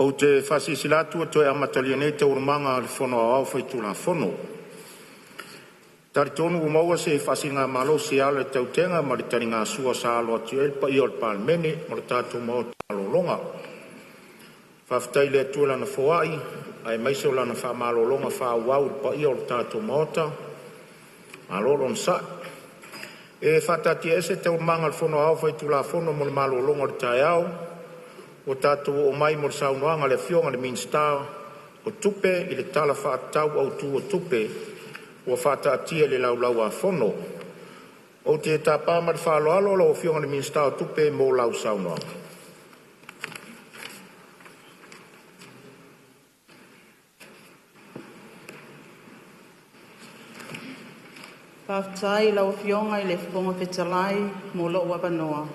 O te whasisilatu to e amataliane te urmanga le whono au whaitula whono. Tari tonu umaua se whasinga malo se ale tautenga ma le tari ngā sua sa alo atu elpa i ol Palemene ma le tātou mao talo longa. Whaftai le atua lana whoai, ai maise lana wha malo longa wha wau pa i ol tātou maota, malolon sa. E whatati ese te urmanga le whono au whaitula whono mo le malo longa le tai au, o tātou o mai mo le saunoanga le fionga le minstao, o tupe i le tala whaatau au tu o tupe, o whaatatia le laulau a whono. O te tāpama le whaaloalo o fionga le minstao tupe mo lau saunoanga. Paftai lau fionga i le whonga whetalai mo lo wapanoa.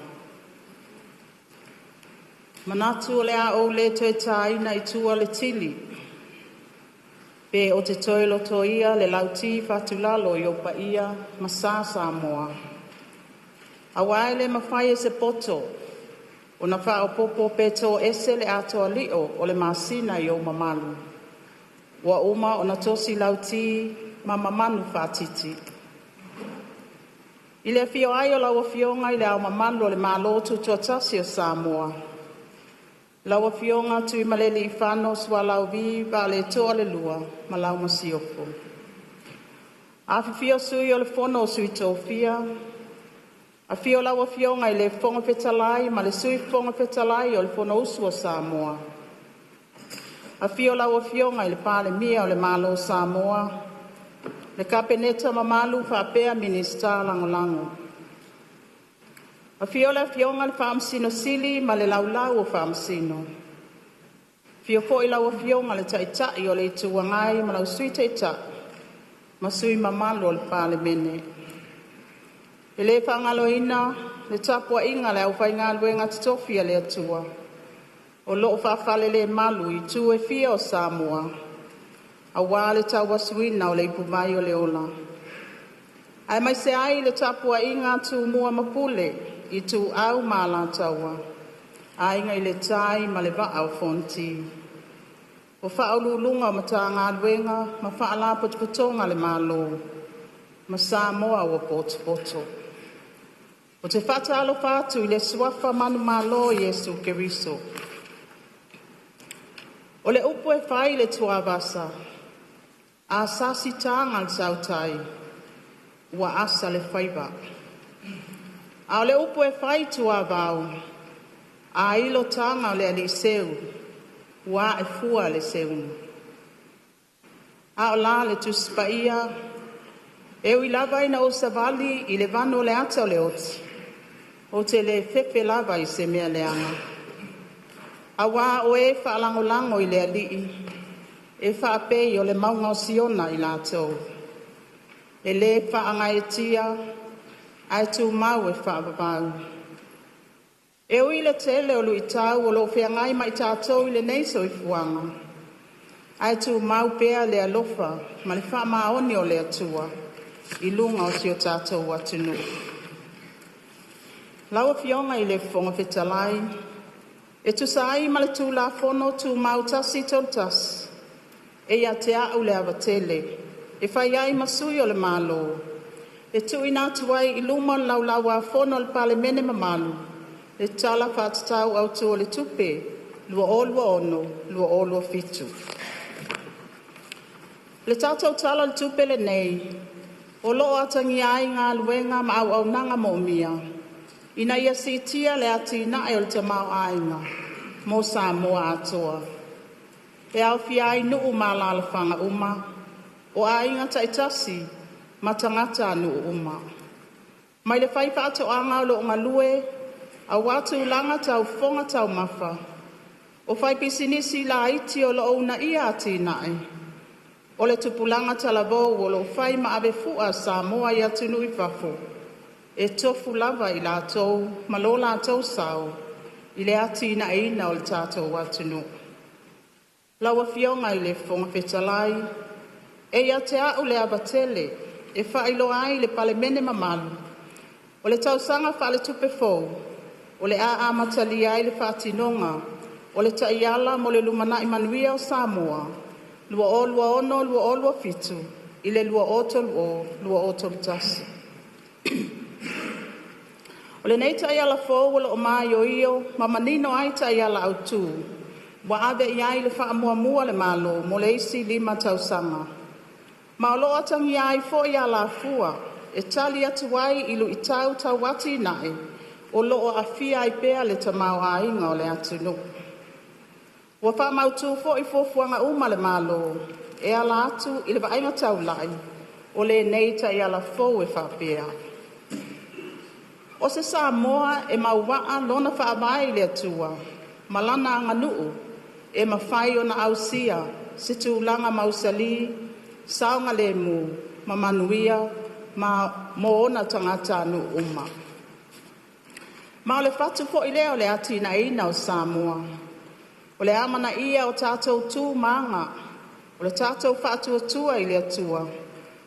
Manatu o le a o le toe taina i tua le tili. Pe o te toe loto ia le lauti whatulalo i opa ia masa Samoa. Awai le mawhai se poto. O na wha o popo peto ese le atoa lio o le masina i o mamalu. Wa uma o na tosi lauti ma mamanu whatiti. I le fio ai o lau fionga i le au mamalu o le malotu tuatasi o Samoa. Laua fionga tui maleli i whanos wa lau vi va le toa le lua ma lau masiofo. A fio sui o le fono o sui tofia. A fio laua fionga i le fonga fetalai ma le sui fonga fetalai o le fono usu o Samoa. A fio laua fionga i le Palemene o le malo Samoa. Le kapeneta ma malu whapea minista langolango. A fio la fionga le whaamsino sili ma le laulau o whaamsino. Fio fo i lau fionga le taitai o le tuangai ma lau sui taitai. Ma sui mamalo le Palemene. E le whangalo ina le tapua inga le au whainga luenga titofia le atua. O loo whawhale le malu i tu e fia o Samoa. A wā le taua suina o le ipumai o le ola. Ai mai se ai le tapua inga tu mua mapule. I tu au mala taua, a inga i le tai ma le waa o fonti. O wha lunga o mata ngā luenga, ma wha la potopotonga le malo, ma Samoa o poto. O te whata alo whatu i le suafa manu malo Yesu Keriso. O le upo e whai le tua vasa, a sasi tanga le sautai, ua asa le whaiva. A le upo e whai tua vau, a ilo tanga le aliseu, ua e fua le seunu. A o la le tuspaia, e ui lava ina o savali i le vano le ata o le oti, o te le fefe lava i se mea leanga. A wā o e whaalangolango i le alii, e whaapei o le maunga o siona i lātou. E le whaangai tia, ai tu mau e whaapapau. E ui le tele o lui tau o lo whiangai mai tātou i le neiso i fuanga. Ai tu mau pea le alofa, ma le whaamaoni o le atua, i lunga o si o tātou atunu. Laua fionga i le whonga whetalai, e tu sai ma le tū la whono tu mau tasi toltas, e ia te au le avatele, e whai ai masui o le malo, e tu ina tuai i luma lau laua whono le Palemene mamalu, le tala whatatau au tu o le tupe, lua olua ono, lua olua fitu. Le tātou tala le tupe le nei, o loo atangi ai ngā luenga ma au nanga mo mia, Ina ia sitia le atina e o le te mau ainga, mo Samoa atoa. E au fiai nuu malalafanga uma, o ainga taitasi, matangata nuu uma. Mai le whaifa ato anga o lo ngalue, a watu langa tau fonga tau mafa. O whaipisinisi la iti o lo una ia atinae. O le tupulanga talavou o lo whai ma ave fua Samoa ia tunu I whafo. E tofu lava I la tau, malola tau sao, I le atina ina o le tātou watunu. Lawa fionga I le fonga fetalai, e ia te au le abatele, e whailo ai le palemene mamalu. O le tausanga wha le tupe fou, o le a matali ai le whatinonga, o le taiala mo le lumana I manuia o Samoa, lua o lua ono, lua o lua fitu, I le lua oto lua oto tasi. O le nei taiala fou o le o mai o io, mamanino ai taiala au tū, wa ave I ai le wha mua le malo, mo le isi 5 tausanga. Ma o lo atangi ai fo ia la fua, e tali atu wai ilu I tau wati nae, o lo o afia I pea le tamau a inga o le atunu. Wa wha mautu fo I fofuanga uma le malo, e ala atu I le vainga tau lai, o le neita I ala fo e wha pea. O se Samoa e mauwaa lona wha amai le atua, malana anga nuu, e mawhai o na ausia, se tūlanga mausali, saunga le mu, mamanuia, ma moona tangata anu uma. Ma o le fatu fo I leo le atina ina o Samoa. O le amana ia o tātou tū maanga, o le tātou fatu atua I le atua,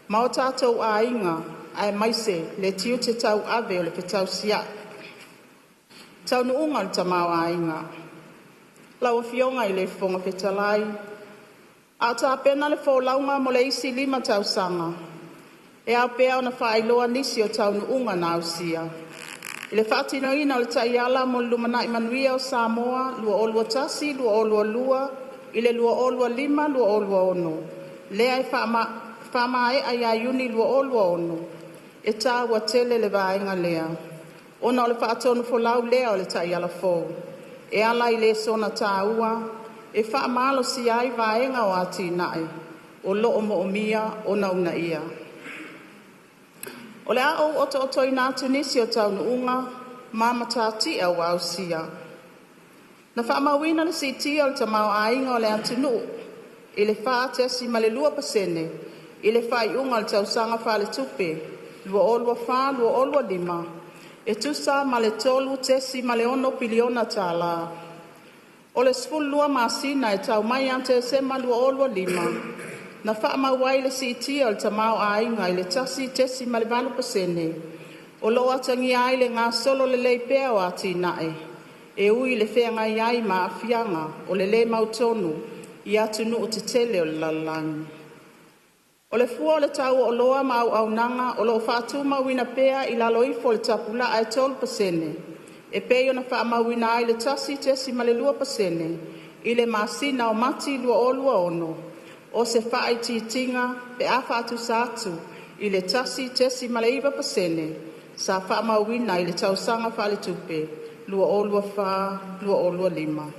ma o tātou a inga, ai maise le tiu te tau ave o le petau sia. Tau nuunga le tamau a inga. Lawa fionga I le fonga fetalai. A ta pena le fo launga mo le isi 5 tausanga. E au pea o na whaailoa nisi o tau nuunga na ausia. I le whaatino ina o le taiala mo lumana I manuia o Samoa, lua o lua tasi, lua o lua lua, I le lua o lua 5, lua o lua ono. Lea e whaama e ai ayuni lua o lua ono. E tā ua tele le vaenga lea. Ona o le whaatonu fo lau lea o le taiala fo. E ala I le sona tā ua, e whaamalo si ai vaenga o ati nae, o loo mo o mia o nauna ia. O le au oto I nā tunisi o tau nuunga, mama tāti au au sia. Na whaamawina le siti o le tamau ainga o le atunu, I le whaatesi ma le 2%, I le whaiunga le tausanga wha le tupe, lua o lua wha, lua o lua 5, e tusa ma le tolu tesi ma le 1 piliona tāla. O le sfulua masina e tau mai ante se ma lua o lua 5, na whaamawai le siti o le tamau ainga I le tasi tesi ma le 20%, o lo atangi ai le ngā solo le leipea o ati nae, e ui le whenga iai ma afianga o le le mautonu I atunu o te tele o le lalangi. O le fua o le tau o loa ma au nanga o lo whaatu mawina pea I lalo ifo le tapula ai 12%, e peo na whaamawina ai le tasi tesi ma le 2%, I le masina o mati lua o lua ono, o se whaai titinga pe a whaatu sātu I le tasi tesi ma le 1%, sa whaamawina I le tausanga wha le tupe, lua o lua wha, lua o lua 5.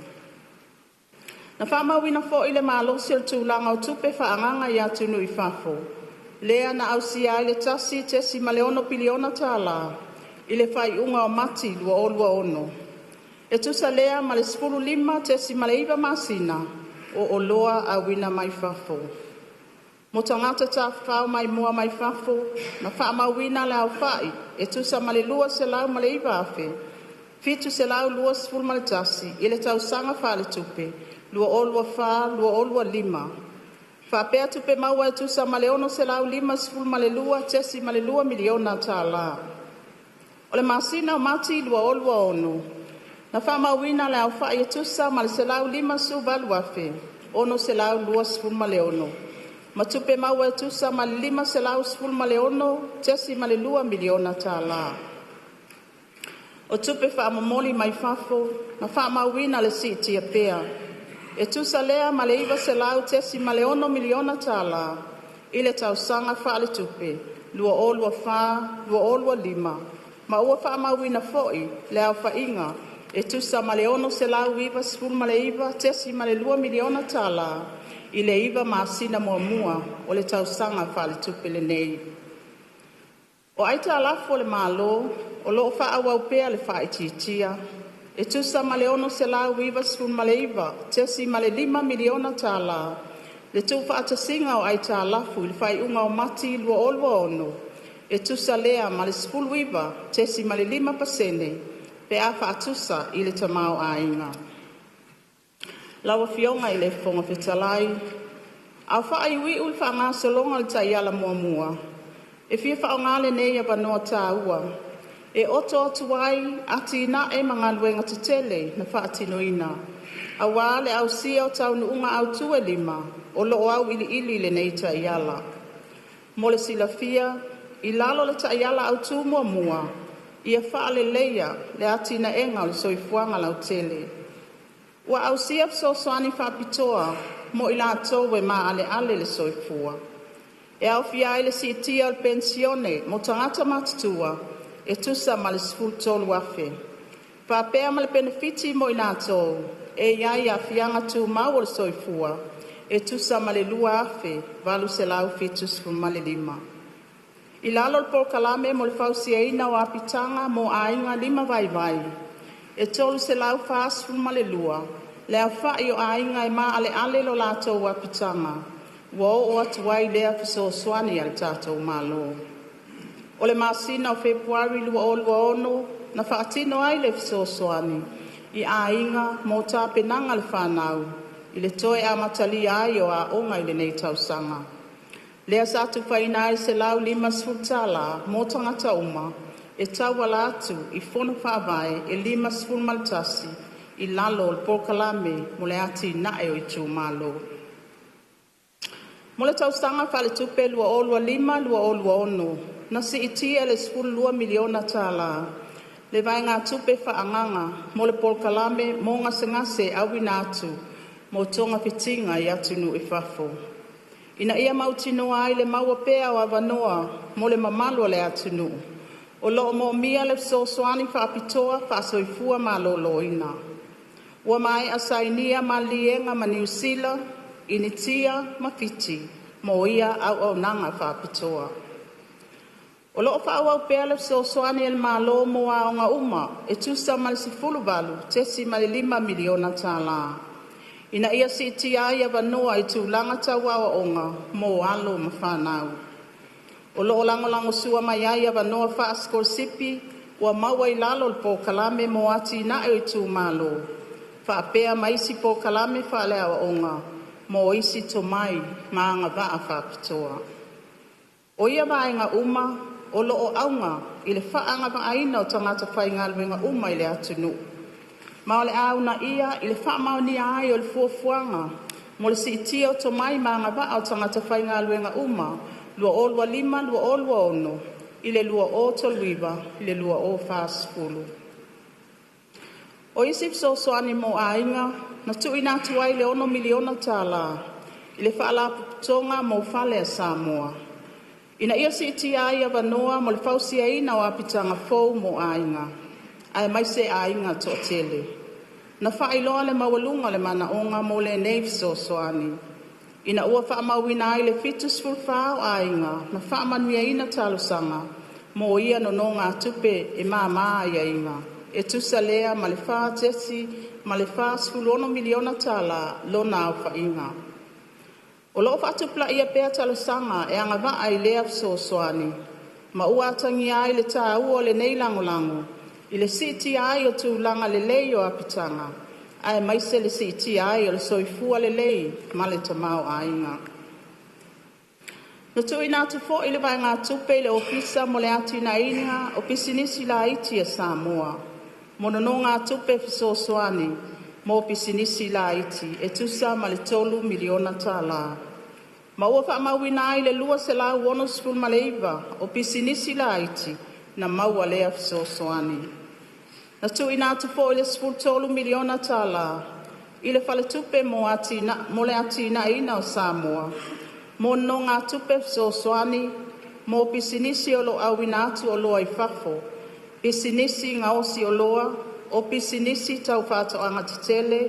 Na whaamawina fo I le malosi o le tūlanga o tupe whaanganga I atunu I whafo. Lea na ausia I le tasi tesi ma le 1 piliona tāla, I le whaiunga o mati lua o lua ono. E tusa lea ma le 15 tesi ma le 1 masina, o loa a wina mai whafo. Mo tangata ta whao mai mua mai whafo, na whaamawina le au whai, e tusa ma le lua se lau ma le 1 afe, fitu se lau lua sful ma le tasi, I le tausanga wha le tupe, lua o lua wha, lua o lua 5. Whapea tupe maua e tusa ma le 1 se lau 5 sful ma le lua, tesi ma le 2 miliona tāla. O le masina o mati lua o lua ono. Na whaamawina le au whai e tusa ma le se lau 5 su valuafe, ono se lau lua sful ma le 1. Ma tupe maua e tusa ma le 5 se lau sful ma le 1, tesi ma le 2 miliona tāla. O tupe whaamamoli mai whafo, na whaamawina le siti a pea. E tusa lea ma le 1 se lau tesi ma le 1 miliona tāla, I le tausanga wha le tupe, lua o lua wha, lua o lua 5, Ma ua whaamauina fo'i le au whainga e tusa ma le ono se lau iwa sifuru ma le iwa tesi ma le 2 miliona tala i le iwa maasina mua o le tausanga whale tupele nei. O aita alafo le malo o loo whaawau pea le whaititia e tusa ma le ono se lau iwa sifuru ma le iwa tesi ma le 5 miliona tala le tu whaatasinga o aita alafu i le whai unga o mati lua olua ono e tusa lea ma le sifuru iwa tesi ma le 5% pe a whaatusa i le tamau a inga. Lawa fionga i le whonga whetalai. Au wha iwi ul wha ngā solonga le taiala mua. E fia wha o ngāle nei a wanoa tā ua. E oto atu wai ati ina e mga luenga tutele na wha atinoina. A wale au sia o tau nuunga au tue 5 o loo au ili le nei taiala. Mole sila fia i lalo le taiala au tū mua. Ia whaale leia le atina enga o le soifuanga lau tele. Ua au siap so soani whapitoa mo i la towe ma ale le soifua. E au fia ele si tia al pensione mo tangata matutua e tusa ma le sifuru tolu afe. Pāpea ma le benefiti mo i la tau e iai a fianga tu mau o le soifua e tusa ma le 2 afe valu se lau fitus fu ma le 5. I lalo le pokalame mo le fausiaina o apitanga mo ainga 5 vai. E tolu se lau fas fu ma le 2. Le au whai o ainga e maa ale lo lātou apitanga. Ua o atu wai lea fiso swani al tātou malo. O le masina o Februari lua ono na whaatino ai le fiso swani. I ainga mo tā penanga le whanau. I le toe a matali ai o a onga i le nei tausanga. Lea sa atu whaina se lau 5 sfurtala mo tangata uma. E tau wala atu i fono whaavae e 5 sfur maltasi. I lalo o pokalame mo le ati nae o i tū malo. Mo le tausanga whale tupe lua olua 5 lua olua ono. Na si itia le sfuru 2 miliona tala. Le vai ngā tupe whaanganga mo le pokalame mo ngase awina atu. Mo tonga fitinga i atu nu i fafo. Ina ia mautino ai le maua pea o avanoa mo le mamalo le atu nu. O loo mo mia le soani whaapitoa whaasoifua ma loloina. Ua mai asainia ma lienga ma New Zealand, initia ma Fiji, mo ia au nanga whaapitoa. O loo whaawau pea le soani el malo mo a onga uma, e tusa ma le 10 tesi ma le 5 miliona tala. Ina ia si tia ia wanoa i tūlanga taua o onga, mo alo ma whanau. O loo lango sua mai ia wanoa whaaskol sipi, ua maua i lalo le pokalame mo ati na e tū malo. Whaapea maisi pokalame whaalea o onga, mo isi to mai maanga waa whaapitoa. O ia vaenga uma, o loo aunga, i le whaanga vaaina o tangata whaingalwenga uma i le atunu. Ma o le auna ia, i le whaamaoni ai o le fuafuanga, mo le si itia o to mai maanga waa o tangata whaingalwenga uma, lua olua 5, lua olua ono, i le lua o toluiva, i le lua o whaasfulu. O isip soani mo ainga, na tui nātu ai le 1 miliona tala, i le whaalaputonga mo whale a Samoa. Ina ia si iti ai a wanoa mo le fausiaina o apitanga fou mo ainga. Ai mai se ainga to tele. Na whailoa le mawalunga le manaonga mo le neif soani. Ina ua whaamauina ai le fitus fulfao ainga, na whaamanuia ina talusanga, mo ia no ngā tupe e maa ia inga. E tusa lea ma le wha tesi, ma le wha 10 miliona tala lona au whainga. O loo whaatupla ia pēr talusanga e anga waa i lea soani. Ma ua atangi ai le tā ua le nei langolango, i le siti ai o tūlanga le lei o apitanga, ai maise le siti ai o le soifua le lei ma le tamau ainga. No tui nātu fo i le vai ngā tupe le ofisa mo le atina inga o pisinisi la iti a Samoa. Mono no ngā tupe fisosoani mo pisinisi la iti e tusa ma le 3 miliona tala. Ma ua whaamauina ai le 2 se lau ono sful ma le iwa o pisinisi la iti na maua lea fisosoani. Na tui nātu fo i le sful 3 miliona tala i le whale tupe mo le atina ina o Samoa. Mo no ngā tupe fisosoani mo pisinisi o lo awina atu o loa i whafo. Pisinisi ngā osi o loa, o pisinisi tau whātoanga te tele,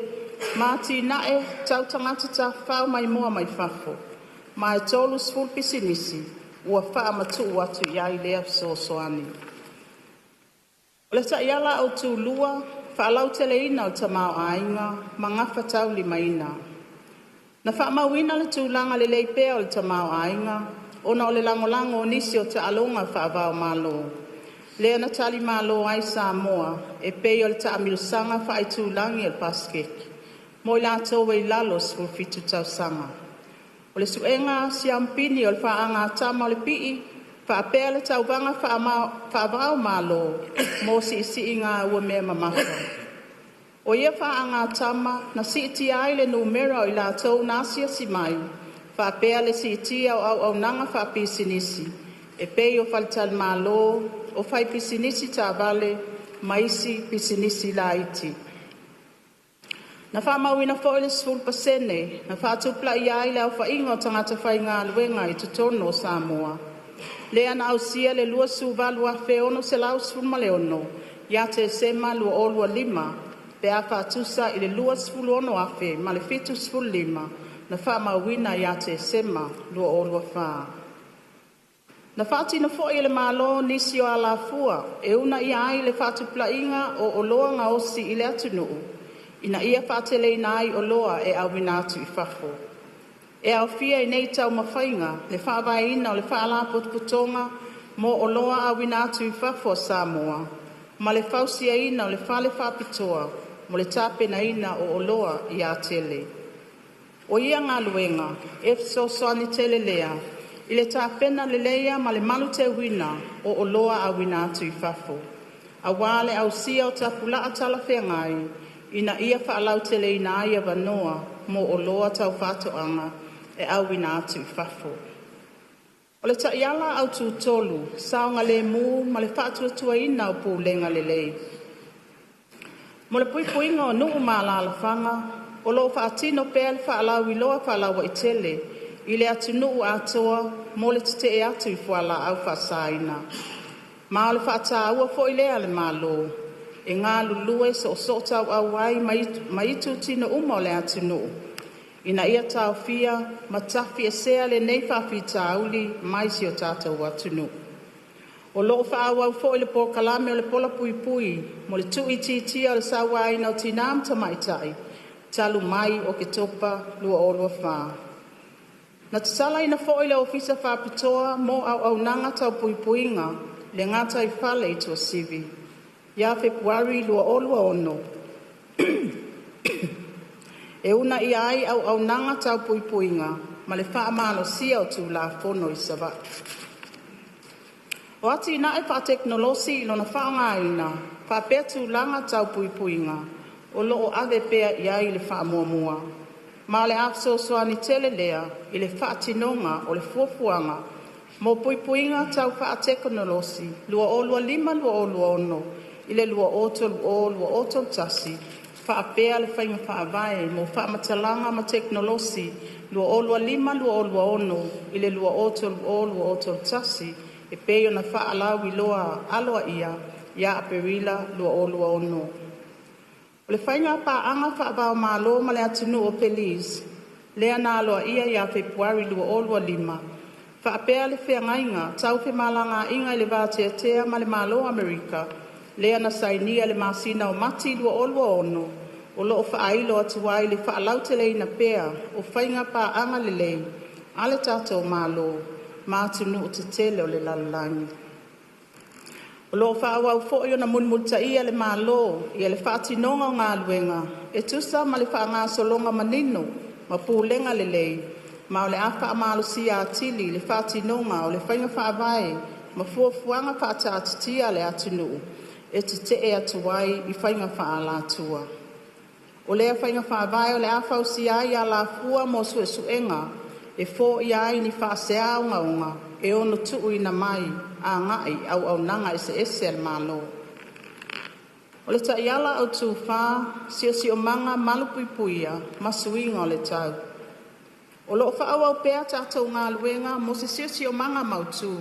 māti nae tau tangata ta whao mai mua mai whafo. Mai tolu sful pisinisi, ua wha matu atu iai lea sosoani. O le ta iala au tū lua, whaalau tele ina o tamau ainga, ma ngafa tau lima ina. Na whaamauina le tūlanga le leipea o le tamau ainga, ona o le langolango o nisi o te alonga whaavao malo. Lea na tali malo ai Samoa, e pei o le ta amilusanga whaai tūlangi el paskeki. Mo i lātou e lalos fu fitu tau sanga. O le suenga si ampini o le whaanga tama o le pii, whaapea le tau vanga whaavao malo, mo si isi inga ua mea mamaka. O ia whaanga tama na si iti ai le numera o i lātou nasia si mai, whaapea le si iti au nanga whaapisinisi, e pei o whalital malo, o whai pisinisi tā vale, maisi pisinisi la iti. Na whamauina fo ile sful pasene, na whatupla i ai le au whainga o tangata whainga luenga i tutono o Samoa. Lea na au sia le lua suvalu a feono se lau sful maleono, ia te sema lua o lua lima, pe a whatusa i le lua sful ono afe, ma le fitu sful lima, na whamauina ia te sema lua o lua wha. Na whatina fo i le malo nisi o ala fua, e una i ai le whatupla inga o oloa nga osi i le atunuu. Ina ia whaatele ina ai o loa e au minatu i whafo. E au fia i nei tau mawhainga, le whaavai ina o le whaalapot putonga, mo o loa au minatu i whafo Samoa. Ma le whausia ina o le whale whapitoa, mo le tāpena ina o loa i a tele. O ia ngā luenga, e soani tele lea, i le tāpena le leia ma le malu te wina o loa au minatu i whafo. A wale au sia o tapula a tala whengai, ina ia whaalau tele ina aia wanoa mo o loa tau whātoanga e au wina atu i whafo. O le ta iala au tūtolu, saonga le mū ma le whātua ina o pūlenga le lei. Mo le puipuinga o nuu mālala whanga, o lo whaatino pēl whaalau i loa whaalau i tele, i le atu nuu atoa mo le te e atu i whala au whaasaina. Ma o le whaataa ua fo i lea le mālo, e ngā lulue so tau au ai maitu tino uma o le atunu. Ina ia tau fia, matafi e sea le nei whawhi tauli mai si o tātou atunu. O loo whaau au fo i le pōkalame o le pola pui pui, mo le tui titia o le sawa aina o tinam tamaitai, talu mai o ke topa lua o lua wha. Na tasala ina fo i le ofisa whapitoa mo au nanga tau pui puinga, le ngata i whale i tua sivi. Ia Februari lua o lua ono. E una i ai au nanga tau puipuinga, ma le wha amalo sia o tū la fono i sawa. O ati ina e wha teknolosi ilo na wha ngā ina, wha pēr tū langa tau puipuinga, o loo ave pēr i ai le wha mua. Ma le apso soani tele lea, i le wha tinonga o le fuafuanga, mo puipuinga tau wha teknolosi, lua o lua lima lua o lua ono, i le lua otol tasi, whaapea le whainga whaavae, mo whamatalanga ma teknolosi, lua o lua lima, lua o lua ono, i le lua otol tasi, e peo na whaalau i loa aloa ia aperila lua o lua ono. O le whainga paanga whaavao malo ma le atunu o Peliz, lea na aloa ia Februari lua o lua lima, whaapea le whiangainga, tau whi malanga inga i le vātea ma le malo Amerika, lea na sainia le masina o mati lua o lua ono, o loo whaailo atuai le whaalau te leina pēa, o whainga pā anga le lei, ale tātou mālo, mātunu o te tele o le lalalangi. O loo whaawau fōi o na munmuta ia le mālo, ia le whaatinonga o ngā luenga, e tusa ma le whaanga solonga manino, ma pūlenga le lei, ma o le awha amalo si atili, le whaatinonga o le whainga whaavae, ma fuafuanga whaatatitia le atunu, e te e atuai i whainga whaala atua. O lea whainga whaavae o le awhau si ai a la fua mo suenga, e fō i ai ni whaasea unga, e ono tuu ina mai a ngai au nanga ese al malo. O le ta iala au tū wha, si o manga malupuipuia, masuinga o le tau. O loo whaau au pēa tātou ngā luenga, mo se si o manga mautū.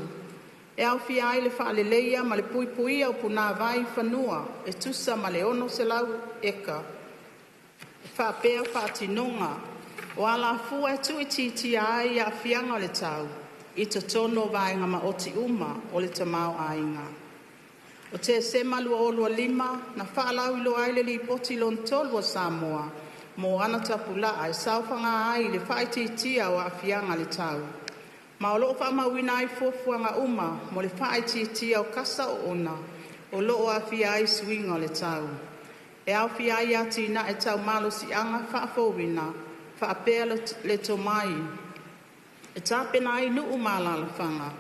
E au fia ai le whaaleleia ma le pui pui au puna vai whanua e tusa ma le ono se lau eka. E whaapea whaatinonga o ala fua e tui titi ai a fianga le tau i to tono vai ngama oti uma o le tamau ainga. O te sema lua o lua lima na whaalau ilo ai le li poti lon tolu o Samoa mo ana tapula ai saufanga ai le whaititia o a fianga le tau. Ma o loo whaamawina ai fuafuanga uma mo le whaititia o kasa o ona o loo a fia ai swinga le tau. E au fia ai ati na e tau malo si anga whaafowina whaapea le tomai. E tāpena ai nuu malala whanga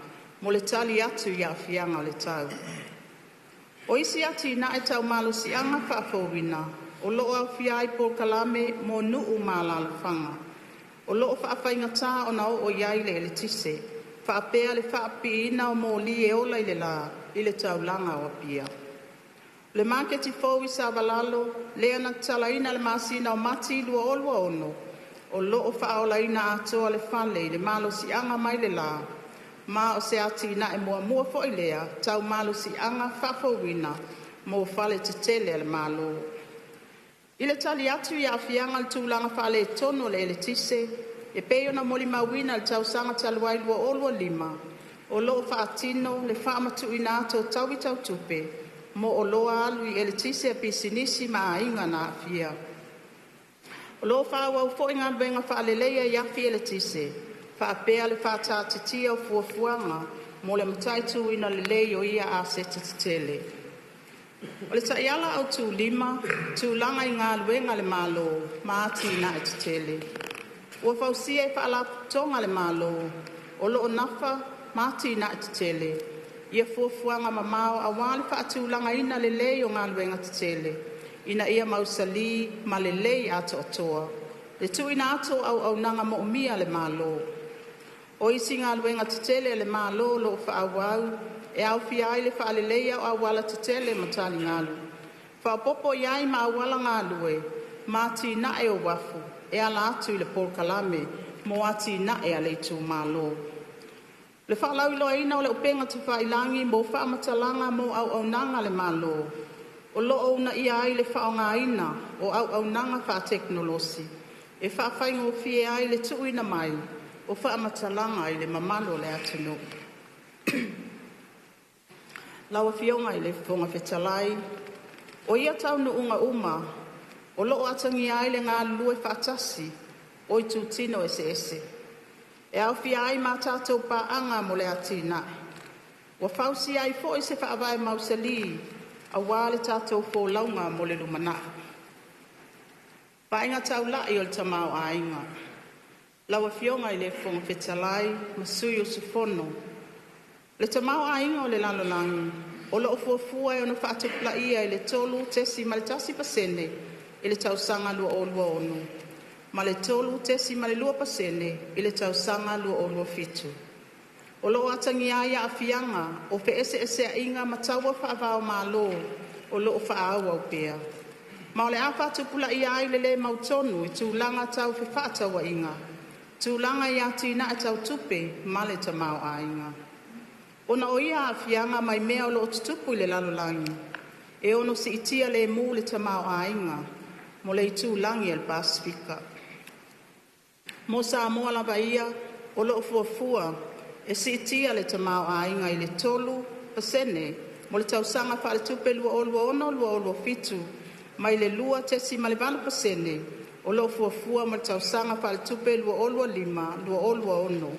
mo le tali atu ia fianga le tau. O isi ati na e tau malo si anga whaafowina o loo au fia ai Palemene mo nuu malala whanga. O loo whaawhainga tā o na o iai le tise. Whaapea le whaapi ina o mo li e ola i le la i le taulanga o apia. Le maketi fōwi sa walalo le ana talaina le masina o mati lua olua ono. O loo whaolaina atoa le whale le malo si anga mai le la. Ma o se ati na e mua fo i lea tau malo si anga whafowina mo whale te tele le malo. I le tali atu i a fianga le tūlanga whale tono le tise, e peo na moli mawina le tau sanga taluai lua olua lima, o loo whaatino le whaamatu ina ato tau i tau tupe, mo o loa alu i le tise a pisinisi ma a inga na a fia. O loo whaawau fo inga benga whaaleleia i a fia le tise, whaapea le whaatatitia o fuafuanga, mo le mataitu ina le leo ia a seta tele. O le taiala au tū lima, tūlanga i ngā luenga le malo, maati na e tele. Ua whausia e whaalaputonga le malo, o loo nafa, maati na e tele. Ia fuafuanga mamao a wale whaatūlanga ina le lei o ngā luenga tele. Ina ia mausali ma le lei ato atoa. Le tu ina ato au nanga mo umia le malo. O isi ngā luenga tele le malo lo whaawau, e au fia ai le whaaleleia o awala te tele matali ngalu. Whaopopo iai ma awala ngalu e, mati na e o wafu, e ala atu i le Palemene, mo ati na e a le tū malo. Le whaalau ilo ina o le upenga te whailangi mo whaamatalanga mo au nanga le malo. O loo una ia ai le whaonga ina o au nanga wha teknolosi. E whaawhainga o fie ai le tuina mai, o whaamatalanga i le mamalo le atino. Lawa fionga i le whonga whetalai. O ia tau no unga uma, o loo atangi ai le ngā lue whaatasi, o i tūtino ese. E au fia ai mā tātou pā anga mo le atina. Wa whausi ai fo i se whaawai mausali, a wāle tātou fō launga mo le lumana. Painga tau lai o le tamau a inga. Lawa fionga i le whonga whetalai, masui o sufono. Le tamau a inga o le lalolangi, o loo fuafua e ono whaatupla ia i le tolu tesi ma le tasi pasene i le tausanga lua o lua ono. Ma le tolu tesi ma le lua pasene i le tausanga lua o lua fitu. O loo atangi aia a fianga o fe ese a inga mataua whaavao malo o loo whaaua o pia. Ma o le a whaatupula ia ai le mautonu i tūlanga tau fe whaataua inga. Tūlanga i atina e tau tupe ma le tamau a inga. Ona o ia a fianga mai mea o lo tutupu i le lalolangi. E ono si itia le mu le tamau a inga, mo le itu langi al Pasifika. Mo Samoa la baia, o lo fuafua, e si itia le tamau a inga i le tolu, pasene, mo le tausanga wha le tupe lua o lua fitu, mai le lua tesi ma le valo pasene, o lo fuafua mo le tausanga wha le tupe lua o lua ono.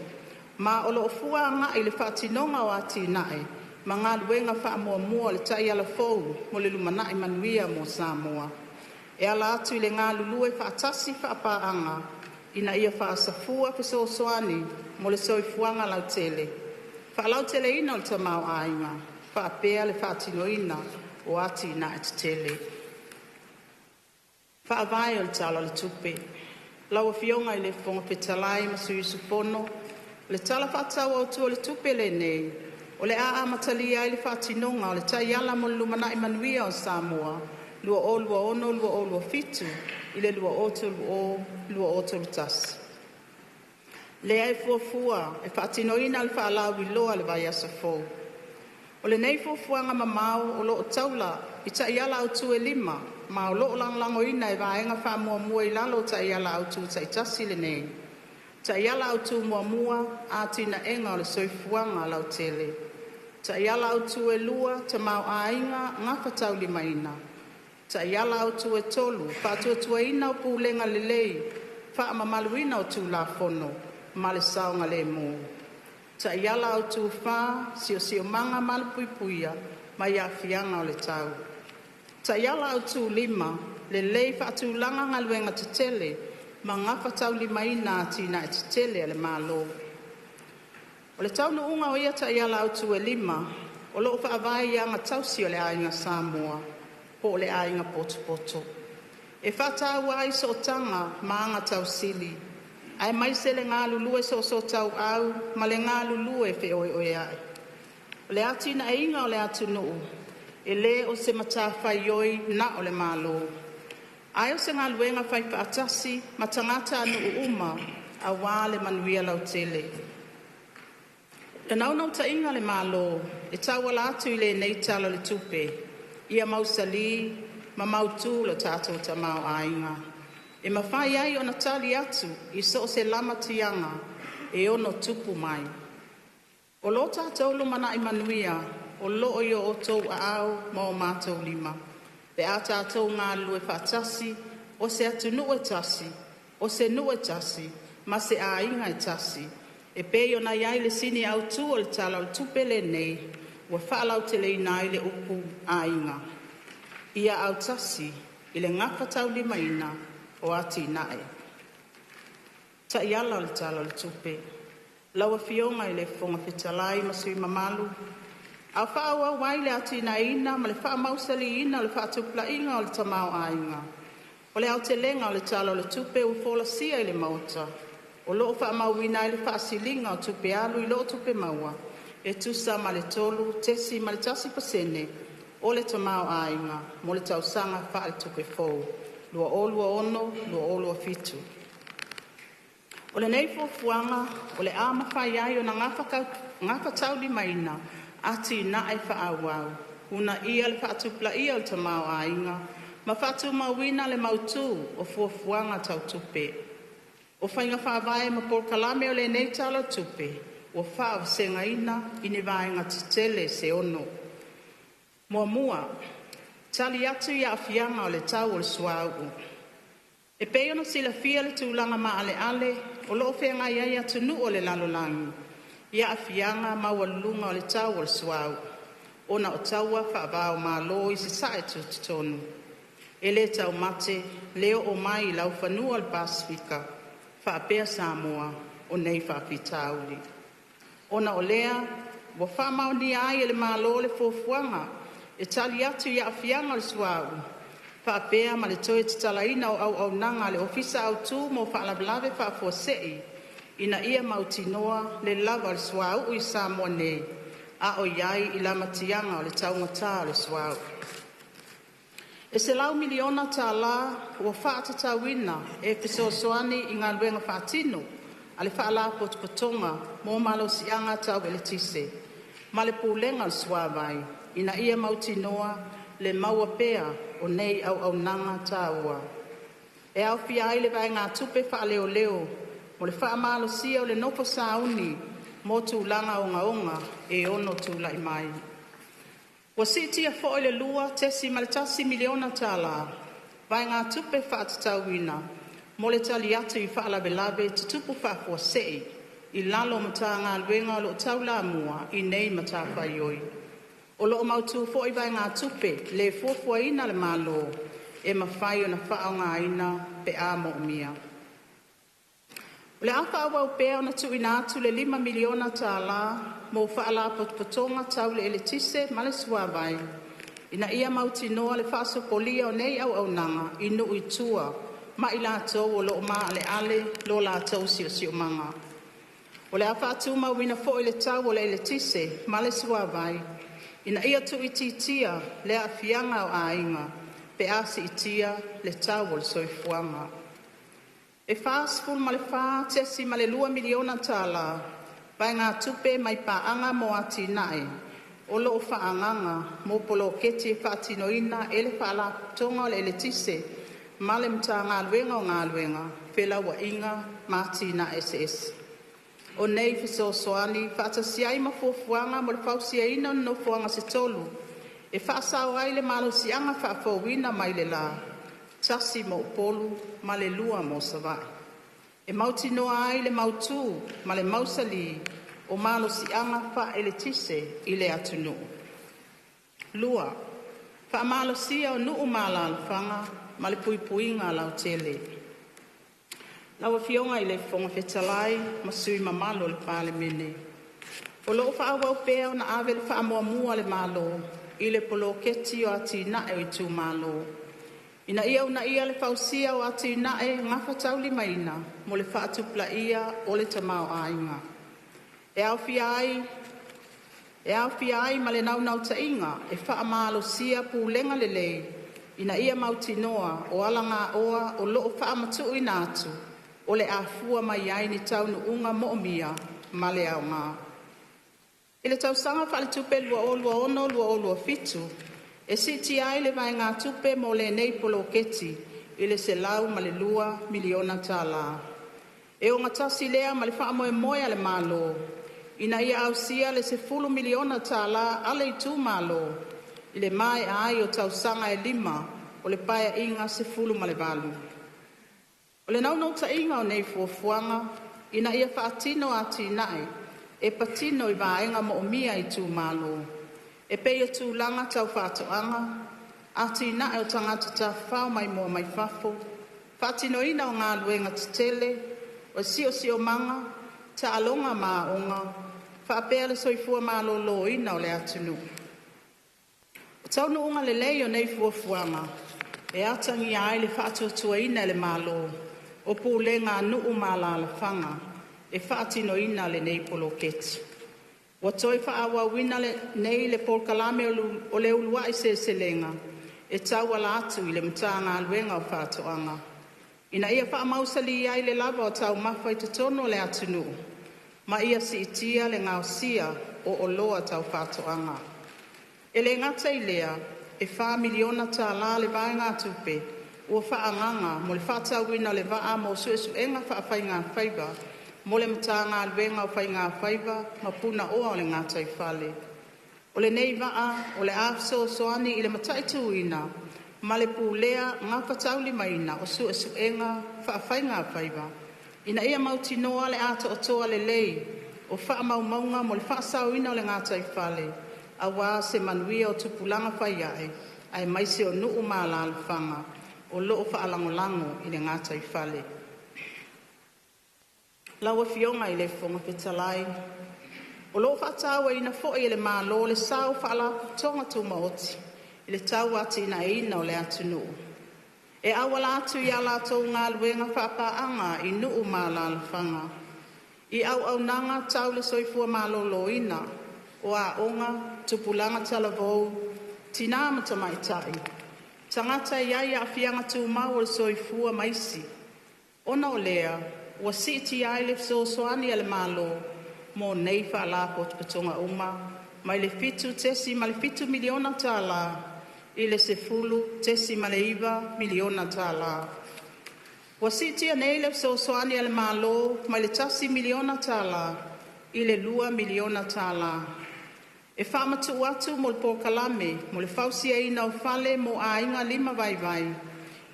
Ma o lo fua nga i le whaatinonga o ati nae, ma ngā luenga wha mua le tai ala fōu mo le lumana i manuia mo Samoa. E ala atu i le ngā lulue whaatasi whaapaanga, ina ia whaasafua pesosoani mo le soifuanga lautele. Whaalautele ina o le tamau a inga, whaapea le whaatinoina o ati nae te tele. Whaavai o le tala le tupe. Lawa fionga i le whonga petalai masui sufono, le tala whaatau au tua le tupe le nei, o le a matalia i le whaatinonga o le tai ala mo lumana i manuia o Samoa, lua o lua ono, lua o lua fitu, i le lua o tolu tasi. Le ai fuafua, e whaatinoina le whaalau i loa le vai asa fōu. O le nei fuafuanga mamao o loo taula i ta iala au tu e lima, ma o loo langlango ina e vaenga wha mua mua i lalo ta iala au tu ta i tasi le nei. Ta iala au tu mua mua a tina enga o le soifuanga lau tele. Ta iala au tu e lua ta mau ainga ngaka tau lima ina. Ta iala au tu e tolu, pa tua ina o pulenga le lei, fa mamaluina o tu la fono, ma le saonga le mo. Ta iala au tu fa, sio manga malupuipuia, ma ia fianga o le tau. Ta iala au tu lima, le lei fa tu langa ngaluenga te tele, ma ngaka tau lima ina tina e te tele le malo. O le tau no unga o ia ta iala au tu e lima, o loo fa avai ia nga tau si o le ainga Samoa, po le ainga poto. E fa tau ai so tanga ma anga tau sili, ai mai se le ngā lulue so tau au, ma le ngā lulue fe oi ai. O le ati na inga o le atu nuu, e le o se matawhai oi na o le malo. Ai o se ngā luenga whai paatasi, ma tangata nuu uma, a wā le manuia lau tele. E naunau ta inga le malo, e tau ala atu i le nei tala le tupe, ia mausali, ma mautu lo tātou ta mau ainga. E mawhai ai o na tali atu, i so se lama tianga, e ono tupu mai. O lo tātou lo mana i manuia, o lo o yo o tau a au, ma o mātou lima. Pe a tātou ngā lue whātasi, o se atu nue tasi, o se nue tasi, ma se a inga e tasi. E pe o na iai le sini au tu o le tala o le tupele nei, wa whaalau te le inai le upu a inga. Ia au tasi, i le ngaka tau lima ina, o ati nae. Ta iala le tala le tupe. Laua fionga i le fonga fitalai masui mamalu. Au whaua wai le ati na ina, ma le wha mausali ina, le wha tupla inga o le tamau a inga. O le au te lenga o le tala le tupe u fola sia i le mauta. O loo wha mauina i le wha silinga o tupe alu i loo tupe maua. E tusa ma le tolu, tesi ma le tasi pasene, o le tamau a inga, mo le tausanga wha le tupe fou. Lua ono, lua olua fitu. O le nei fuafuanga, o le ama whai ai o na ngaka tau li maina, ati na ai wha awau. Una ia le whaatupla ia o le tamau a inga, ma whaatu mauina le mautu o fuafuanga tau tupe. O whainga whaavae ma por kalame o le nei tala tupe, o whaav senga ina, ine vaenga titele se ono. Mua, tali atu ia afianga o le tau o le suau. E peona sila fia le tūlanga ma ale, o loo whenga iai atu nu o le lalolangi. Ia afianga ma walunga o le tau o le suau. Ona o taua whaavao ma lo i se sae tutonu. E le tau mate, leo o mai lau whanua al Pasifika, whaapea Samoa, o nei whaapitauli. Ona o lea, wa whamao ni ai le ma lo le fuafuanga, e tali atu ia afianga le suau. Whaapea ma le toe te talaina o au nanga le ofisa au tū mo whaalablave whaafuasei, ina ia mautinoa le lava le suau i Samoa nei, a o iai i lamatianga o le taungata le suau. E se lau miliona tā la ua whaatatawina e pisosoani i ngā luenga whaatino, a le whaala potopotonga mo malo sianga tau ele tise, ma le pūlenga le suawai, ina ia mautinoa le maua pea o nei au nanga tāua. E au fia ai le vai ngā tupe wha leo leo, mo le wha malo sia o le nopo sauni, mo tūlanga onga e ono tūlai mai. Wa siti a fo le lua tesi maletasi miliona tala, vai ngā tupe wha tatawina, mo le tali atu i wha labe te tupu wha fo sei, i lalo mata ngā luenga lo taula mua i nei mata whaioi. O loo mautu fo i vai ngā tupe, le fofua ina le malo, e mawhai o na whao ngā ina pe a mo mia. O le awha awau pēo na tu ina atu le 5 miliona tā la, mo whaala potpotonga tau le ele tise ma le suawai. Ina ia mauti noa le whaasopolia o nei au nanga, inu i tua, ma i lātou o loo maa ale, lo lātou sio manga. O le awha atu mawina fo i le tau o le ele tise, ma le suawai, ina ia tu ititia le afianga o ainga, pe asi itia le tau o le soifuanga. E whaasful ma le wha tesi ma le 2 miliona tala, vai ngā tupe mai paanga mo ati nai, o loo whaanganga mo polo keti e whaatinoina ele whaala tonga o le ele tise ma le mta ngā luenga o ngā luenga whela wa inga mātina SS. O nei fisosoani whaatasiai ma fuafuanga mo le whausia ina no fuanga se tolu e whaasau ai le malo sianga whaafauina mai le la tasi mo polu ma le lua mo savai. E mauti noa ai le mautu ma le mausali o malo sianga wha ele tise i le atunu. Lua, wha malo sia o nuu mala alfanga ma le puipuinga lau tele. Lawa fionga i le fonga fetalai ma sui mamalo le Palemene. O loo wha awau pēo na awe le wha mua mua le malo i le polo keti o ati nae o i tū malo. Ina ia una ia le fausia o ati nae ngafa tauli maina mo le wha atupla ia o le tamau ainga. E au fia ai ma le nau ta inga e wha malo sia pūlenga le lei. Ina ia mauti noa o alanga oa o loo wha matu ina atu. O le afua mai ai ni taunu unga mo'omia ma le au ngā. I le tausanga wha le tupe lua ono lua o lua fitu, e siti ai le vai ngā tupe mo le nei polo keti i le se lau ma le lua miliona tā la. E o ngatasi lea ma le wha moe moe le malo, ina ia au sia le se 10 miliona tā la ale i tū malo, i le mai ai o tausanga e 5 o le paia inga se 10 ma le valu. O le nau ta inga o nei fuafuanga, ina ia whaatino ati nae, e patino i vaenga mo o mia i tū malo. E peia tū langa tau whaatoanga, ati nae o tangata ta whao mai mua mai fafo, whaatino ina o ngā luenga titele, o sio manga, ta alonga maa onga, whaapea le soifua malo lo ina o le atunu. O taunu unga le lei o nei fuafuanga, e atangi ai le whaatotua ina le malo, o pūlenga nuu mala la whanga, e whaatino ina le nei polo keti. Wa toi whaawa wina le nei le polkalame o le ulua i se lenga, e tau ala atu i le mtanga alwenga o whaatoanga. Ina ia wha mausali ai le lava o tau mawhai te tono le atunu, ma ia si itia le ngausia o loa tau whaatoanga. E le ngata i lea, e 4 miliona tā la le vai ngā tupe, ua whaanganga mo le whaatauina le waa mo suenga whaafai ngā whaiba, mo le mtanga alwenga o whai ngā whaiba, ma puna oa o le ngā tai whale. O le nei waa, o le afso soani i le mataituina, ma le pūlea ngā whatauli maina o suenga whaafai ngā whaiba. Ina ia mauti noa le ato o toa le lei, o wha maunga mo le whaasauina o le ngā tai whale, a wā se manuia o tupulanga whai ai maise o nuu mala alwhanga, o loo whaalangolango i le ngātai whale. Lawa fionga i le whonga petalai. O loo whaatawa ina fo i le mālo le sao whaala tonga tu maoti, i le tau ati ina ina o le atunu. E awala atu i ala tau ngā luenga whaapaanga i nuu mala alwhanga. I au nanga tau le soifua mālo lo ina, o a onga tupulanga talavou, tina matamaitai. Tangata iai a fianga tu mau o soifua maisi. Ona o lea, ua siti ai le soani ale malo, mo nei whaalapo patonga uma, mai le fitu tesi ma le 5 miliona tā la, i le se 10 tesi ma le 2 miliona tā la. Ua siti a nei le soani ale malo, mai le 10 miliona tā la, i le 2 miliona tā la. E whamatu atu mo le pōkalame, mo le whausia ina o whale mo a inga 5 vai.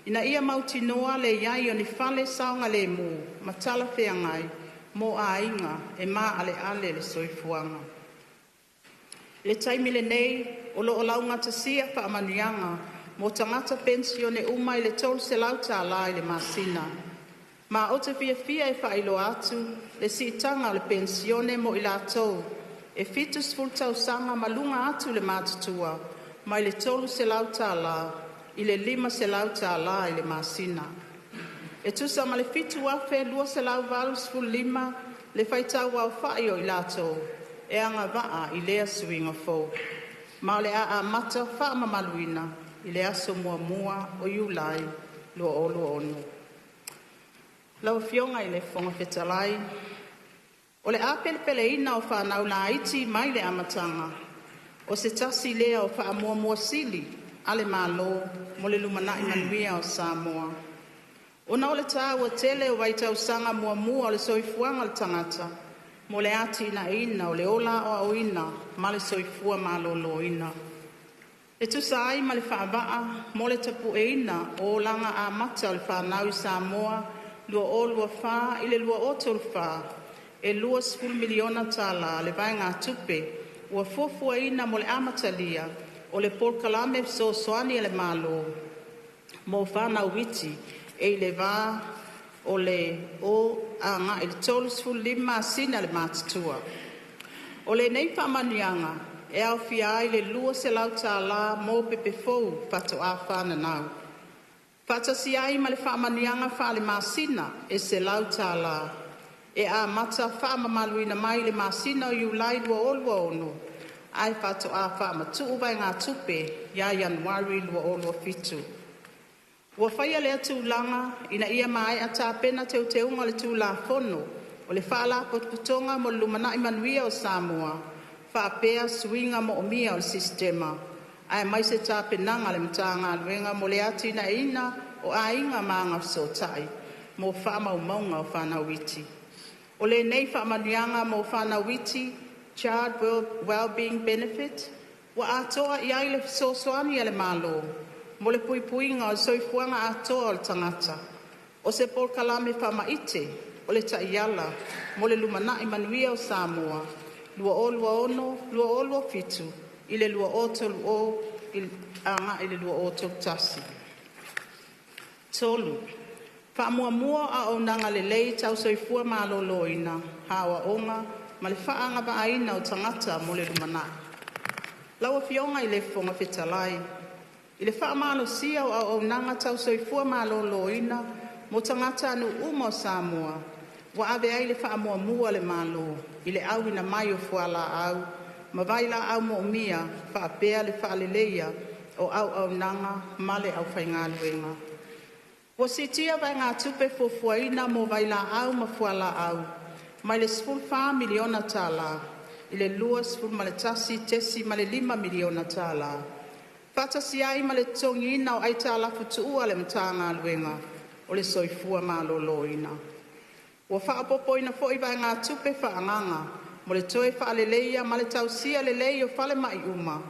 Ina ia mauti noa le iai o ni whale saunga le mu, matala whiangai, mo a inga e mā ale le soifuanga. Le taimi le nei, o lo o launga tasia whaamanianga, mo tangata pensione umai le tol se lauta ala i le masina. Ma o te fia e whailo atu, le siitanga o le pensione mo i lātou, e fitus fultau sanga malunga atu le mātutua, mai le tolu se lauta ala, i le 5 se lauta ala i le masina. E tusa ma le fitu afe 2 se lau valus ful 5, le whaitau au whaio i lātou, e anga waa i lea suinga fau. Ma le a mata wha mamaluina, i le aso mua o iulai, lua ono. Lau fionga i le whonga whetalai, o le apele ina o whanau na iti mai le amatanga. O se tasi lea o whaamua sili, ale malo, mo le lumana I manuia o Samoa. Ona o le tāua tele o waitau sanga mua o le soifuanga le tangata, mo le ati ina o le ola o ina, ma le soifua malolo ina. E tusa ai ma le whaavaa, mo le tapu ina o langa a mata o le whanau I Samoa, lua o lua wha, I le lua o tolu wha, e lua 10 miliona tala le vai ngā tupe, ua fuafua ina mo le amatalia, o le polkalame so soani e le malo, mo whanau witi, e le vā o le o a ngā i le tolu 15 sina le mātutua. O le nei whamanianga, e au fia ai le lua se lau tā la mō pepe fou pato a whananau. Whatasi ai ma le whamanianga wha le māsina e se lau tā la. E a mata whamamaluina mai le māsina o iulai lua o lua ono. Ai pato a whamatu uwai ngā tupe ia Januari lua o lua fitu. Ua whaia lea tūlanga ina ia mai a tā pena teunga le tūla fono o le whaala potputonga mo lumana I manuia o Samoa. Whaapea suinga mo omia o le sistema. Ai mai se tā penanga le mtanga luenga mo le atina ina o a inga maanga sotai. Mo whaamau maunga o whanawiti. O le nei whaamanianga mo whanawiti, Child Wellbeing Benefit, wa atoa I ai le sosoani ale malo. Mo le puipuinga o soifuanga atoa o le tangata. O se polkalame whamaite, o le taiala, mo le lumana I manuia o Samoa. Lua o lua ono, lua o lua fitu, I le lua o tolu o, anga I le lua o tolu tasi. Tolu, whaamua a o nanga le lei tau soifua maloloina, hawa onga, ma le whaanga ba aina o tangata mo le lumana. Laua fionga I le fonga fetalai. I le whaamalo sia o nanga tau soifua maloloina, mo tangata anu o Samoa. Wa ave ai le whaamua le malo, I le au ina mai o fuala au, ma vaila au mo mia, whaapea le whaaleleia o au nanga, male au whaingaluenga. Wa sitia vai ngā tupe fuafuaina mo vaila au ma fuala au, mai le 10 miliona tala, I le lua 10 ma le tasi tesi ma le 5 miliona tala. Fatasi ai ma le tongina o aita la futua le mtanga luenga, o le soifua maloloina. Ua whaapopoina fo I vai ngā tupe whaanganga, mo le toe whaaleleia ma le tausia le lei o whale mai uma,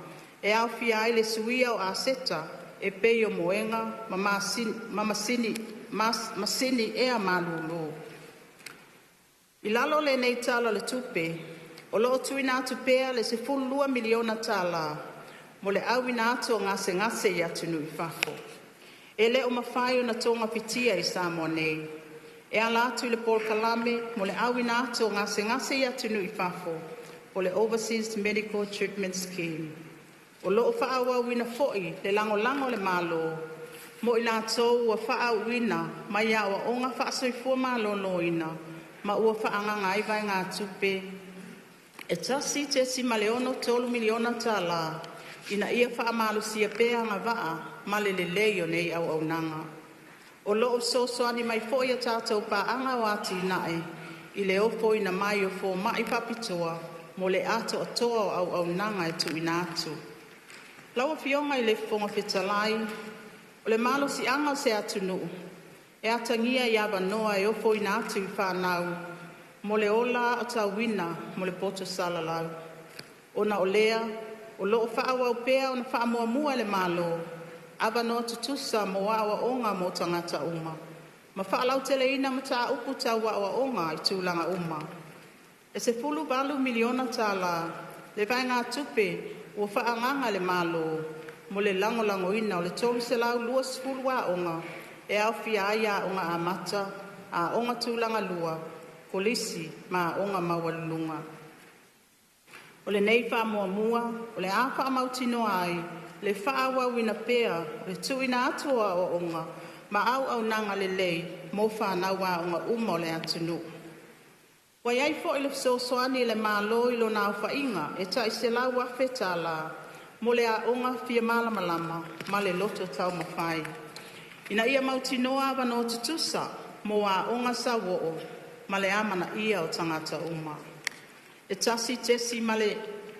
e au fia ai le suia o aseta, e pei o moenga, masini e a malulu. I lalo le nei tala le tupe, o loo tuina tupea le 10 miliona tala, mo le awina atu o ngase I atunu I whafo. E le o mawhai o na tonga pitia I Samoa nei. E ala atu I le polkalame mo le awina atu o ngase I atunu I whafo, o le Overseas Medical Treatment Scheme. O loo whaawawina foi le lango le malo, mo I lātou ua whaawina mai a ua onga whaasoifua maloloina, ma ua whaanganga I vai ngā tupe. E tasi te si maleono 3 miliona tala, ina ia whaamalu sia pēa ngā waa, male le leio nei au nanga. O loo sosoani mai foi a tātou paanga o ati nae, I le ofo ina mai o fo mai papitoa, mo le ato atoa o au nanga e tu ina atu. Laua fionga I le fonga fetalai, o le malo si anga se atunu, e atangia I awanoa e ofo ina atu I whanau, mo le ola o tauina, mo le poto salalau. Ona o lea, o loo whaawa o pēa o na whaamuamua le malo, awanoa tutusa mo wawa onga mo tangata uma. Ma whaalau tele ina ma tā upu tā wawa onga I tūlanga uma. E se 10 miliona tala, le vai ngā tupe, ua whaanganga le malo, mo le lango ina o le tolu se lau lua 10 wa onga, e au fia aia onga a mata, a onga tūlanga lua, kolisi ma onga mawalunga. O le nei whaamuamua, o le a whaamautino ai, le whaawa wina pēa, le tuina atua o onga, ma au nanga le lei, mo whanawa onga uma o le atunu. Wai ai fo I le sosoani le malo I lo nao whainga, e ta I se lau wafe tala, mo le a onga fia malama, ma le loto tau mawhai. Ina ia mautinoa wano tutusa, mo a onga sa wo ma le amana ia o tangata uma. E tasi tesi ma le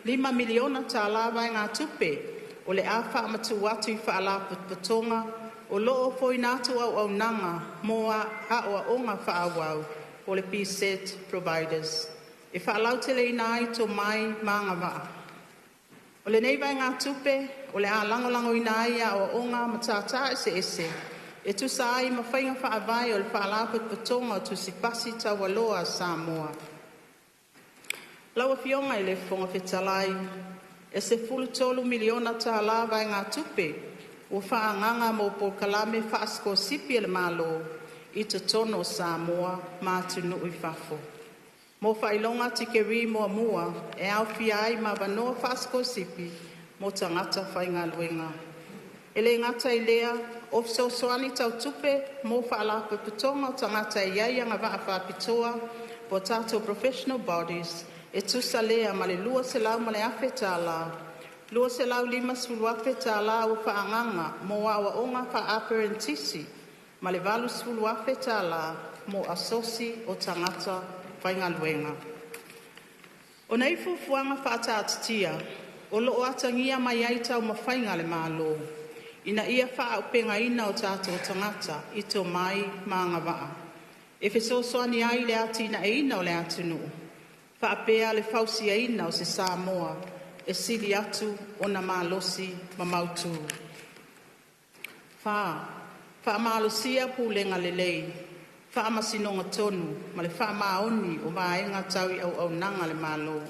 5 miliona tālava e ngā tupe o le a whaamatu atu I whaala putonga o loo foina atu au nanga mo a oa onga whaawau o le PSET providers. E whaalau te lei nai to mai maanga waa. O le neiva ngā tupe o le a langolango I nai a oa onga matata ese. E tu sai ma whainga whaavai o le whaala putonga o tu sipasi tawaloa Samoa. Laua fionga I le fonga whetalai, e se 13 miliona tā lava ngā tupe, o whaanganga mo po kalame whaasko sipi le malo, I te tono Samoa, mātunu I whafo. Mo whailonga tikeri mua mua, e au fiai ma wanoa whaasko sipi, mo tangata whainga luenga. E le ngata I lea, ofso soani tau tupe, mo whaalape putonga tangata I iaianga waa whaapitoa, po tato professional bodies, e tusa lea ma le lua se lau ma le awhi tāla. Lua se lau 5 awhi tāla o whaanganga mo awa onga wha aparentisi ma le 8 awhi tāla mo asosi o tangata whainga luenga. O nei fufuanga whaatatitia, o loo atangia mai aita o mawhainga le malo. Ina ia wha upenga ina o tātou tangata I to mai maanga waa. E whesosoani ai le atina e ina o le atunu. Whaapea le fausia ina o se Samoa, e sili atu o na malosi ma mautu. Wha malosia pūlenga le lei, wha masinonga tonu, ma le wha maoni o maenga taui au nanga le malo.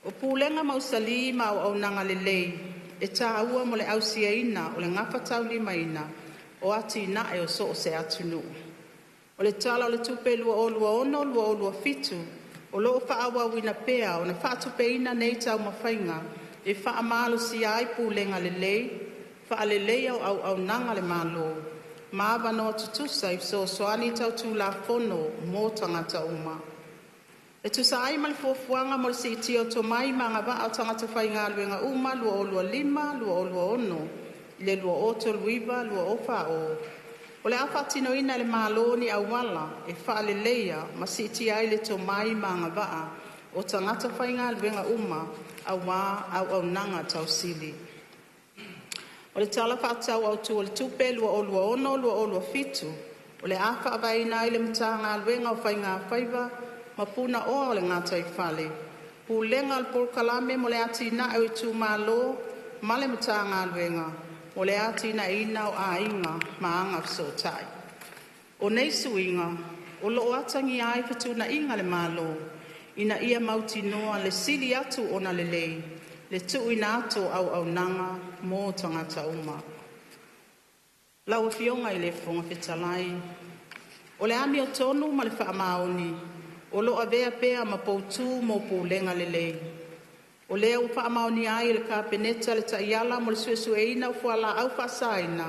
O pūlenga mausali ma au nanga le lei, e tā ua mo le ausia ina o le ngapa tau lima ina, o ati ina e o so o se atunu. O le tala o le tupe lua o lua ono, lua o lua fitu, o loo whaawa wina pea o na whaatupe ina nei tau mawhainga e whaamalo si ai pūlenga le lei, whaale lei au nanga le malo. Maawa noa tutusa I so soani tau tū la fono mō tangata uma. E tusa ai mali fuafuanga mo le si iti o to mai manga wa au tangata whainga luenga uma lua o lua 5, lua o lua ono, le lua o to luiva, lua o whao. O le awhatino ina le maloni au wala e whaale leia ma si iti ai le to mai maanga waa o tangata whainga luenga uma au wā au nanga tau sili. O le tala whaatau au tu o le tupe lua o lua ono, lua o lua fitu, o le awha awaina i le mtanga luenga o whainga whaiva ma puna o le ngata I whale. Pūlenga al porkalame mo le ati na au tu malo ma le mtanga luenga. O le ati na ina o a inga maanga fsotai. O nei suinga, o loo atangi ai whatu na inga le malo, ina ia mauti noa le sili atu o na le lei, le tu ina atu au nanga mō tangata uma. Lau fionga I le fonga whetalai. O le ami o tonu ma le whaamaoni, o loo avea pea ma poutu mō pūlenga le lei. O lea u whaamaoni ai le ka peneta le taiala mo le suesueina u fuala au whasaina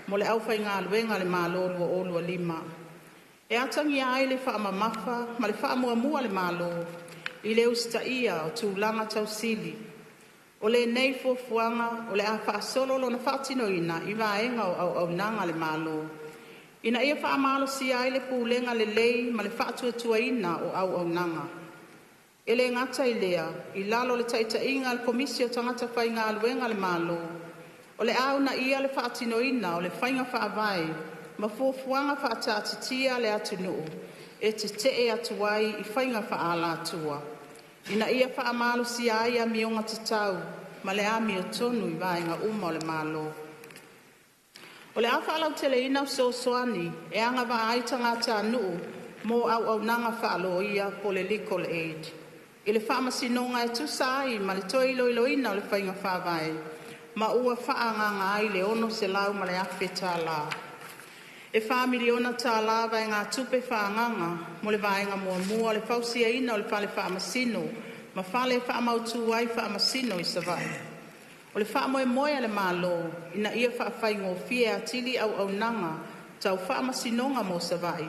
mo le au whainga aluenga le malo lua o lua 5. E atangi ai le whaamamafa ma le whaamuamua le malo I le ustaia o tūlanga tau sili. O le nei fuafuanga o le a whaasolo lo na whaatinoina I vaenga o au nanga le malo. Ina ia whaamalo si ai le pūlenga le lei ma le whaatuatuaina o au nanga. Ele ngata I lea, I lalo le taita inga al komisio tangata whainga aluenga le malo. O le au na ia le whaatinoina o le whainga whaavai, ma fuafuanga whaatatitia le atunu, e te tee atuai I whainga whaala atua. Ina ia whaamalo si ai a mionga tatau, ma le ami o tonu I vaenga uma o le malo. O le awhaalau tele ina o soani, e anga wa ai tangata anu, mo au nanga whaalo ia po le legal aid. I le whaamasinonga e tusai ma le toi iloiloina o le whainga whaavai, ma ua whaanganga ai le ono se lau ma le awhi tāla. E 4 miliona tāla vai ngā tupe whaanganga mo le vaenga mua le whausia ina o le whale whaamasino, ma whale whaamautu ai whaamasino I savai. O le whaamoe le malo, ina ia whaawhaingo fie atili au nanga, tau whaamasinonga mo savai.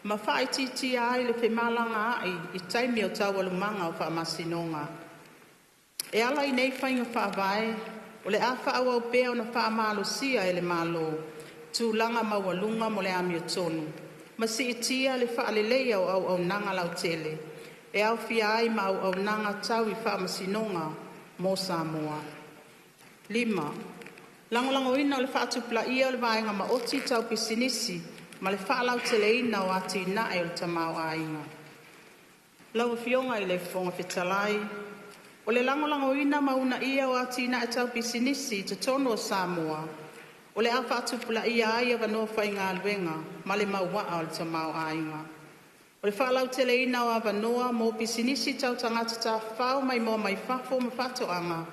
Ma whae titi ai le whemalanga ai I taimi o tau alumanga o whaamasinonga. E ala I nei whainga whaavai, o le a whaau au pēo na whaamalo sia e le malo, tūlanga maualunga mo le ami o tonu. Ma si itia le whaaleleia o au nanga lau tele. e au fia ai ma au nanga tau I whaamasinonga mo Samoa. 5. Langolango ina o le whaatupula ia o le vaenga ma oti tau pisinisi ma le whaalau teleina o ati na e o le tamau ainga. Lau fionga I le fonga fetalai. O le langolango ina mauna ia o ati na e tau pisinisi te tono o Samoa. O le a whaatupula ia ai a wanoa whainga alwenga ma le mauwaa o le tamau ainga. O le whaalau teleina o a wanoa mo pisinisi tau tangata ta whao mai moa mai whafo ma whatoanga.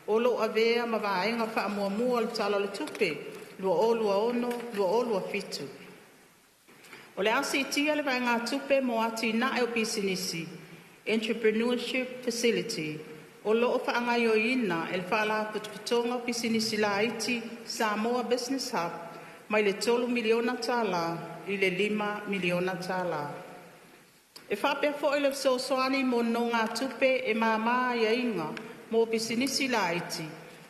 O lo avea ma vaenga wha mua mua le talo le tupe, lua o lua ono, lua o lua fitu. O le asi tia le vaenga tupe mo ati na eo pisinisi, Entrepreneurship Facility. O lo o whaangai o ina el whaala putuputonga pisinisi la iti Samoa Business Hub, mai le 3 miliona tala I le 5 miliona tala. E whapea fo le sosoani mo no ngā tupe e māmaa ia inga, mo pisinisi la iti,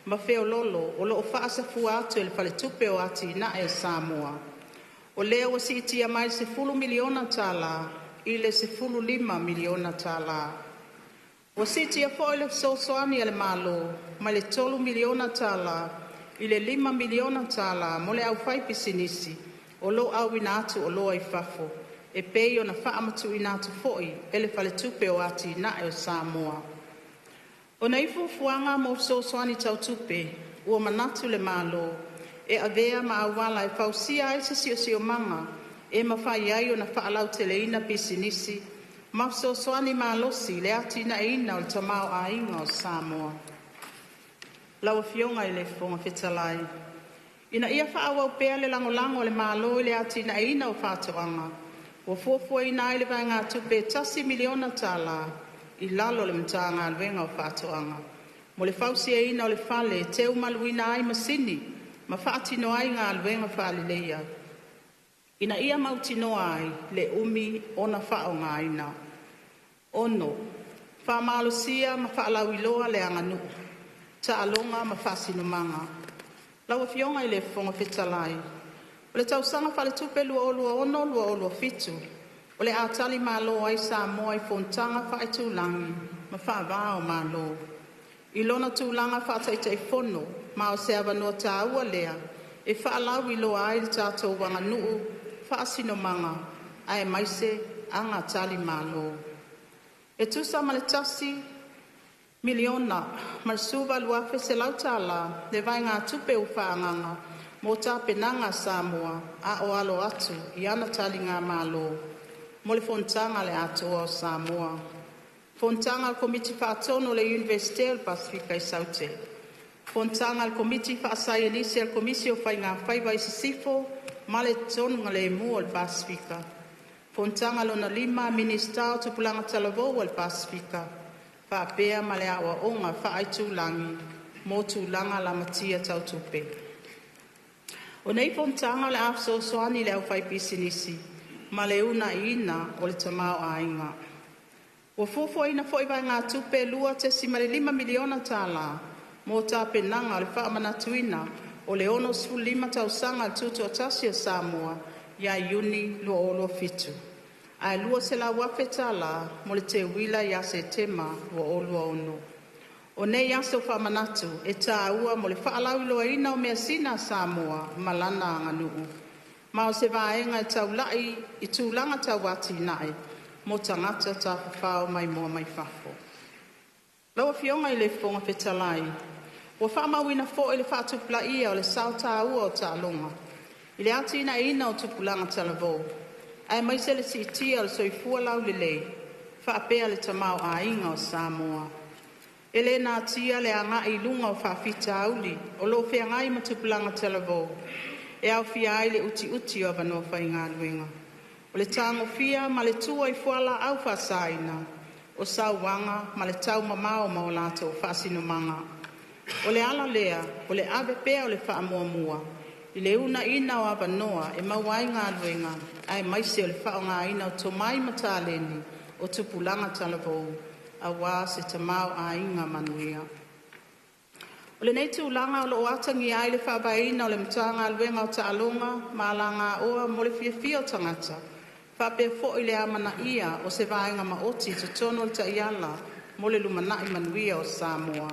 ma feo lolo, o lo o whaasafu atu le whale tupe o ati na e Samoa. O leo o si itia mai se 10 miliona tala, I le se 5 miliona tala. O si itia fo le sosoani ale malo, ma le 3 miliona tala, I le 5 miliona tala, mo le au whai pisinisi, o lo au inatu o lo ai fafo, e pei o na whaamatu inatu foi, e le whale tupe o ati na e Samoa. O nei fuanga mo sosoani tau tupe, ua manatu le malo, e avea ma awala e fausia e sio manga, e mawhai ai o na whaalau teleina pisinisi, ma sosoani malosi le ati na ina o le tamau a inga o Samoa. Lau fionga I le fonga fetalai. Ina ia whaawau pea le langolango le malo le ati na ina o whatoanga, ua fuafua ina ai le vaenga tupe 10 miliona tala, I lalo le mtanga alwenga o whatoanga. Mo le fausia ina o le fale, te umaluina ai masini, ma whaatino ai ngā alwenga whaalileia. Ina ia mautino ai, le umi ona whao ngā ina. Ono, whamalosia ma whaalauiloa le anganu, ta alonga ma whasino manga. Laua fionga I le fonga fetalai. O le tausanga whale tupe lua o lua fitu, o le atali malo ai Samoa I Fonotaga whae tūlangi, ma whaavao malo. I lona tūlanga whaataita fono, ma o se awanoa tā ua lea, e whaalau I loa ai le tātou wanga nuu, whaasino manga, ai maise anga tali malo. E tusa ma le tasi miliona, ma le suva luafe se lautala, le vai ngā tupe u whaanganga, mo tā penanga Samoa, a o alo atu, I ana tali ngā malo. Mo le Fonotaga le atoa o Samoa. Fonotaga al komiti whaatono le Universite al Pasifika I Saute. Fonotaga al komiti whaasaianisi al komisi o whainga whaiva I Sisifo, ma le tonga le mua al Pasifika. Fonotaga lona 5 minista o tupulanga talavou al Pasifika. Whaapea ma le awa onga whaaitu-langi, mo tūlanga la matia tautupe. O nei Fonotaga le afsosoani le au whai pisinisi, ma le una ina o le tamau a inga. O fufua ina foi vai ngā tupe lua te ma le 5 miliona tala, mo tā penanga o le whaamanatuina o le 5 tausanga al tutu o tasi o Samoa, ia iuni lua o lua fitu. Ai lua se la wafe tala, mo le te wila ia se tema lua o lua ono. O nei aso whaamanatu e tā ua mo le whaalau loa ina o mea sina Samoa, malana anganuu. Ma o se vaenga e taulai I tūlanga tauati nai, mo tangata ta whawhao mai moa mai whafo. Laua fionga I le fonga fetalai. Ua whamauina fo I le whaatupula ia o le sauta ua o ta alonga. I le ati ina o tupulanga talavou. Ai mai se le si itia o le soifua lau le lei. Whaapea le tamau a inga o Samoa. E le nā tia le anga I lunga o whaafita auli, o lo whiangai ma tupulanga talavou. E au fia ai le uti o wanoa whainga luenga. O le tango fia ma le tua I fuala au whasaina, o sauwanga ma le tau mamao ma o lato whasino manga. O le ala lea, o le abe pea o le whaamua mua. I le una ina o wanoa e mawai ngā luenga, ai maise o le whao ngā ina o tomai mataleni, o tupulanga talavou, a wā se tamau a inga manuia. O le nei tūlanga o lo atangi ai le whabaina o le mtanga alwenga o ta alonga, ma la ngā oa mo le fia o tangata. Whape fo ile amana ia o se vaenga maoti to tono le taiala mo le lumanai manuia o Samoa.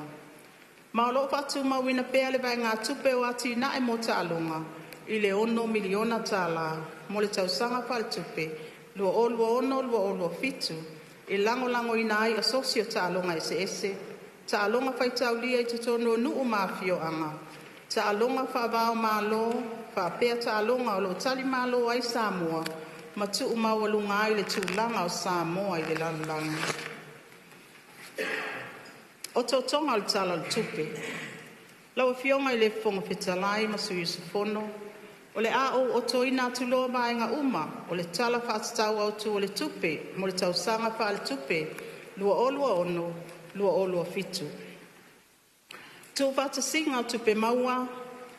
Maolo fatu mawina pea le vaenga tupe o ati na e mo taalonga i le 1 miliona tala mo le tausanga pal tupe lua olo fitu i lango ina ai asosio taalonga ese taalonga fai taulia i tono nuu mafio anga taalonga fa vao malo fa pea taalonga o lo tali malo ai Samoa matu umawalunga ai le tūlanga o Samoa i le lalanga. O totonga le tala le tupe. Lau fionga i le fonga fetalai masu Yusufono. O le o toina tuloa maenga uma. O le tala whaatau au tu o le tupe. Mo le tausanga wha le tupe. Lua olua fitu. Tu whaatasinga o tupe maua.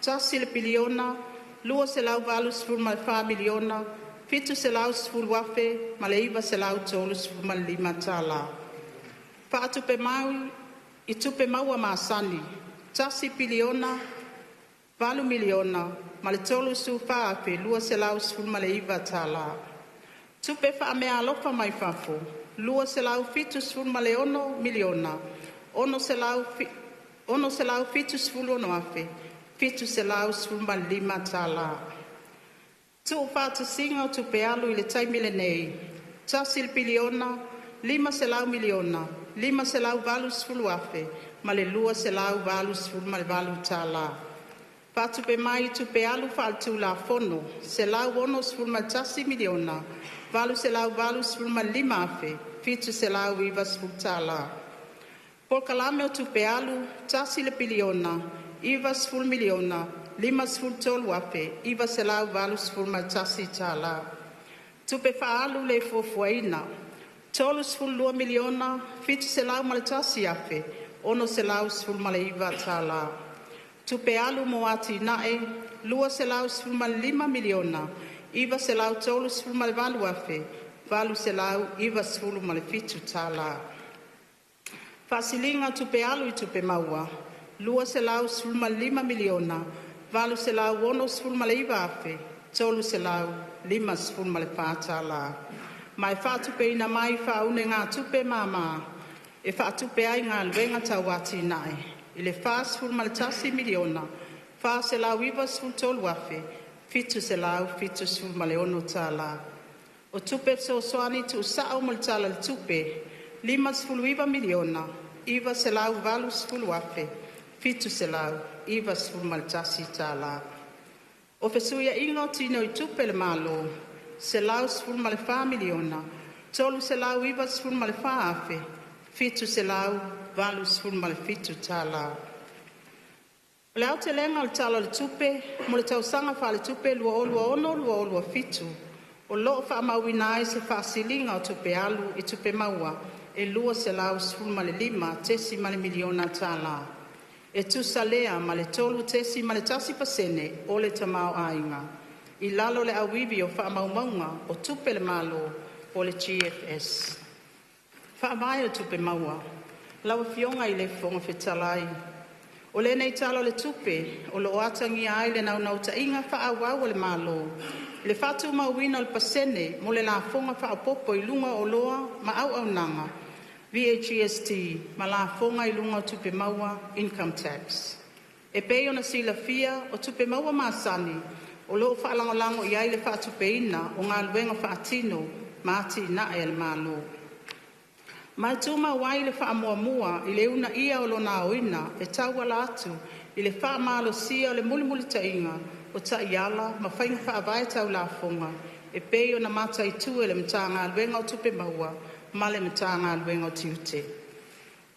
Tasi le piliona. Lua se lau valus furma le 5 miliona. Fitu se lau sfulu wafe. Maleiva se lau tolus furma le 5 tala. Whaatupe maui. I tupe maua maasani, tasi piliona, 4 miliona, ma le tolu su whaape, lua se lau sfulu ma le iwa tala. Tupe wha mea alofa mai whafo, lua se lau fitu sfulu ma le 1 miliona, ono se lau fitu sfulu ono afe, fitu se lau sfulu ma le 5 tala. Tu whaata singa o tupe alu i le taimile nei, tasi piliona, 5 se lau miliona, 5 se lau valu sfulu afe, ma le lua se lau valu sfulu ma le valu tala. Patupe mai tupe alu faltu la fono, se lau 1 sfulu ma tasi miliona, valu se lau valu sfulu ma 5 afe, fitu se lau 5 sfulu tala. Por kalame o tupe alu, tasi le piliona, 5 sfulu miliona, 5 sfulu tolu afe, 5 se lau valu sfulu ma tasi tala. Tupe fa alu le fofuaina, tolu sfulu 2 miliona, fitu se lau maletasi afe, ono se lau sfulu maleiva tala. Tupe alu mo ati nae, lua se lau sfulu male 5 miliona, iwa se lau tolu sfulu male valu afe, valu se lau iwa sfulu male fitu tala. Fasilinga tupe alu I tupe maua, lua se lau sfulu male 5 miliona, valu se lau ono sfulu maleiva afe, tolu se lau 5 sfulu male tala. Mai whaatupe ina mai whaune ngā tupe mama, e whaatupe ai ngā luenga tau ati nae. I le whaasfulu ma le tasi miliona, wha se lau 5 sfulu tolu afe, fitu se lau fitu sfulu ma le 1 tala. O tupe so soani tu sao ma le tala le tupe, 5 sfulu 5 miliona, 5 se lau valu sfulu afe, fitu se lau 5 sfulu ma le tasi tala. O fesuia ingo tino I tupe le malo, se lau sfulu ma le 5 miliona, tolu se lau 5 sfulu ma le 5 afe, fitu se lau valu sfulu ma le fitu tala. O le au te lenga le tala le tupe, mo le tausanga wha le tupe lua olua fitu, o loo wha mawina ai se whaasilinga o tupe alu I tupe maua, e lua se lau sfulu ma le 5 tesi ma le miliona tala. E tu salea ma le tolu tesi ma le tasi pasene o le tamao ainga. I lalo le awibi o whaamaumaunga o tupe le malo o le GFS. Whaamai o tupe maua, lawa fionga I le fonga fetalai. O le nei talo le tupe, o lo atangi ai le nau ta inga whaawau o le malo. Le fatu mauina o le pasene, mo le la fonga whaapopo I lunga o loa ma au nanga. VHST, ma la fonga I lunga o tupe maua, income tax. E pei ona sila fia o tupe maua maasani, o loo whaalangolango I ai le whaatupeina o ngā luenga whaatino maati na e le malo. Mai tūma wai le whaamuamua I le una ia o lo nā oina e tauala atu I le whaamalo sia o le mulimuli tainga o taiala ma whainga whaavai tau la fonga e pei o na matai tu e le mta ngā luenga o tupe maua ma le mta ngā luenga o tiute.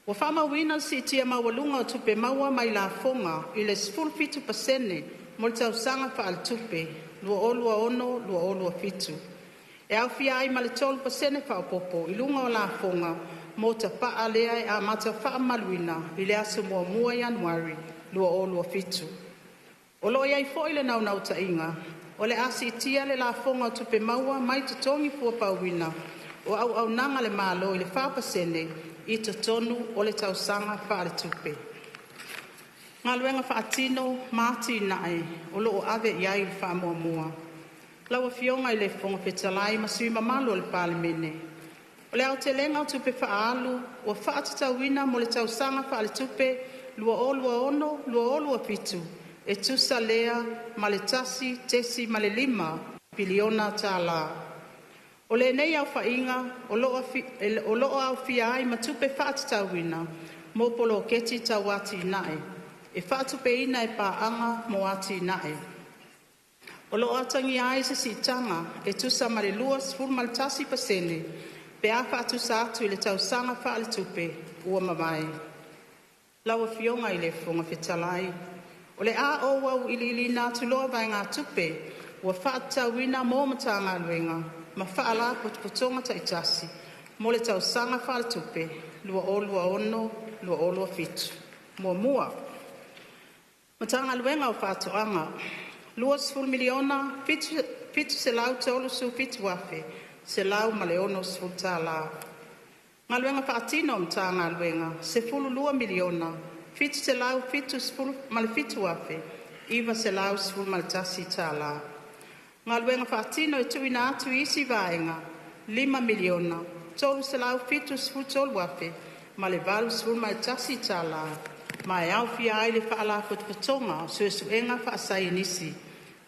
Wa whaamawina si tia mawalunga o tupe maua mai la fonga I le 0.5% mo le tausanga wha al tupe, lua olua fitu. E au fia ai ma le 12% wha popo, I lunga o la fonga, mo ta paa lea e a mata wha maluina, I le aso mua Januari, lua olua fitu. O lo iai fo I le nau ta inga, o le asi tia le la fonga o tupe maua, mai tutongi fua pauina, o au nanga le malo I le whapasene, I tonu o le tausanga wha le tupe. Ngā luenga whaatino, māti nae, o loo ave iai wha mua. Lawa fionga I le fonga fetalai ma sui mamalo le Palemene. O le au te lenga tupe whaalu, o whaatitauina mo le tausanga whaale tupe, lua ono, lua o fitu, e tusa lea, ma le tasi, tesi, ma le 5 biliona tāla. O le nei au whainga, o loo au fia ai ma tupe whaatitauina, mo polo keti tau ati nae. E whaatupe ina e paanga mo ati nae. O loo atangi ai se sitanga, e tusa ma le 2.10%, pe a whaatusa atu I le tausanga whaale tupe, ua mawai. Lawa fionga I le fonga fetalai. O le a o wau ili nā tuloa vai ngā tupe, ua whaatauina mō matanga luenga, ma whaala putonga taitasi, mo le tausanga whaale tupe, lua ono, lua fitu. Mua. Matanga luenga o whaatoanga, 2 miliona, fitu se lau tolu su fitu wafe, se lau maleono su tala. Ngā luenga whaatino mta ngā luenga, se 2 miliona, fitu se lau fitu male fitu wafe, iwa se lau su maltasi tala. Ngā luenga whaatino e tuina atu isi vaenga, 5 miliona, tolu se lau fitu su tolu wafe, male valu su maltasi tala. Mai au fia ai le whaala putonga, suenga whaasai nisi.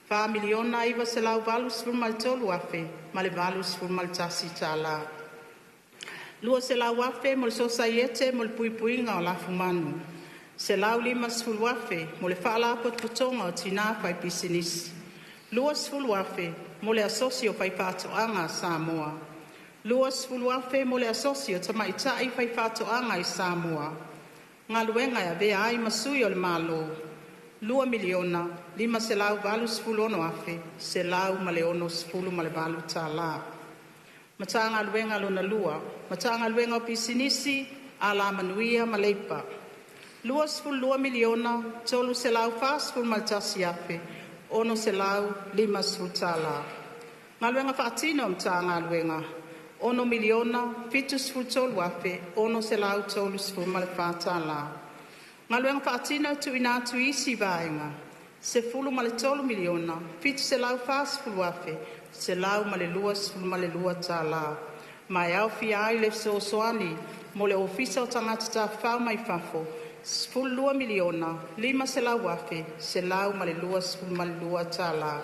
5 miliona iwa se lau valu su maltolu wafe, male valu su maltasi tala. Lua se lau wafe mo le sosaiete mo le puipuinga o lafu manu. Se lau 5 sfulu wafe mo le whaala putonga o tina whai pisinisi. 2 sfulu wafe mo le asosio whai whātoanga Samoa. 2 sfulu wafe mo le asosio tamaitai whai whātoanga I Samoa. Ngā luenga ia vea ai masui o le malo. 2 miliona, 5 se lau valu sfulu ono afe, se lau male ono sfulu male valu tala. Mata ngā luenga lona lua, mata ngā luenga o pisinisi, a la manuia maleipa. 2 miliona, tolu se lau fa sfulu male tasi afe, ono se lau 5 sfulu tala. Ngā luenga whaatino mta ngā luenga, 1 miliona, fitu sfulu tolu afe, ono se lau tolu sfulu male whaatala. Ngā luenga whaatino tu ina atu isi vaenga, se 10 miliona, fitu se lau fa sfulu afe, se lau male 2 sfulu male 2 tala. Mai au fia ai le soani, mo le ofisa o tangata ta whao mai fafo, 2 miliona, 5 se lau afe, se lau male 2 sfulu male 2 tala.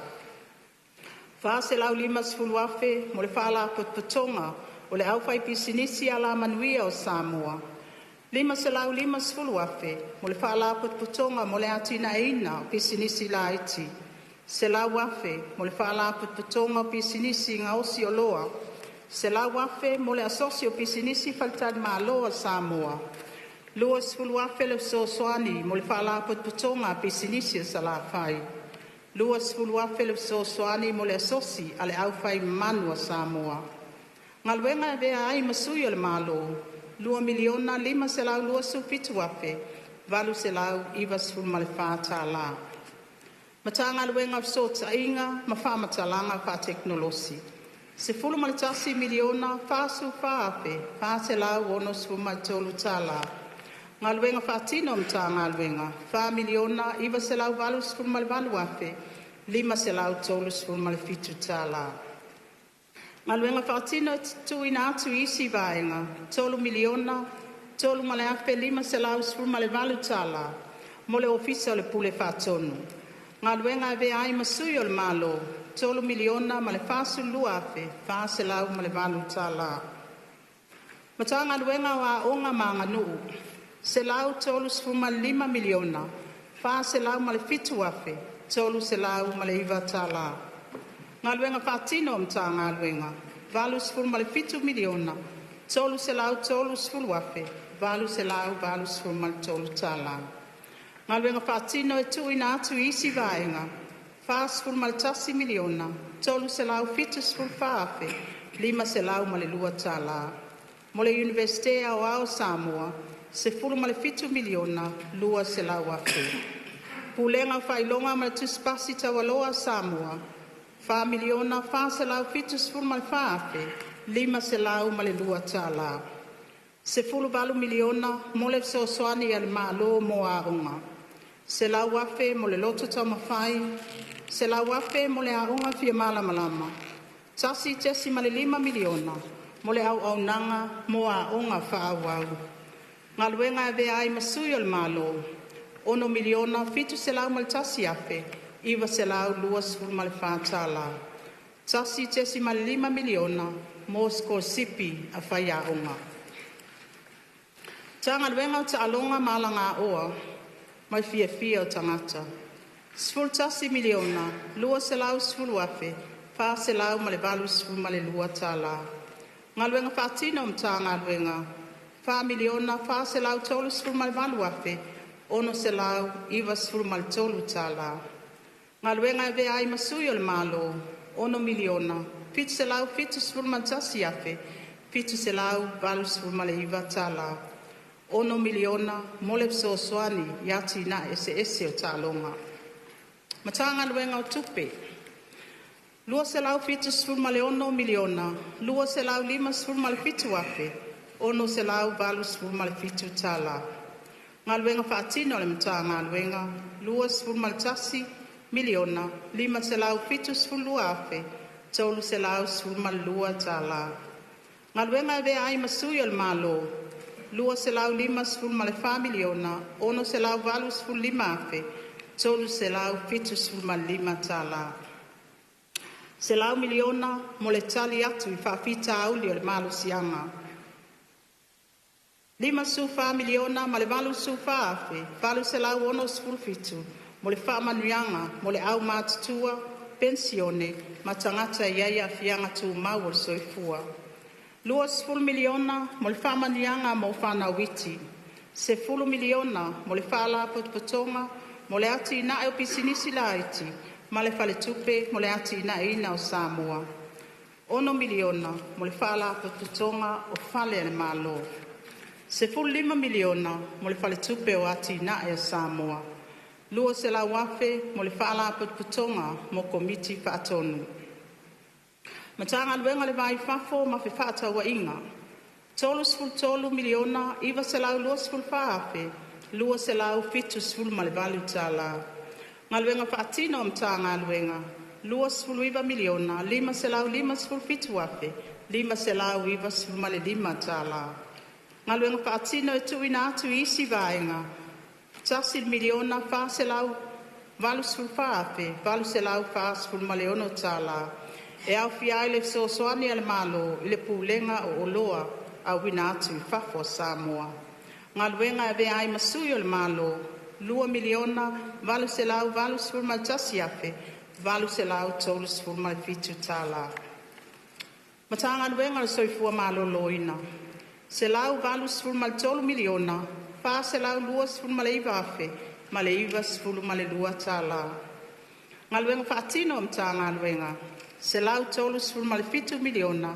Fa se lau 5 sfulu afe, mo le whaala putonga, o le au whai pisinisi a la manuia o Samoa. 5 se lau 5 sfulu afe, mo le whaala putonga mo le atina eina o pisinisi la iti. Se lau afe, mo le whaala putonga o pisinisi ngā osi o loa. Se lau afe, mo le asosio pisinisi faltad māloa Samoa. 2 sfulu afe le soani, mo le whaala putonga o pisinisi sa la whai. 2 sfulu afe le soani, mo le asosi a le au whai manua Samoa. Ngā luenga e vea ai masui o le mālo. 2 miliona, 5 se lau 2 su fitu afe, valu se lau 5 sfulu male whaatala. Mata ngā luenga so tainga, ma whamatalanga wha teknolosi. Se 10 miliona, whāsu whaafe, wha se lau 1 sfulu male tolu tala. Ngā luenga whaatino mta ngā luenga, 5 miliona, 5 se lau valu sfulu male valu afe, 5 se lau tolu sfulu male fitu tala. Ngā luenga whaatino tu ina atu isi vaenga, 3 miliona, tolu male afe 5 se lau sfulu male valu tala, mo le ofisa o le pule whaatonu. Ngā luenga e vea ai masui o le malo, 3 miliona male whasu lua afe, wha se lau male valu tala. Mata ngā luenga wa onga maanga nuu, se lau tolu sfulu male 5 miliona, wha se lau male fitu afe, tolu se lau male iwa tala. Ngā luenga whaatino mta ngā luenga, valu sfulu male fitu miliona, tolu se lau tolu sfulu afe, valu se lau valu sfulu male tolu tala. Ngā luenga whaatino e tu ina atu isi vaenga, wha sfulu male tasi miliona, tolu se lau fitu sfulu whaafe, 5 se lau male 2 tala. Mo le Universite o ao Samoa, se 10 miliona, 2 se lau afe. Pulenga whailonga male tuspasi tawaloa Samoa, 5 miliona, wha se lau fitu sfulu male whaafe, 5 se lau male 2 tala. Se 10 miliona, mo le soani al malo mo aunga. Se lau afe mo le loto tau mawhai, se lau afe mo le aunga fia malama. Tasi tesi ma le 5 miliona mo le au nanga mo a onga whaawau. Ngā luenga e vea ai masui o le malo. 1 miliona fitu se lau mal tasi afe, iwa se lau luas ful mal whaatala. Tasi tesi ma le 5 miliona mo sko sipi a whaia onga. Tanga luenga o ta alonga malanga oa, mai fia o tangata. Sful tasi miliona, lua se lau sfulu afe, wha se lau ma le valu sfulu ma le lua tala. Ngā luenga whaatino mta ngā luenga, wha miliona, wha se lau tolu sfulu ma le valu afe, ono se lau iwa sfulu ma le tolu tala. Ngā luenga e vea ai masui o le malo, 1 miliona, fitu se lau fitu sfulu ma le tasi afe, fitu se lau valu sfulu ma le iwa tala. 1 miliona, mole pso soani, yati na ese o talonga. Matanga luenga o tupe. Lua se lau fitu sfulu ma le 1 miliona, lua se lau 5 sfulu ma le fitu afe, ono se lau valu sfulu ma le fitu tala. Ngā luenga whaatino le matanga luenga, lua sfulu ma le tasi miliona, 5 se lau fitu sfulu afe, tolu se lau sfulu ma le lua tala. Ngā luenga e vea ai masui o le malo, lua se lau 5 sfulu ma le 4 miliona, ono se lau valu sfulu 5 afe, tolu se lau fitu sfulu ma le 5 tala. Se lau miliona mo le tali atu I whaafita auli o le malo sianga. 5 sufa miliona ma le valu sufa afe, valu se lau 1 sfulu fitu, mo le whaamanuianga, mo le au mātutua, pensione, ma tangata iaia fianga tu mau o le soifua. 2 sfulu miliona mo le whaamanuianga mo whanawiti. Se 10 miliona mo le whaala potpotonga, mo le ati ina e o pisinisi laiti, ma le fale tupe mo le ati ina e ina o Samoa. 1 miliona mo le whaala potpotonga o fale le malo. Se 5 miliona mo le fale tupe o ati ina e o Samoa. Lua se la wafe mo le whaala potpotonga mo komiti whaatonu. Matanga luenga le vai fafo ma fe whaata wa inga. 3 miliona iwa se lau 2 whaafe, lua se lau fitu sfulu ma le valu tala. Ngā luenga whaatino mta ngā luenga, 2 miliona, 5 se lau 5 sfulu fitu afe, 5 se lau iwa sfulu ma le 5 tala. Ngā luenga whaatino e tuina atu isi vaenga, 3 miliona wha se lau valu sfulu whaafe, valu se lau wha sfulu ma le 1 tala. E au fiai le sosoani ale malo I le pulenga o oloa au wina atu I whafo Samoa. Ngā luenga e vea ai masui o le malo, 2 miliona, valu se lau valu sfulu ma tasi afe, valu se lau tolu sfulu ma fitu tala. Matanga luenga le soifua malo loina. Se lau valu sfulu ma tolu miliona, wha se lau 2 sfulu ma le iwa afe, ma le iwa sfulu ma le 2 tala. Ngā luenga whaatino mta ngā luenga. Se lau tolu sfulu ma le 5 miliona,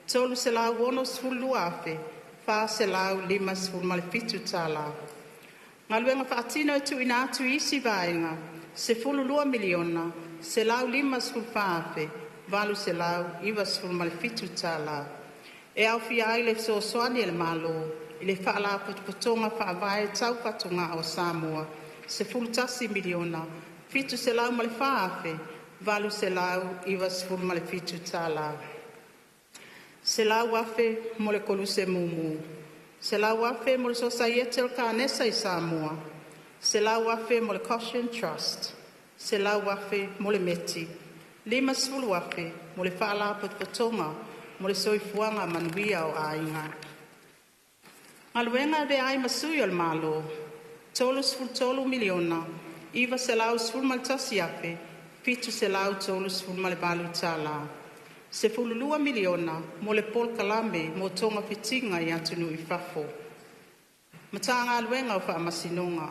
tolu se lau 1 sfulu afe, wha se lau 5 sfulu ma le 5 tala. Ngā luenga whaatino e tuina atu isi vaenga, se 2 miliona, se lau 5 sfulu afe, valu se lau 1 sfulu ma le 5 tala. E au fia ai le sosoani e le malo, I le whaala potopotonga whaavae tau patunga o Samoa, se 10 miliona, 5 se lau ma le whaafe, valu se lau 1 sfulu ma le 5 tala. Se lau afe mo le koluse mumu. Se lau afe mo le sosaiete o kānesa I Samoa. Se lau afe mo le Caution Trust. Se lau afe mo le meti. 5 sfulu afe mo le whaala potpotonga mo le soifuanga manuia o ainga. Ngā luenga ve ai masui o le malo. 3 miliona. Iwa se lau sfulu ma le tasi afe. Fitu se lau tolu sfulu ma le valu tala. Se 2 miliona mo le pol kalame mo tonga fitinga I atunu I whafo. Matanga luenga o wha amasinonga.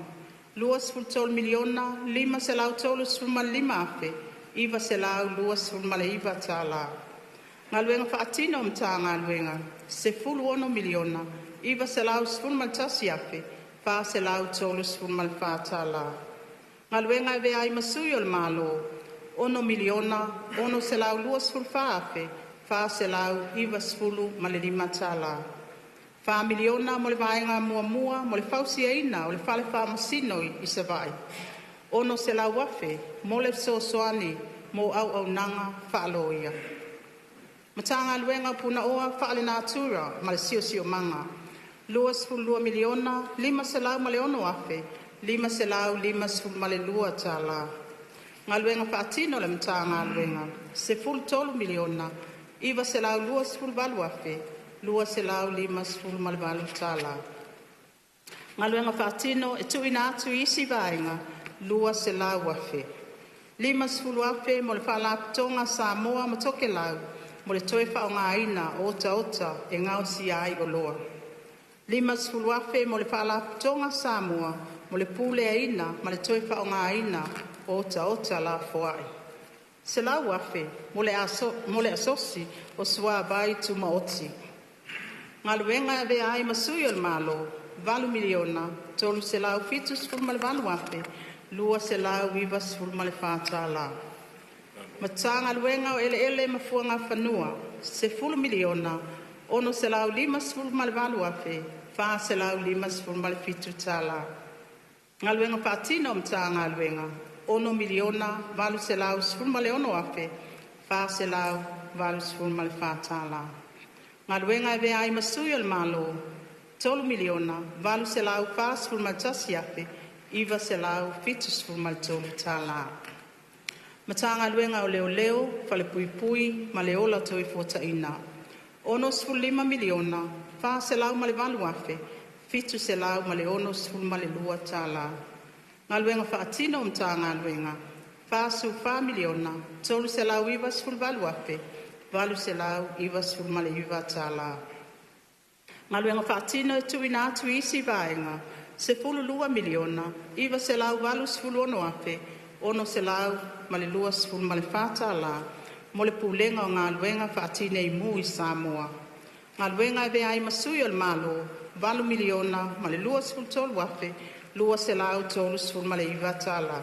2 miliona, 5 se lau tolu sfulu ma le 5 afe, iwa se lau 2 sfulu ma le iwa tala. Ngā luenga whaatino mtanga luenga. Se 1 miliona, iwa se lau sfulu ma le tasi afe, wha se lau tolu sfulu ma le wha tala. Ngā luenga e vea ai masui o le malo. 1 miliona, 1 se lau 2 sfulu whaafe, wha se lau 1 sfulu ma le 5 tala. 4 miliona mo le vaenga mua mo le fausia ina o le whale wha masino I se vai. Ono se lau wafe, mo le soasoani, mo au nanga whaaloia. Matanga luenga puna oa whaale nātura, ma le sio manga. Luas fulua miliona, 5 se lau ma le ono afe, 5 se lau 5 ma le lua tala. Ngā luenga whaatino le matanga luenga, se ful 12 miliona, 2 se lau 2 valu afe, 2 se lau 5 ma le valu tala. Ngā luenga whaatino e tuina atu isi vaenga, 2 se lau afe. 5 afe mo le whaalapitonga Samoa ma toke lau, mo le toe whao ngā ina ota e ngau si ai o loa. 5 afe mo le whaalapitonga Samoa, mo le pule a ina ma le toe whao ngā ina ota la foai. Se lau afe mo le asosi o sua vai tu maoti. Ngā luenga e vea ai masui o le malo, 2 miliona, 3 se lau fitus ful ma le valu afe, 2 se lau 2 ful ma le whātā la. Matanga luenga o ele mafuanga whanua, se 10 miliona, 1 se lau 5 ma le valu afe, 4 se lau 5 ma le fitu tala. Ngā luenga whaatino matanga luenga, 1 miliona, 2 se lau 10 ma le ono afe, 4 se lau 2 ma le whātala. Ngā luenga e vea ai masui o le malo, 3 miliona, 2 se lau 4 ma le tasi afe, 2 se lau 7 ma le tolu tala. Matanga luenga o leo, fale pui, ma le ola toi fotaina. 1.5 miliona, 4 se lau ma le valu afe, 7 se lau ma le 1 ma le lua tala. Ngā luenga whaatino o mtanga luenga, 4 miliona, 3 se lau 2 valu afe, 2 se lau 2 ma le iwa tala. Ngā luenga whaatino e tuina atu isi vaenga, se 2 miliona, 2 se lau 2 ono afe, 1 se lau ma le 2 ma le whātala, mo le pulenga o ngā luenga whaatine i mu i Samoa. Ngā luenga e vea ai masui o le malo, 2 miliona ma le 2 afe, 2 se lau 3 ma le iwa tala.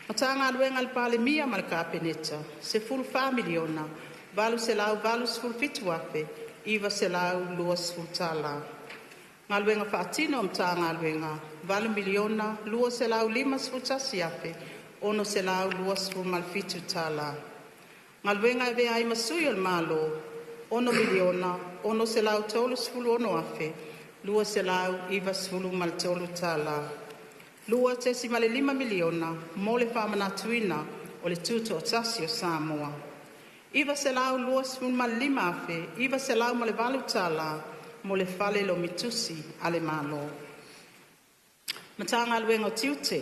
Mata ngā luenga le Palemene ma le kapeneta, se 4 miliona, 2 se lau 2 afe, 2 se lau 2 tala. Ngā luenga whaatino mta ngā luenga, 2 miliona, 2 se lau 5 tasi afe, 1 se lau 2 ma le fitu tala. Ngā luenga e vea ai masui o le malo, 1 miliona, 1 se lau 3 afe, 2 se lau 2 ma le tolu tala. 2 tesi ma le 5 miliona, mo le whamanatuina o le tuto o tasi o Samoa. 2 se lau 2 ma le 5 afe, 2 se lau ma le valu tala, mo le fale lo mitusi ale malo. Matanga luenga o tiute,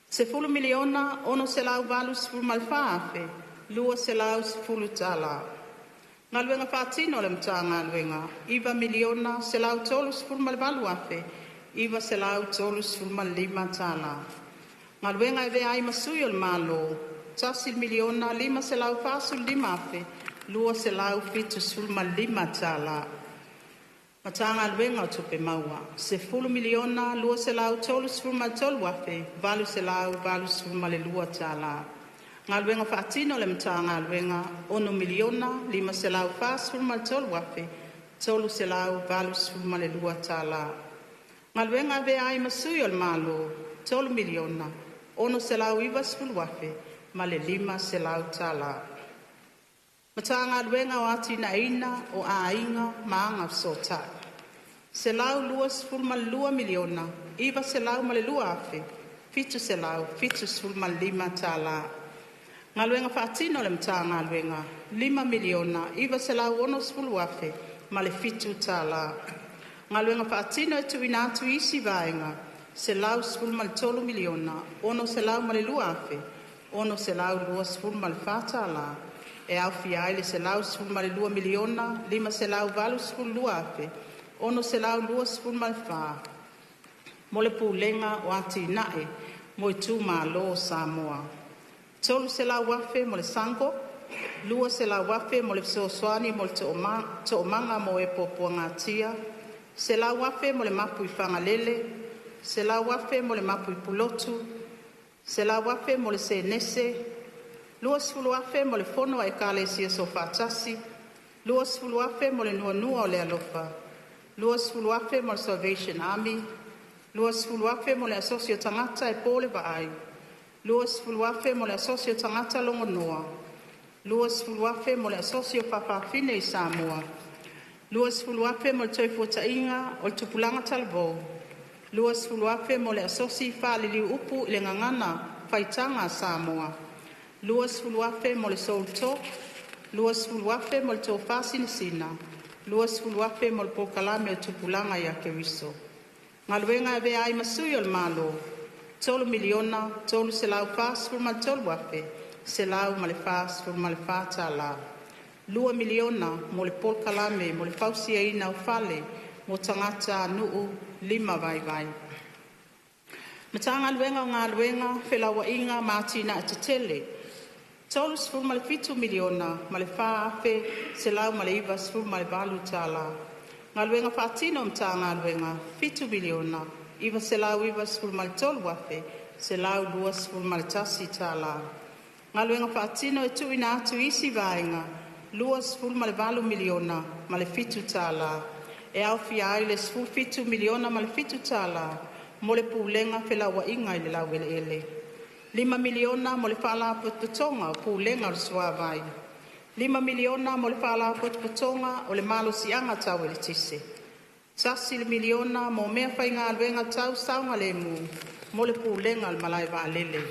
se 10 miliona, 1 se lau 2 ma le whaafe, 2 se lau 10 tala. Ngā luenga whaatino le matanga luenga, 2 miliona, se lau 3 ma le valu afe, 2 se lau 3 ma le 5 tala. Ngā luenga e vea ai masui o le malo, 3 miliona, 5 se lau 5 afe, 2 se lau 7 ma le 5 tala. Matanga luenga o tupe maua, se 10 miliona, 2 se lau 3 ma le 3 afe, 2 se lau 2 ma le lua tala. Ngā luenga whaatino le matanga luenga, 1 miliona, 5 se lau 4 ma le 3 afe, 3 se lau 2 ma le lua tala. Ngā luenga vea ai masui o le malo, 3 miliona, 1 se lau 2 afe, ma le 5 se lau tala. Matanga luenga o atina ina o ainga maanga sotai. Se lau 2 miliona, 2 se lau ma le lua afe, 7 se lau 7 ma le 5 tala. Ngā luenga whaatino le matanga luenga, 5 miliona, 2 se lau 1 afe, ma le 7 tala. Ngā luenga whaatino e tuina atu isi vaenga, se lau 3 miliona, 1 se lau ma le lua afe, 1 se lau 2 ma le whātala. E au fiaile se lau 2 miliona, 5 se lau 2 afe, 1 se lau 2 ma le wha. Mo le pulenga o ati nae, mo i tū malo o Samoa. 3 se lau afe mo le sango, 2 se lau afe mo le soasoani mo le toomanga mo e popua ngatia, se lau afe mo le mapu i whangalele, se lau afe mo le mapu i pulotu, se lau afe mo le senese, 2 afe mo le fono e kale sia so fatasi, 2 afe mo le nuanua o le alofa, 2 afe mo le Salvation Army, Lua sfuluafe mo le asosio tangata e pole vaai. Lua sfuluafe mo le asosio tangata longonoa. Lua sfuluafe mo le asosio whawhawhine I Samoa. Lua sfuluafe mo le toifuatainga o le tupulanga talvou. Lua sfuluafe mo le asosi whaaliliu upu I le ngangana whaitanga Samoa. Lua sfuluafe mo le soul talk. Lua sfuluafe mo le tōwhasi na sina. Lua sfuluafe mo le pokalame o tupulanga I a Keriso. Ngaluenga ave ai masui o le malo. Tolu miliona, tolu selau fas furma tolu wafe. Selau ma le fas furma le fata la. Lua miliona mo le pokalame mo le fausia ina o fale mo tangata nuu lima vai vai. Matanga ngaluenga o ngaluenga whelawa inga mātina atatele. Tolu sfurma le fitu miliona ma le faafe selau ma le iwa sfurma le balu tala. Ngaluenga whaatino mta ngaluenga fitu miliona iwa selau iwa sfurma le tolu wafe selau lua sfurma le tasi tala. Ngaluenga whaatino e tu ina atu isi vaenga lua sfurma le balu miliona ma le fitu tala. E au fiai le sfur fitu miliona ma le fitu tala mo le pulenga whelawa inga I le lau ele. 5 miliona mo le whaala potpotonga o pulenga o suavai. 5 miliona mo le whaala potpotonga o le malo sianga tau ele tise. Sasi le miliona mo mea whainga alwenga tau saunga le mu mo le pulenga al malai wa alele.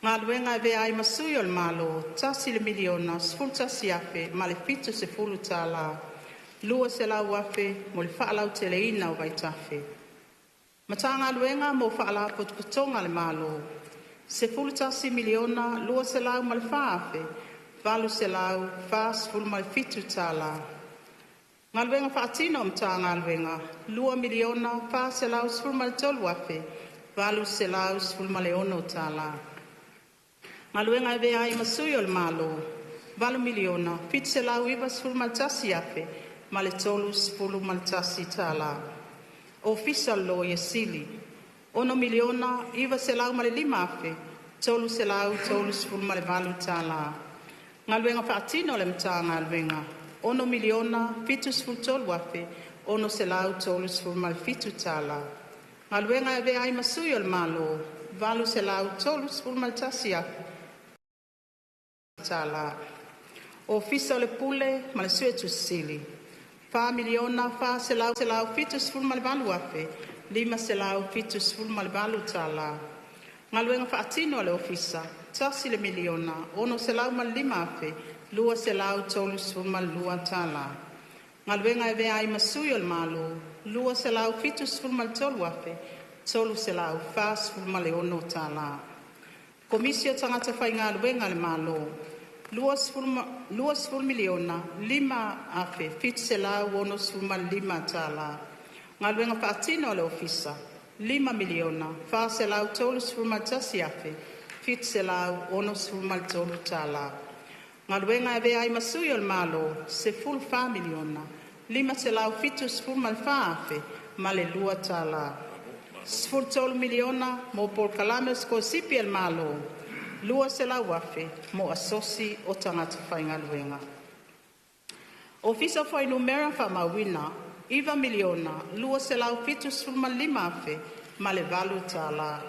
Ngā alwenga e vea ai masui o le malo, tasi le miliona, sfulu tasi afe, ma le fitu se fulu tala. Lua se lau afe, mo le whaalau tele ina o vaitafe. Matanga alwenga mo whaala potpotonga le malo. Se fulu tasi miliona, lua se lau ma le whaafe, valu se lau, fas fulu ma le fitu tala. Ngaluenga whaatino mta ngaluenga, lua miliona, fas se lau sfulu ma le tolu afe, valu se lau sfulu ma le ono tala. Ngaluenga e vea ai masui o le malo, valu miliona, fitu se lau iwa sfulu ma le tasi afe, ma le tolu sfulu ma le tasi tala. Official law e sili. 1 miliona, iwa se lau ma le 5 afe, tolu se lau, tolu sfulu ma le valu tala. Ngaluenga whaatino le mta ngaluenga. 1 miliona, fitu sfulu tolu afe, 1 se lau, tolu sfulu ma le fitu tala. Ngaluenga e vea ai masui o le malo, valu se lau, tolu sfulu ma le tasi afe, tala. Ofisa o le pule, ma le sue tu sili. 5 miliona, fa se lau, fitu sfulu ma le valu afe, 5 se lau, fitu sfulu ma le valu tala. Ngaluenga whaatino le ofisa, tasi le miliona, 1 se lau ma le 5 afe, 2 se lau, tolu sfulu ma le 2 tala. Ngaluenga e vea ai masui o le malo, 2 se lau, fitu sfulu ma le tolu afe, tolu se lau, fa sfulu ma le 1 tala. Komisio tangata whai ngaluenga le malo, 2 sfulu miliona, 5 afe, fitu se lau, 1 sfulu ma le 5 tala. Ngaluenga whaatino le ofisa, 5 miliona, fa se lau tolu sfulu ma le tasi afe, fitu se lau, 1 sfulu ma le tolu tala. Ngaluenga e vea ai masui o le malo, se fulu 5 miliona, 5 se lau fitu sfulu ma le 5 afe, ma le 2 tala. Sfulu tolu miliona, mo por kalame sko sipi el malo, 2 se lau afe, mo asosi o tangata whai ngaluenga. Ofisa whai numera wha mawina, 5 miliona, 2 se lau fitu sfulu ma le 5 afe, ma le valu tala.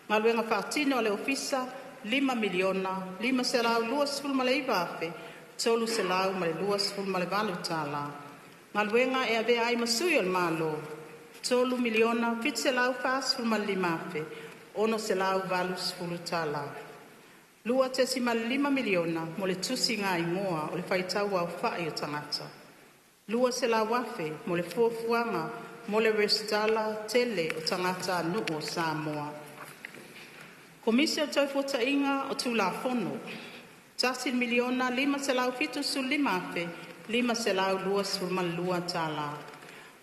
Ngaluenga whaatino le ofisa, 5 miliona, 5 se lau, 2 sfulu ma le 5 afe, tolu se lau ma le 2 sfulu ma le valu tala. Ngaluenga e avea ai masui o le malo, tolu miliona, fitu se lau, fa sfulu ma le 5 afe, 1 se lau, valu sfulu tala. Lua tesi ma le 5 miliona, mo le tusi ngā ingoa o le whaitau au whai o tangata. Lua se lau afe, mo le fuafuanga, mo le restala tele o tangata nuu o Samoa. Komisio toifota inga o tula fono. Tasi miliona, 5 se lau fitu su 5 afe, 5 se lau 2 sfulu 2 tala.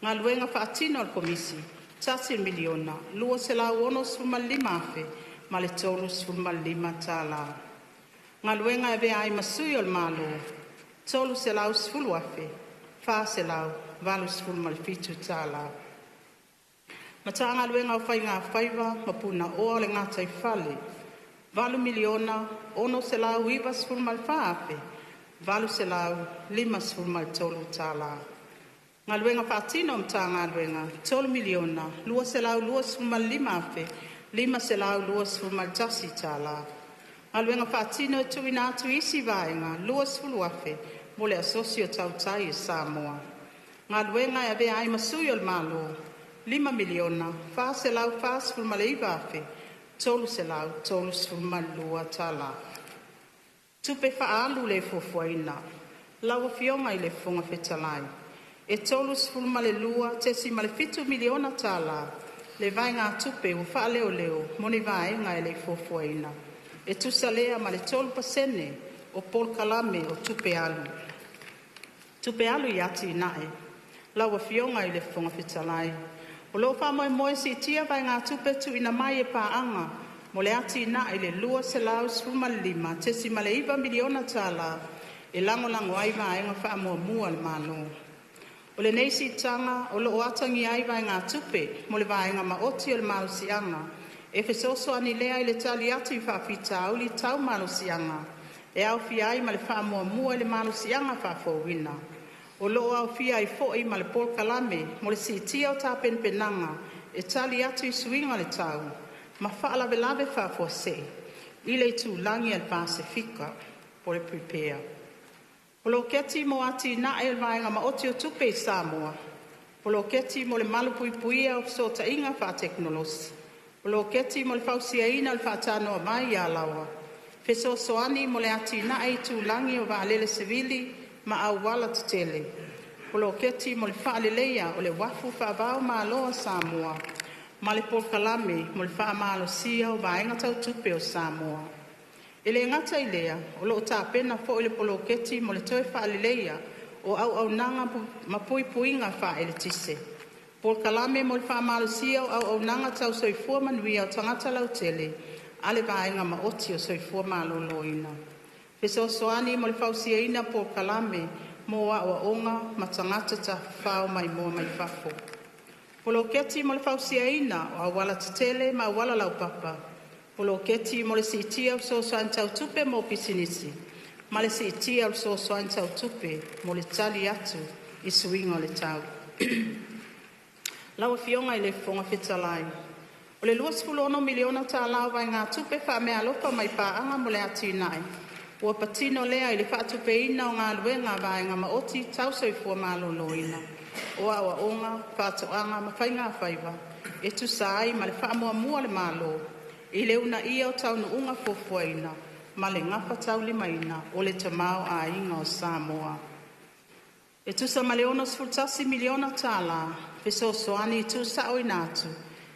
Ngaluenga whaatino al komisi, tasi miliona, 2 se lau 1 sfulu 5 afe, ma le tolu sfulu 5 tala. Ngaluenga e vea ai masui o le malo, tolu se lau sfulu afe, fa se lau, valu sfulu fitu tala. Mata ngaluenga o whai ngā whaiva, mapuna o le ngāta I whale, 4 miliona, 1 se lau 2 sfulu 5 afe, 4 se lau 5 sfulu tolu tala. Ngā luenga whātino mta ngā luenga, 12 miliona, lua se lau lua sfumal lima afe, lima se lau lua sfumal tasi tā la. Ngā luenga whātino tu ina atu isi vaenga, lua sfulu afe, mo le asosio tautai e Samoa. Ngā luenga e ave ai masui o le malo, 5 miliona, wha se lau wha sfumal iwa afe, tolu se lau, tolu sfumal lua tā la. Tupe whaalu le fofuaina, lawa fionga i le funga whetalai. E tolu sfulma le lua, tesi ma le 5 miliona tala, le vai ngā tupe u wha leo leo, moni vai ngā le fofuaina. E tusa lea ma le 12% o Paul Kalame o tupe alu. Tupe alu i ati nae, lawa fionga i le funga whetalai. O lo wha moe si tia vai ngā tupe tu ina mai e paanga, mo le ati nae le lua se lau sfulma le lima, tesi ma le 1 miliona tala, e lango ai vai ngā wha mua le mano. O le neisi tanga, o lo atangi ai vai ngā tupe, mo le vai ngā maoti o le malusianga, e fesoso ani lea i le tali atu i whawhita au li tau malusianga, e au fi ai ma le wha mua i le malusianga whawhowina. O lo au fi ai foi ma le Paul Kalame, mo le sitia o tā penpenanga, e tali atu i suinga le tau, ma whaalawe lawe whawhose, i le tu langi al Pasifika, po le prepare. Polo keti mo ati na e vaenga ma oti o tupe Samoa. Polo keti mo le malu pui o so ta inga wha teknolosi. Polo keti mo le fausia ina le whaatanoa mai a lawa. Feso soani mo le ati na e tu langi o va alele sevili ma au wala tutele. Polo keti mo le whaaleleia o le wafu whaavao ma aloa Samoa. Ma le Paul Kalame mo le wha maalo sia o vaenga tau tupe o Samoa. Ele ngata i lea, o lo ta pena fo ile polo keti mo le toe whaalileia o au nanga ma puinga wha ele tise. Paul Kalame mo le wha malusia o au nanga tau soifua manuia o tangata lau tele, ale vaenga ma oti o soifua maloloina. Feso soani mo le fausia ina Paul Kalame mo wa onga ma tangata ta whao mai mua mai whafo. Polo keti mo le fausia ina o awala tele ma awala lau papa. Polo keti mo le sitia o so soan tau tupe mo pisinisi. Ma le sitia o so soan tau tupe mo le tali atu i suinga o le tau. Lawa fionga i le fonga whetalai. O le 2 miliona tā lau vai ngā tupe wha mea lopa mai paanga mo le ati nai. Ua patino lea i le wha tupe ina o ngā luenga vai ngā maoti tau soifua maloloina. O awa onga, whātoanga, ma whainga whaiva. E tu sai ma le wha mua le malo. I le una ia o tau no unga fofuaina, ma le ngapa tau limaina o le tamau a inga o Samoa. E tusa ma le ono sfultasi miliona tala, feso soani tu sa o inatu,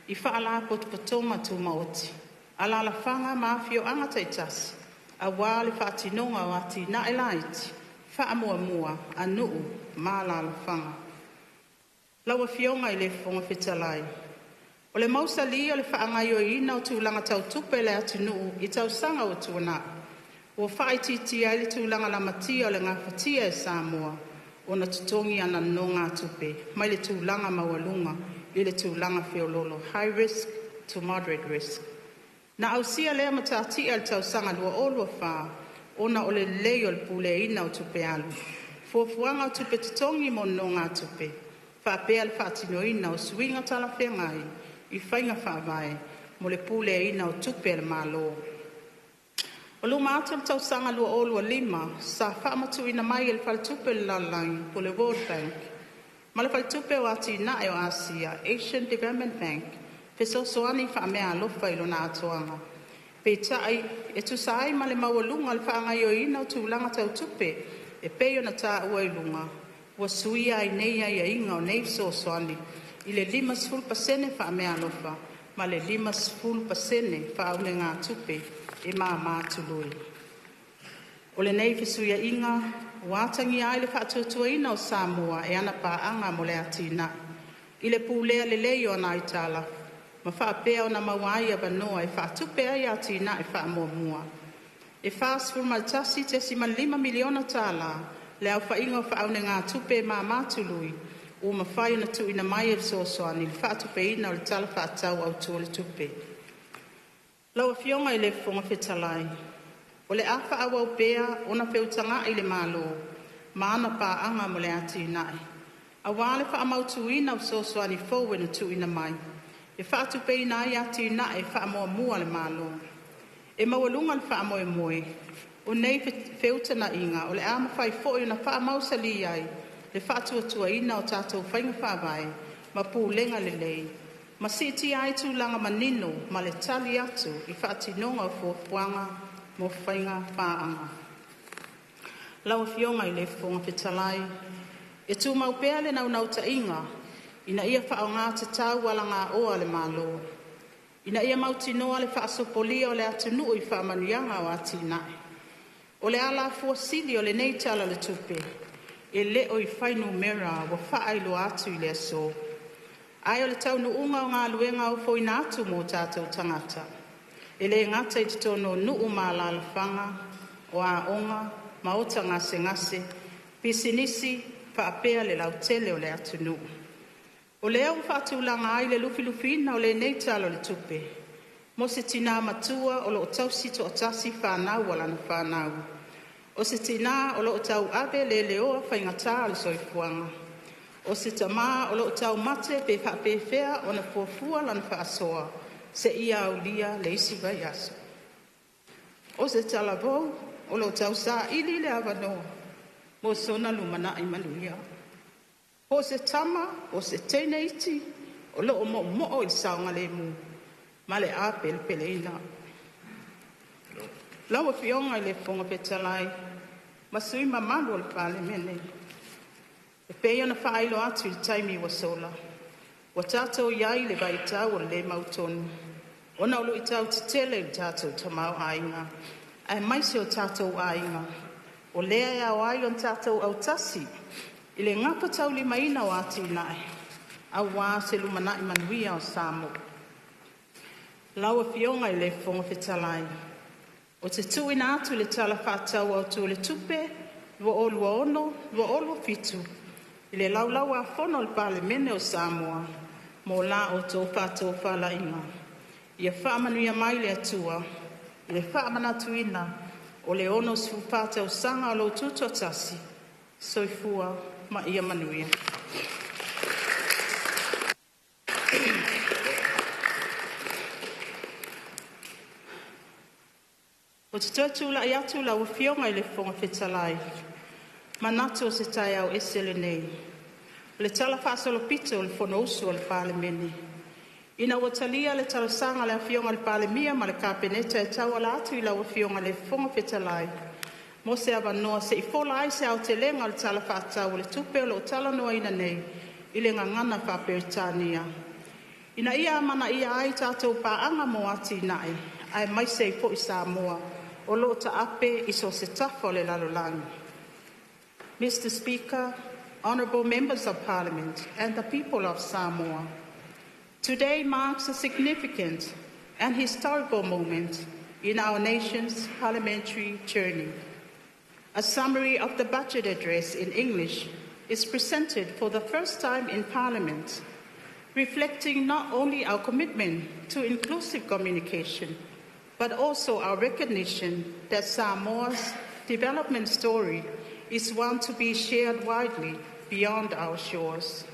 i whaala potopotoma tu maoti. Ala la whanga mafio anga taitasi, a wale whaatinonga o ati na elaiti, wha mua, a nuu, ma la whanga. Lawa fionga i le fonga whetalai. O le mausali o le whaangai o ina o tūlanga tau tupe le atunuu i tau sanga o tuana. O whaititi ai le tūlanga la matia o le ngā whatia e Samoa o na tutongi ana no ngā tupe, mai le tūlanga mawalunga i le tūlanga whiololo, high risk to moderate risk. Na au sia lea matatia le tau sanga lua olua wha, ona o le lei o le pule ina o tupe alu. Fuafuanga o tupe tutongi mo no ngā tupe, whapea le whaatino ina o suinga tala whengai, i whainga whaavai, mo le pule ina o tupe le malo. O luma atu le tausanga lua olua 5, sa whaamatu ina mai le whaltupe le lalangi po le World Bank. Ma le whaltupe o ati nae o Asia, Asian Development Bank, peso soani whaamea alofa i lona atoanga. Pe tai, e tu sai ma le mawalunga le whaangai o ina o tūlanga tau tupe, e peo na tā ua i lunga, ua suia ai neia ia inga o nei so soani, i le 5% whaamea alofa, ma le 5% whaune ngā tupe e mātului. O le nei whesuia inga, wātangi ai le whaatuatua ina o Samoa e ana pāanga mo le atina. I le pūlea le leo ana i tāla, ma whaapea o na mawai a wanoa e whaatupe ai atina e whaamua. E whaasfuru maltasi te si 5 miliona tāla, le au whainga o whaune ngā tupe mātului, o mawhai na tu ina mai e sosoani, le whaatupe ina o le tala whaatau au tua le tupe. Laua fionga i le fonga whetalai. O le awha awau pea, ona peutanga i le malo, ma ana pāanga mo le ati nai. A wale wha amautuina o sosoani fōu ena tuina mai. E wha atu peina ai ati na e wha amoa mua le malo. E mawalunga le wha amoe moe. O nei feutana inga o le ama whai fōi na wha amausali ai. Le wha atua ina o tātou whainga whawai. Ma pūlenga le lei. Ma siti ai tūlanga manino ma le tali atu I wha atinonga o fōpuanga mo whainga whaanga. Lau fionga I le whonga whitalai. E tū maupea le nau ta inga, ina ia wha o ngā te tau wala ngā oa le malo. Ina ia mautinoa le wha asopolia o le atunui wha manuianga o ati nai. O le ala fuasili o le neitala le tupe, e le o I whainu mera wa wha ailu atu I le aso. Ai o le tau nuunga o ngā luenga o fōina atu mō tātou tangata. E le ngata I te tono nuu mā la whanga, o a onga, maota ngase, pisinisi, whaapea le lautele o le atunu. O lea u whaatulanga ai le lufilufina o le neitalo le tupe. Mo se tina matua o lo tausito o tasi whanau wala na whanau. O se tina o lo tau ave le leoa whaingata le soifuanga. O se tama o lo tau mate pe whaapewhea o na fuafua lana whaasoa. Se ia au lia le isi vai aso. O se talavou o lo tau sa ili le avanoa. Mo sona lumana I manuia. O se tama, o se teneiti, o lo mo I saunga le mu. Ma le a pele ina. Lau fionga I le whonga petalai. Ma sui mamalo le Palemene. E pei ona whaelo atu I taimi wa sola. Wa tātou iai le vai tau o le mautonu. Ona ulu I tau te tele I tātou tamau ainga. Ai maise o tātou ainga. O lea ea o ai on tātou au tasi, I le ngapa tau li maina o ati nai, au wā se lumana I manuia o Samoa. Laua fionga I le whonga whitalai. O te tuina atu le tala whātau au tu le tupe, lua olua ono, lua olua fitu, I le laulau a whono le Palemene o Samoa, mō la o tō whātau whala inga. Ia whaamanuia mai le atua, I le whaamanatuina, o le ono sufata o sanga o lo tuto tasi, soifua ma ia manuia. O te tuatula I atu la ufionga I le whonga whitalai, manatu o se tai au esele nei. Le tala whaasolo pito o le whonosu o le Palemene. Ina watalia le talasanga le fionga le Palemia ma le kapeneta e tau ala atu I la fionga le whonga whitalai. Mo se avanoa se I fola ai se au te lenga le tala whaatau le tupe o lo tala noa ina nei I le ngangana whaperitania. Ina ia amana ia ai tātou paanga mo ati nai, ai mai se I po I Samoa o lo ta ape I so se tafo le lalolangi. Mr. Speaker, honourable members of Parliament and the people of Samoa, today marks a significant and historical moment in our nation's parliamentary journey. A summary of the budget address in English is presented for the first time in Parliament, reflecting not only our commitment to inclusive communication, but also our recognition that Samoa's development story is one to be shared widely beyond our shores.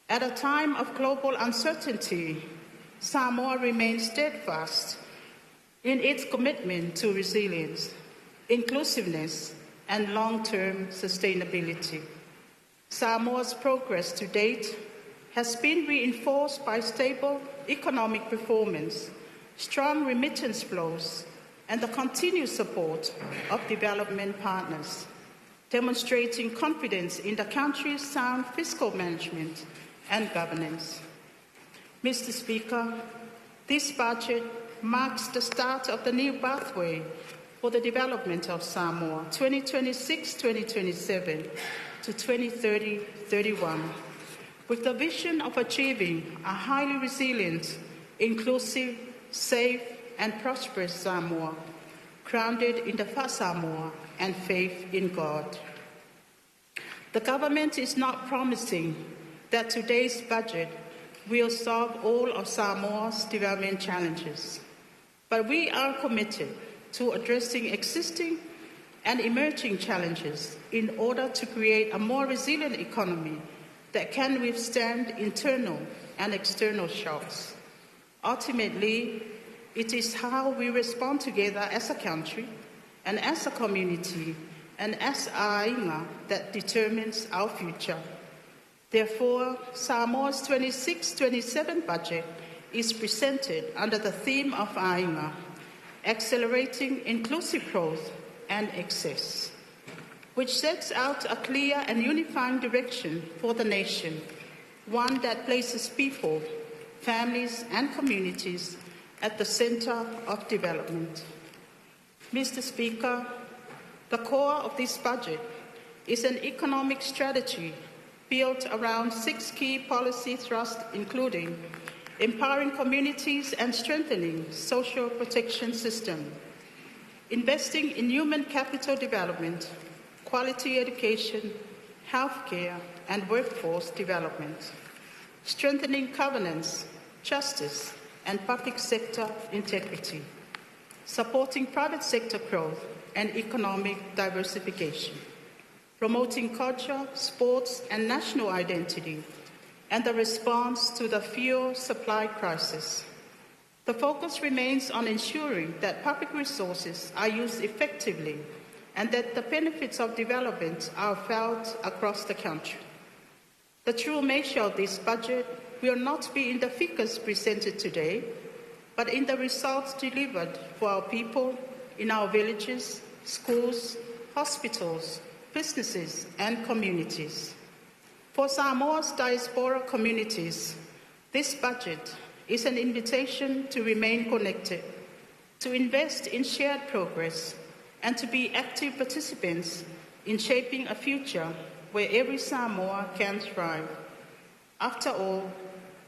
At a time of global uncertainty, Samoa remains steadfast in its commitment to resilience, inclusiveness, and long-term sustainability. Samoa's progress to date has been reinforced by stable economic performance, strong remittance flows, and the continued support of development partners, demonstrating confidence in the country's sound fiscal management and governance. Mr. Speaker, this budget marks the start of the new pathway for the development of Samoa, 2026-2027 to 2030-31, with the vision of achieving a highly resilient, inclusive, safe, and prosperous Samoa, grounded in the Fa Samoa and faith in God. The government is not promising that today's budget will solve all of Samoa's development challenges, but we are committed to addressing existing and emerging challenges in order to create a more resilient economy that can withstand internal and external shocks. Ultimately, it is how we respond together as a country and as a community and as Ainga that determines our future. Therefore, Samoa's 26-27 budget is presented under the theme of Ainga, accelerating inclusive growth and access, which sets out a clear and unifying direction for the nation, one that places people, families and communities at the center of development. Mr. Speaker, the core of this budget is an economic strategy built around 6 key policy thrusts, including empowering communities and strengthening social protection system, investing in human capital development, quality education, healthcare, and workforce development, strengthening governance, justice, and public sector integrity, supporting private sector growth and economic diversification, promoting culture, sports, and national identity, and the response to the fuel supply crisis. The focus remains on ensuring that public resources are used effectively and that the benefits of development are felt across the country. The true measure of this budget will not be in the figures presented today, but in the results delivered for our people in our villages, schools, hospitals, businesses, and communities. For Samoa's diaspora communities, this budget is an invitation to remain connected, to invest in shared progress, and to be active participants in shaping a future where every Samoa can thrive. After all,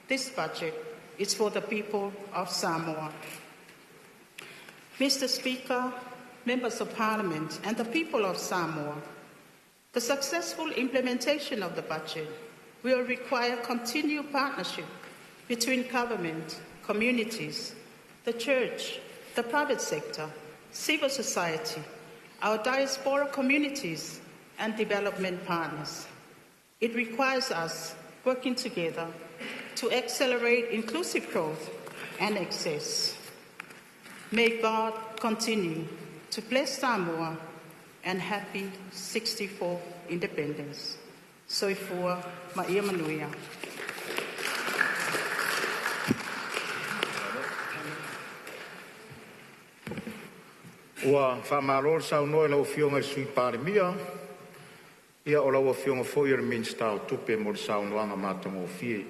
this budget is for the people of Samoa. Mr. Speaker, members of Parliament, and the people of Samoa, the successful implementation of the budget will require continued partnership between government, communities, the church, the private sector, civil society, our diaspora communities, and development partners. It requires us working together to accelerate inclusive growth and access. May God continue to bless Samoa and happy 64th independence. Soifua Maia Manuia. Ua whamarol sau noe lau fionga sui Palemene, ia o lau fionga foi ar minsta o tupe mo sau noanga matango fie.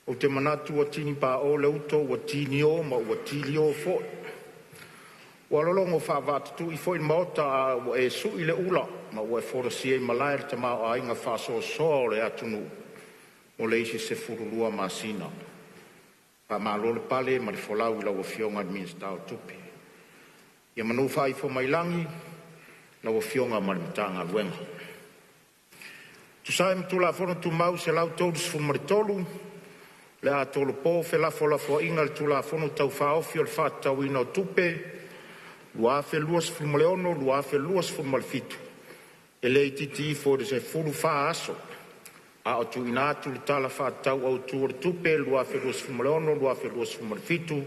O te manatu o tini pa o leuto o tini o ma o tili o fo. Ua lolongo whawatatu I foi maota o e sui le ula ma o e forosie malair te mao a inga whaso soa le atunu o le isi se furulua masina. Pa malole pale ma le folau lau fionga ar minsta o tupe. Ia manu whai fo mailangi, lau fionga marimtanga luenga. Tu sai mtu la fono tu mau se lau tōru sifu maritolu, le a tōlu pō fe la fo inga le tu la fono tau whaofi o le whātau ina o tupe, lua fe lua sifu maleono, lua fe lua sifu malifitu. E le titi fo de se furu wha aso, a o tu ina atu le tala whātau au tu o le tupe, lua fe lua sifu maleono, lua fe lua sifu malifitu,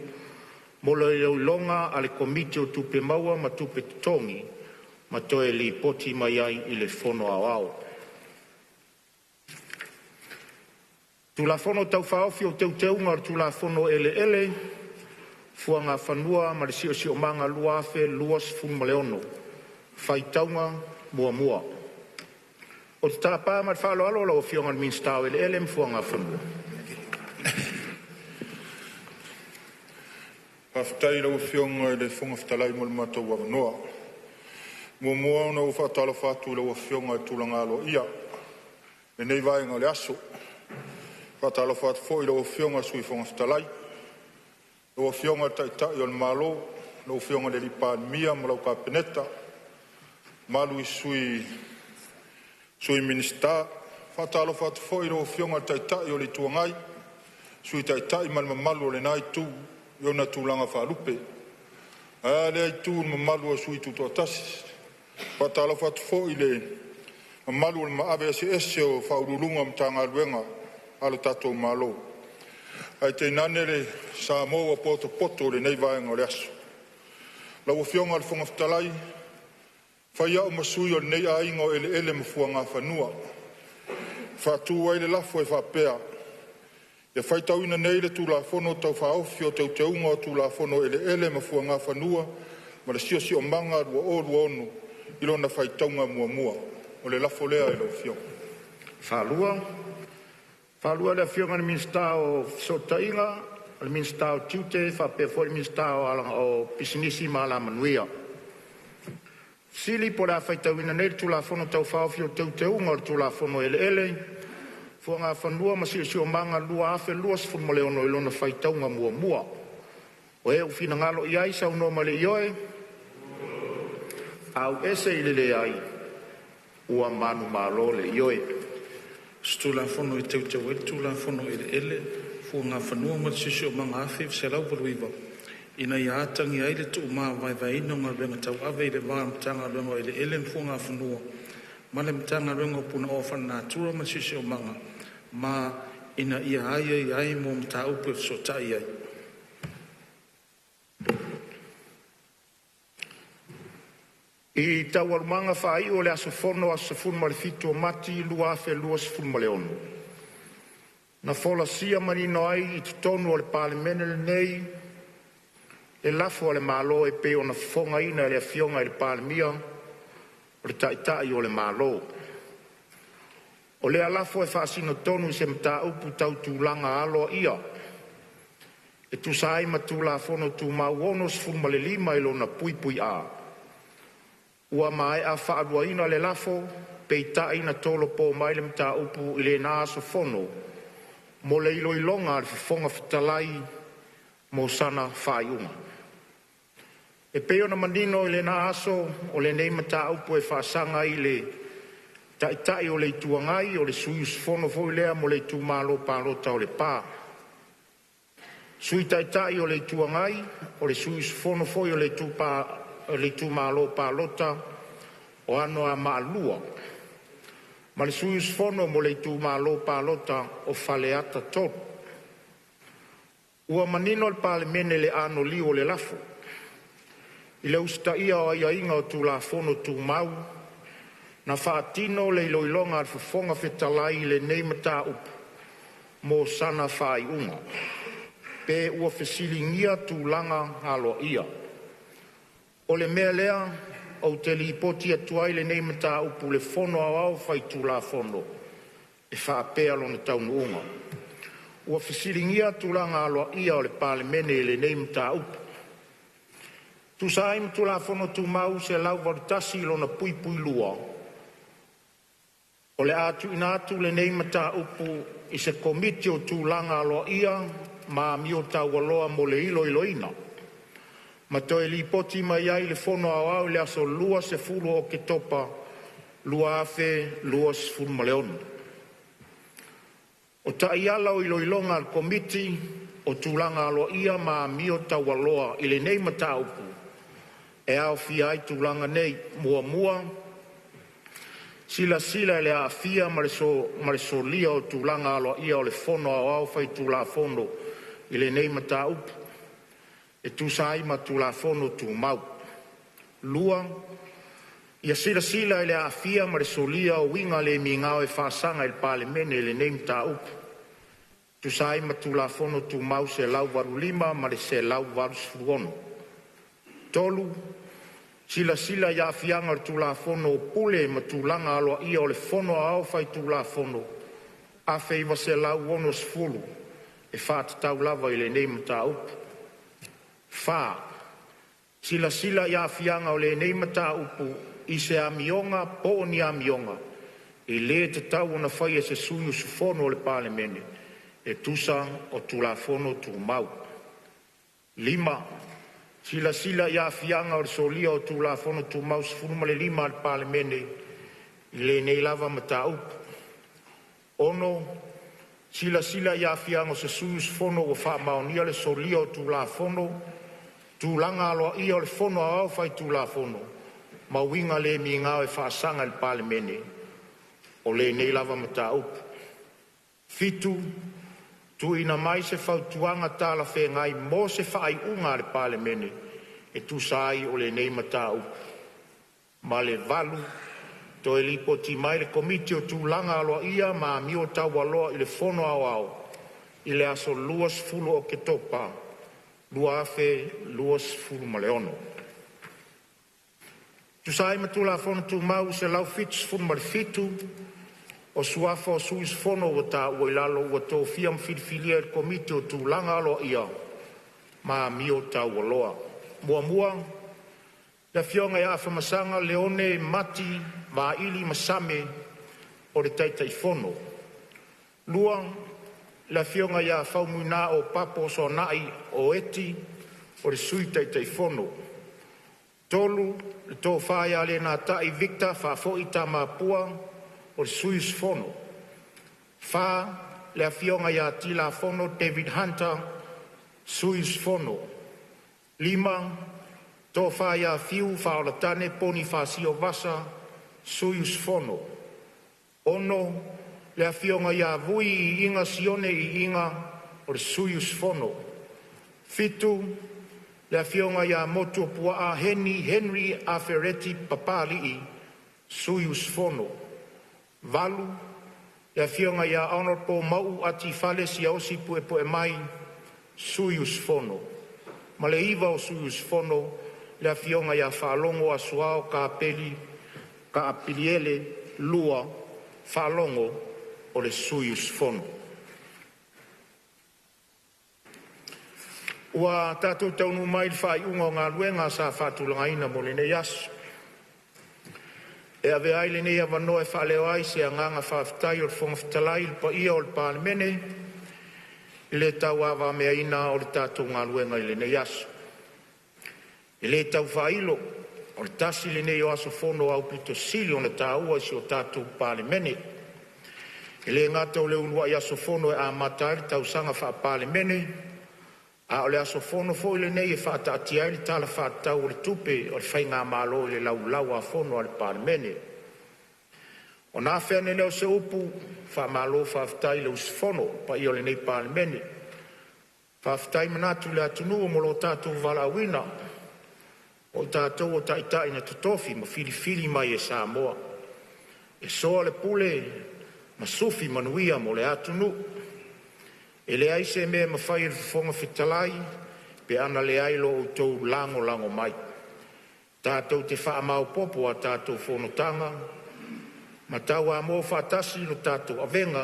mo le longa ale komite o tupe maua ma tupe tutongi ma toe li poti mai ai I le fono au. Tu la fono tau whaofi o teu teunga tu la fono ele fua ngā whanua ma le sio manga luafe luas fun maleono whai taunga mua. O te talapa ma le whalo alo lau fionga minstau ele fua ngā whanua. Whaftai lau fionga le whunga whtalai mo le matou wawanoa. Mua ona o whatala whatu lau fionga e tulangalo ia. E nei vaenga le aso. Whatala whatu fo lau fionga sui whunga whtalai. Lau fionga taitai o le malo. Lau fionga le Palemene mo lau kapeneta. Malu I sui minista. Whatala whatu fo lau fionga taitai o le tuangai. Sui taitai ma le mamalu o le nai tu. Iona tūlanga whalupe. Le ai tū mamalu a sui tutu atasi. Patala whatu fo I le malu le maawe se ese o whaurulunga mtanga luenga alo tatou malo. Ai te nanere Samoa poto le nei vaenga le aso. Lau fionga le fonga fitalai, whaia o masui o nei ainga o ele mfuanga whanua. Whatu ai le lafo e whapea. Ia whaitau ina nei le tula fono tau whaofi o tau te unga o tula fono ele mfuanga whanua, ma le sio o manga rua o rua onu, ilona whaitaunga mua. O le lafo lea e lau fionga. Whalua le fionga le minsta o Fonotaga, le minsta o tiute, whapea fo le minsta o pisinisi ma la manuia. Sili po la whaitau ina nei tula fono tau whaofi o tau te unga o tula fono ele, fuanga whanua ma si o manga lua afe lua sifun mo le ono ilona whaitaunga mua. O e ufina ngalo i ai sau no male ioe, au ese ili le ai, ua manu malo le ioe. Stula fono i tau e tula fono ele, fuanga whanua ma si o manga afe se lau paruiva. Ina i atangi ai le tu maa vai ino ngā renga tau ave i le waa mtanga renga ele fuanga whanua. Ma le mtanga renga puna o whana tura ma si o manga. Ma ina ia ai mo mta upe so tai ai. I tau arumanga whai o le aso fono aso fun ma le fitu o mati lua afe lua sifun ma le onu. Na fola sia manino ai i tutonu o le Palemene le nei, le lafo o le malo e pe o na fonga ina e le fionga e le Palemia, o le taitai o le malo. O le alafo e whaasino tonu se mta upu tau tūlanga aloa ia. E tu sai ma tu la fono tu mauono sifun ma le lima ilo na pui a. Ua mai a whaarua ina le lafo, pei ta ina tolo po mai le mta upu i le na aso fono, mo le ilo ilonga le fonga fitalai mo sana whaiunga. E peo na manino i le na aso o le nei mta upu e whaasanga i le tai o le tuangai o le suius fono foi lea mo le tu malo palota o le pā. Sui tai o le tuangai o le suius fono foi o le tu malo palota o ano a maalua. Ma le suius fono mo le tu malo palota o faleata tot. Ua manino le Palemene le ano li o le lafo. I le usta ia o ia inga o tu la fono tu mau, na whaatino le iloilonga al fufonga fetalai le neimata upu, mo sana whai unga. Pe ua fesilingia tu langa halo ia. O le mea lea, o te li poti atuai le neimata upu le fono au whai tu la fono, e whaapea lona taunu unga. Ua fesilingia tu langa halo ia o le Palemene le neimata upu. Tu saim tu la fono tu mau se lau vartasi lona pui lua. O le atu ina atu le nei mata upu i se komiti o tūlanga aloa ia ma mio tau aloa mo le iloina. Ma toi li poti mai ai le fono au le aso lua se fulu o ke topa, lua afe, lua se fulu ma leonu. O ta iala o iloilonga al komiti o tūlanga aloa ia ma mio tau aloa i le nei mata upu. E au fia ai tūlanga nei mua, Sila e le afia ma le so lia o tūlanga aloa ia o le fono au whai tūla fono i le nei mata upu. E tu sai ma tūla fono tū mau. Lua, ia sila e le afia ma le so lia o winga le mi ngao e whaasanga i le Palemene i le nei mata upu. Tu sai ma tūla fono tū mau se lau waru lima ma le se lau waru sfuono. Tolu, Sila ia fianga o tūla fono o pule ma tūlanga aloa ia o le fono au whai tūla fono. A feiva se lau ono sfulu e whātatau lava i le nei mata upu. Sila ia fianga o le nei mata upu i se amionga po ni amionga. I le te tau ona whai e se suiu sufono o le Palemene e tusa o tūla fono tū mau. 5. Sila ia fianga o le solia o tūla fono tū mau sifunu ma le 5 al Palemene i le nei lava mata upu. 6. Sila ia fianga o se suiu sufono o wha maonia le solia o tūla fono, tūlanga aloa ia o le fono au whai tūla fono, ma winga le mi ngau e whaasanga le Palemene. o le nei lava mata upu. Fitu, tu ina mai se fautuanga tala whengai mo se whai unga le Palemene e tu sai o le nei mata upu. Ma le valu, to e lipo ti mai le komiti o tu langa aloa ia ma mi o tau aloa i le fono au au. I le aso luas fulu o ke topa, lua afe luas fulu maleono. Tu sai matula fono tu mau se lau fitus fulu male fitu, o suafa o suis fono o ta ua ilalo ua tō fiam filfilia il komite o tu langa aloa ia, ma mi o tau aloa. Mua mua, la fionga ia whamasanga leone mati ma ili masame o le taitai fono. Lua, la fionga ia whaumuina o papo so nai o eti o le sui taitai fono. Tolu, le tō whaia le nā tai Victor whafo i tā mapua o le suis fono. Wha, le fionga ia tila fono David Hunter, suis fono. Lima, tō whaia fiu whaolatane poni whasio vasa, suis fono. Ono, le fionga ia vui i inga sione i inga o le suis fono. Fitu, le fionga ia motu pua a Henry Afereti Papalii, suis fono. Valu, le fionga ia honorable mau ati fale si ausi pue mai, suis fono. Ma le iwa o suis fono, le fionga ia whalongo a suao ka apiliele lua whalongo o le suis fono. Ua tātou taunu mai whai unga o ngā luenga sa whātulangaina mo le nei asu. E ave aile nei avanoe whaleo ai se a nganga whaafitai o le whongawhitalai il pa ia o le Palemene i le tau awa mea ina o le tātou ngā luenga i le nei asu. I le tau whailo o le tasi le nei o aso fono au pito sili o na tāua si o tātou Palemene. I le ngata o le ulua i aso fono e a matai tau sanga wha Palemene a o le aso fono fo i le nei e whaata ati ai le tala whaatau o le tupe o le whainga malo i le lau a fono a le Palemene. O nā whene leo se upu wha malo whaafitai le usfono pa i o le nei Palemene. Whaafitai manatu le atunu o molo tātou valawina o tātou o taitai na tutofi ma filifili mai e Samoa. E soa le pule ma sufi manuia mo le atunu. E le aise mea mawhai e whafonga whitalai, pe ana le ailo o tau lango mai. Tātou te wha mau popo a tātou Fonotaga, ma tau a mō whaatasi no tātou avenga,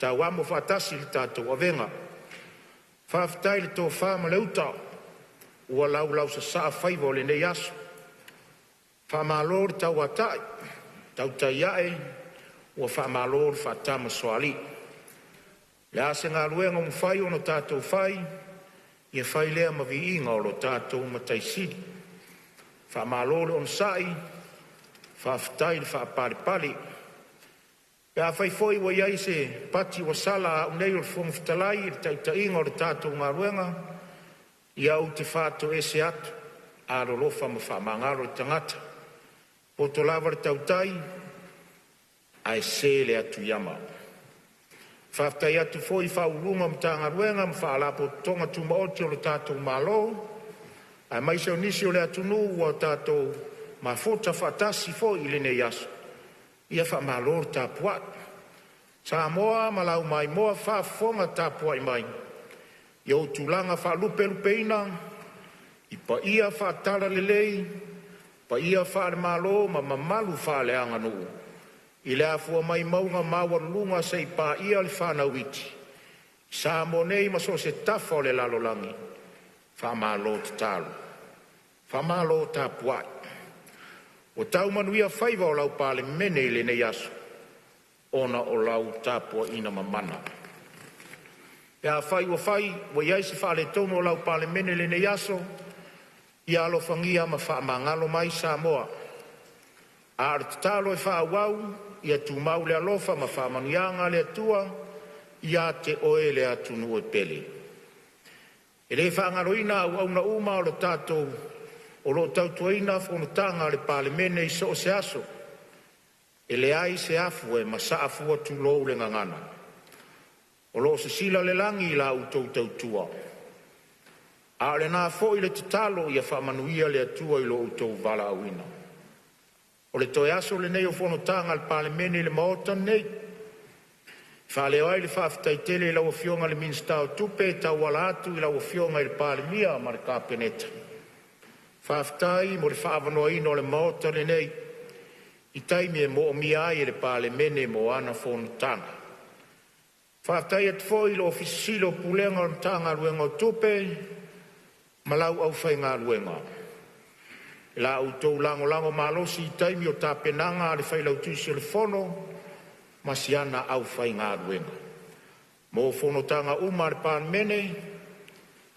tau a mō whaatasi le tātou avenga. Whaafitai le tō whaama leuta, ua lau sa saa whaiva o le nei aso. Whaamālor tau atai, tau tai ae, ua whaamālor whaatama soali. Le ase ngā luenga mo whai o no tātou whai, ia whai lea mawi inga o lo tātou mataisiri. Wha mālore on sai, wha whtai le wha pālepale. Pea whai foi wa iai se pati wa sala a unei o le whong whitalai, le taita inga o le tātou ngā luenga, ia au te whāto ese atu, a rolofa ma wha mangaro le tangata. Poto lava le tautai, a e se le atu yama. Whaftai atu foi whaurunga mtanga ruenga mwha alapo tonga tumaoti o le tātou malo. Ai mai se o nisi o le atunu ua tātou ma fota whatasi foi i le nei aso. Ia wha malo tāpuat. Samoa malau mai moa whafonga tāpuai mai. Ia o tūlanga wha lupe ina. I pa ia wha tala lelei. Pa ia wha le malo ma mamalu wha le anganu. I le afua mai maunga mawarunga sei pa ia le whanau iti. Sa monei maso se tafa o le lalolangi. Whamalo te talo. Whamalo ta puai. O tau manuia whaiva o lau Palemene i le nei aso. Ona o lau tapua ina mamana. Pea whai o whai, wa iai se whale tono o lau Palemene le nei aso. Ia alo whangia ma whamangalo mai Samoa. A ar te talo e whaawau. Ia tu mau le alofa ma whamanianga le atua, ia te oe le atunu e pele. E le whaangaroina au auna uma o lo tātou, o lo tautuaina Fonotaga le Palemene i so se aso. e le ai se afu e masaafu atu lou le ngangana. O lo se sila le langi la utou tautua. A le nā fo i le tatalo ia whaamanuia le atua i lo utou vala awina. O le toe aso le nei o Fonotaga le Palemene le maota nei. Whaleo ai le whaaфтаitele i lau fionga le minsta o tupe e tau wala atu i lau fionga i le Palemia ma le kapeneta. Whaaftai mo le whaavanoa ino le maota le nei. I taimi e mo o mia ai le Palemene mo ana Fonotaga. Whaaftai at fo i lo ofisilo pulenga o tanga luenga o tupe malau au whainga luenga. La utou lango malosi i taimi o tapenanga le whailau tusi o le fono masiana au whainga luenga. Mo Fonotaga uma le Palemene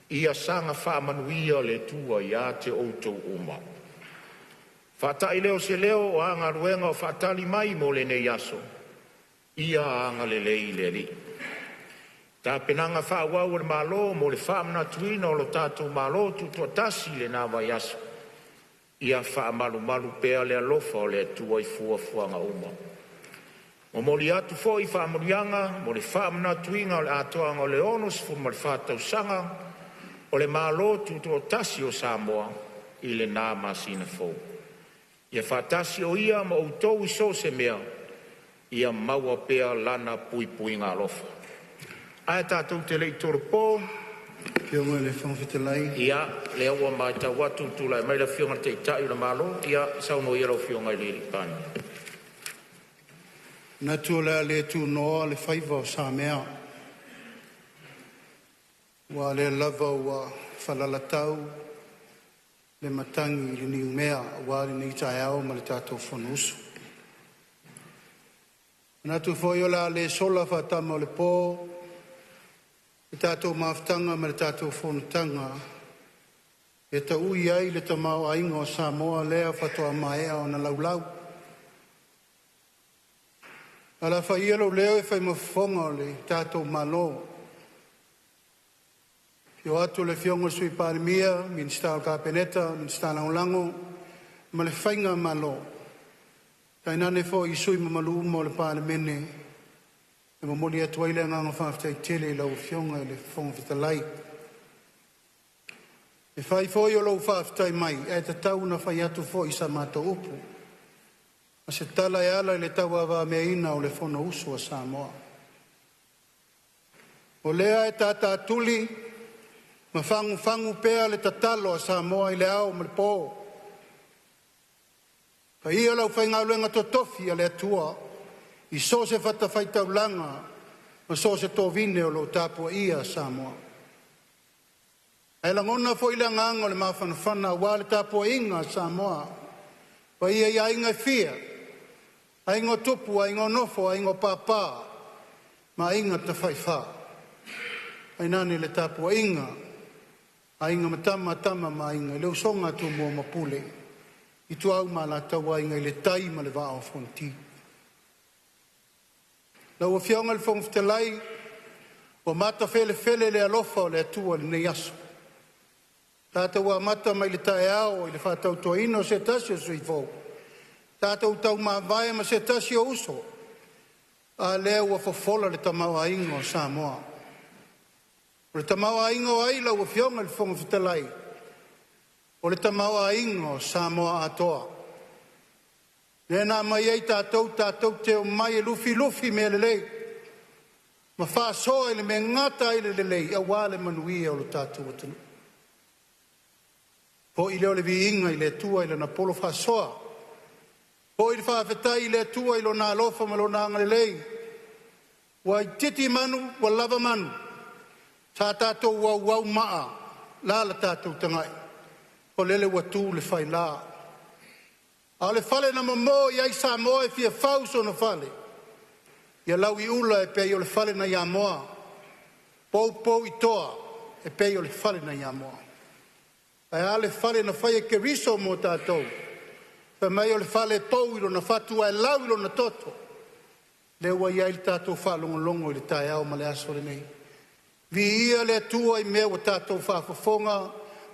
ia sanga whaamanuia le tua i a te outou uma. Whaatai leo se leo o anga luenga o whaatali mai mo le nei aso. Ia anga le lei le li. Ta penanga whaawau le malo mo le whaamna tuina o lo tātou malo tutua tasi le nā vai aso. Ia whaamalu pea le alofa o le atua i fuafuanga uma. Mo moli atu fo i whaamurianga mo le whaamna tuina o le atoanga o le onus fu mo le whaatau sanga o le malo tutua tasi o Samoa i le nā masina fo. Ia whaatasi o ia mo utou i so se mea ia maua pea lana pui ngā alofa. Ae tātou te lei toro pō. Fionga le whangwhitalai. Ia, le aua mai ta watu tūlai. Mai la fionga te itai o le malo. Ia, sauno ia lau fionga i le pani. Nā tua lea le tū noa le whaiva o Samea. Wa le lava wa whalalatau. Le matangi le niu mea. Wa le ni tai au ma le tātou whanusu. Nā tu whaiola le sola whatama o le pō. Le tātou maafutanga ma le tātou Fonotaga. E ta ui ai le ta mau ainga o Samoa lea whatoa maea o na laulau. Ala whaielo leo e whai mawhonga o le tātou malo. Pio atu le fiongo sui Palemia, minsta o kapeneta, minsta laulango, ma le whainga malo. Tainane fo i sui mamalu mo le Palemene. E mamoli atu aile nganga whaaftaitele i lau fionga i le whangwhitalai. E whai fo i o lau whaaftai mai, e ta tau na whai atu fo i sa mata upu. A se tala e ala i le tau awa mea ina o le whono usu a Samoa. O lea e tata atuli, ma whangu pea le tatalo a Samoa i le au ma le pō. Ka ia lau whai ngā luenga totofi a le atua, i so se whata whaitau langa, ma so se tō vine o lo tāpua ia Samoa. E langona fo i le nganga o le mawhanawhana, wā le tāpua inga Samoa, pa ia ia inga fia, a inga tupu, a inga nofo, a inga pāpā, ma inga ta whaiwha. Ai nani le tāpua inga, a inga matama ma inga, leo songa tu mua mapule, i tu au ma la taua inga i le tai ma le vā o fonti. Lau a fionga le whangwhitalai, o mata fele le alofa o le atua le nei aso. Tātou a mata mai le tae ao i le whātau toa ino se tasi o sui fōu. Tātou tau maa vai ma se tasi o uso. A leo a fofola le tamau a ingo Samoa. O le tamau a ingo ai lau a fionga le whangwhitalai. O le tamau a ingo Samoa atoa. Nena mai ei tātou te o mai e lufi me le lei. Ma whāsoa ele me ngata ele le lei, a wāle manuia o lo tātou atanu. Po i leo le vi inga i le tua i le na polo whāsoa. Po i le whāwhetai i le tua i lo nā lofa ma lo nā ngale lei. Wa i titi manu, wa lava manu. Tā tātou wau maa, la tātou tangai. Po lele watu le whai laa. A le fale na mamo i ai Samoa e fia fauso na fale. Ia lau i ula e pei o le fale na Iamoa. Pou i toa e pei o le fale na Iamoa. Ai a le fale na fai e ke riso mo tātou. Pe mai o le fale pou ilo na fatua e lau ilo na toto. Le ua i ai le tātou whalongo i le tae au ma le aso le nei. Vi ia le atua i mea o tātou whafafonga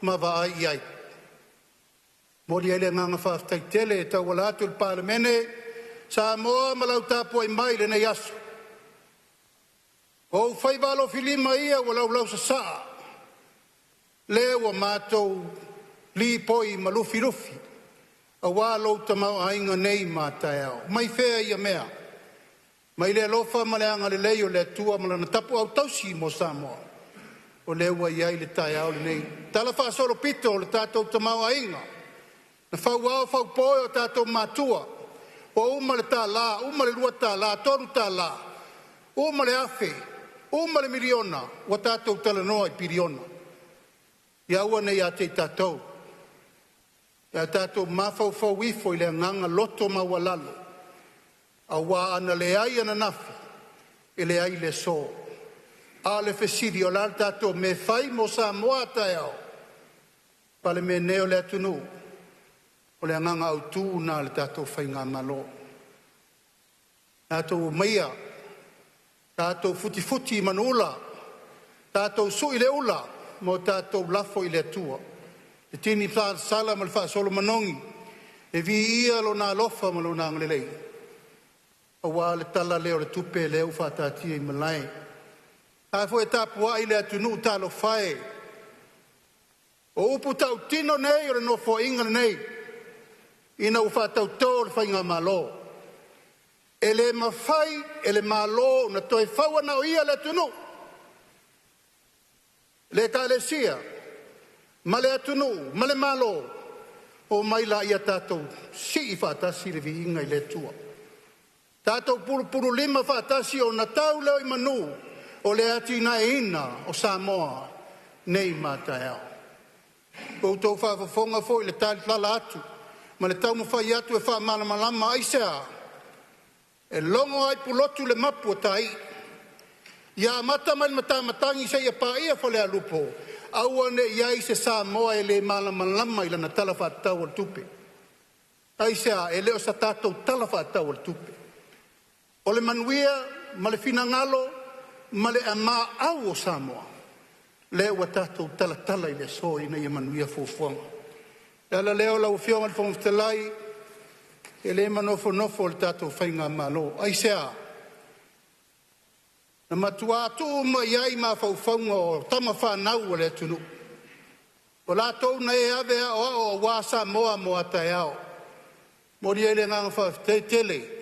ma va ai i ai. Mori ele nganga whaftaitele e tau wala atu le Palemene, Samoa malau tapu ai mai le nei aso. O fai valo filima ia walau lau sa saa. Le wa mātou li poi malufi rufi. A wālo tamau ainga nei mātai au. Mai whea ia mea. Mai le lofa ma le anga le leo le tua ma lana tapu au tausi mo Samoa. O le ua iai le tai au le nei. Tala wha solo pito o le tātou tamau ainga. Na whau au whau poe o tātou mātua. O uma le tā la, uma le lua tā la, tonu tā la. Uma le afe, uma le miliona. Wa tātou tala noa i piriona. Ia ua nei a te tātou. Ia tātou mawhau whau wifo i le nganga loto mawalalo. A wā ana le ai ana nafi, e le ai le so. A le fesiri o lal tātou me whai mo Samoa tai au. Palemene o le atunu, o le nganga au tū nā le tātou whai ngā malo. Tātou maia, tātou futi manula, tātou sui le ula, mo tātou lafo i le atua. E tini wha sala ma le wha solo manongi, e vi ia lo nā lofa ma lo nā ngalelei. A wā le tala leo le tupe leo whātātia i malai. A fo e tāpua i le atunu tālo whae. O upu tau tino nei o le no fo inga nei. Ina u whātau tō le whainga malo. E le mawhai, e le malo, na toi whaua na o ia le atunu. Le ka le sia, ma le atunu, ma le malo. O maila ia tātou si i whātasi le vi inga i le tua. Tātou puru lima whātasi o na tau leo i manu o le ati na ina o Samoa nei mātai au. Koutou whaafafonga fo i le tāli lala atu, ma le tau mawhai atu e whaamalamalama aisea. E longo ai pulotu le mapu o tai. Ia mata mai matamatangi se ia pā ia whale a lupo. Aua ne iai se Samoa e le malamalama i lana tala whātau al tupe. Aisea e leo sa tātou tala whātau al tupe. O le manuia, ma le finangalo, ma le ama au o Samoa. Le ua tātou tala i le so ina ia manuia fuafuanga. Ala leo lau whionga le whangaftalai, e le manofo le tātou whainga malo. Aisea, na matua atu ma iai ma whauwhaunga o tama whanau o le atunu. O lātou na e ave o wā Samoa mo atai au. Mori e le nganga whawhtele.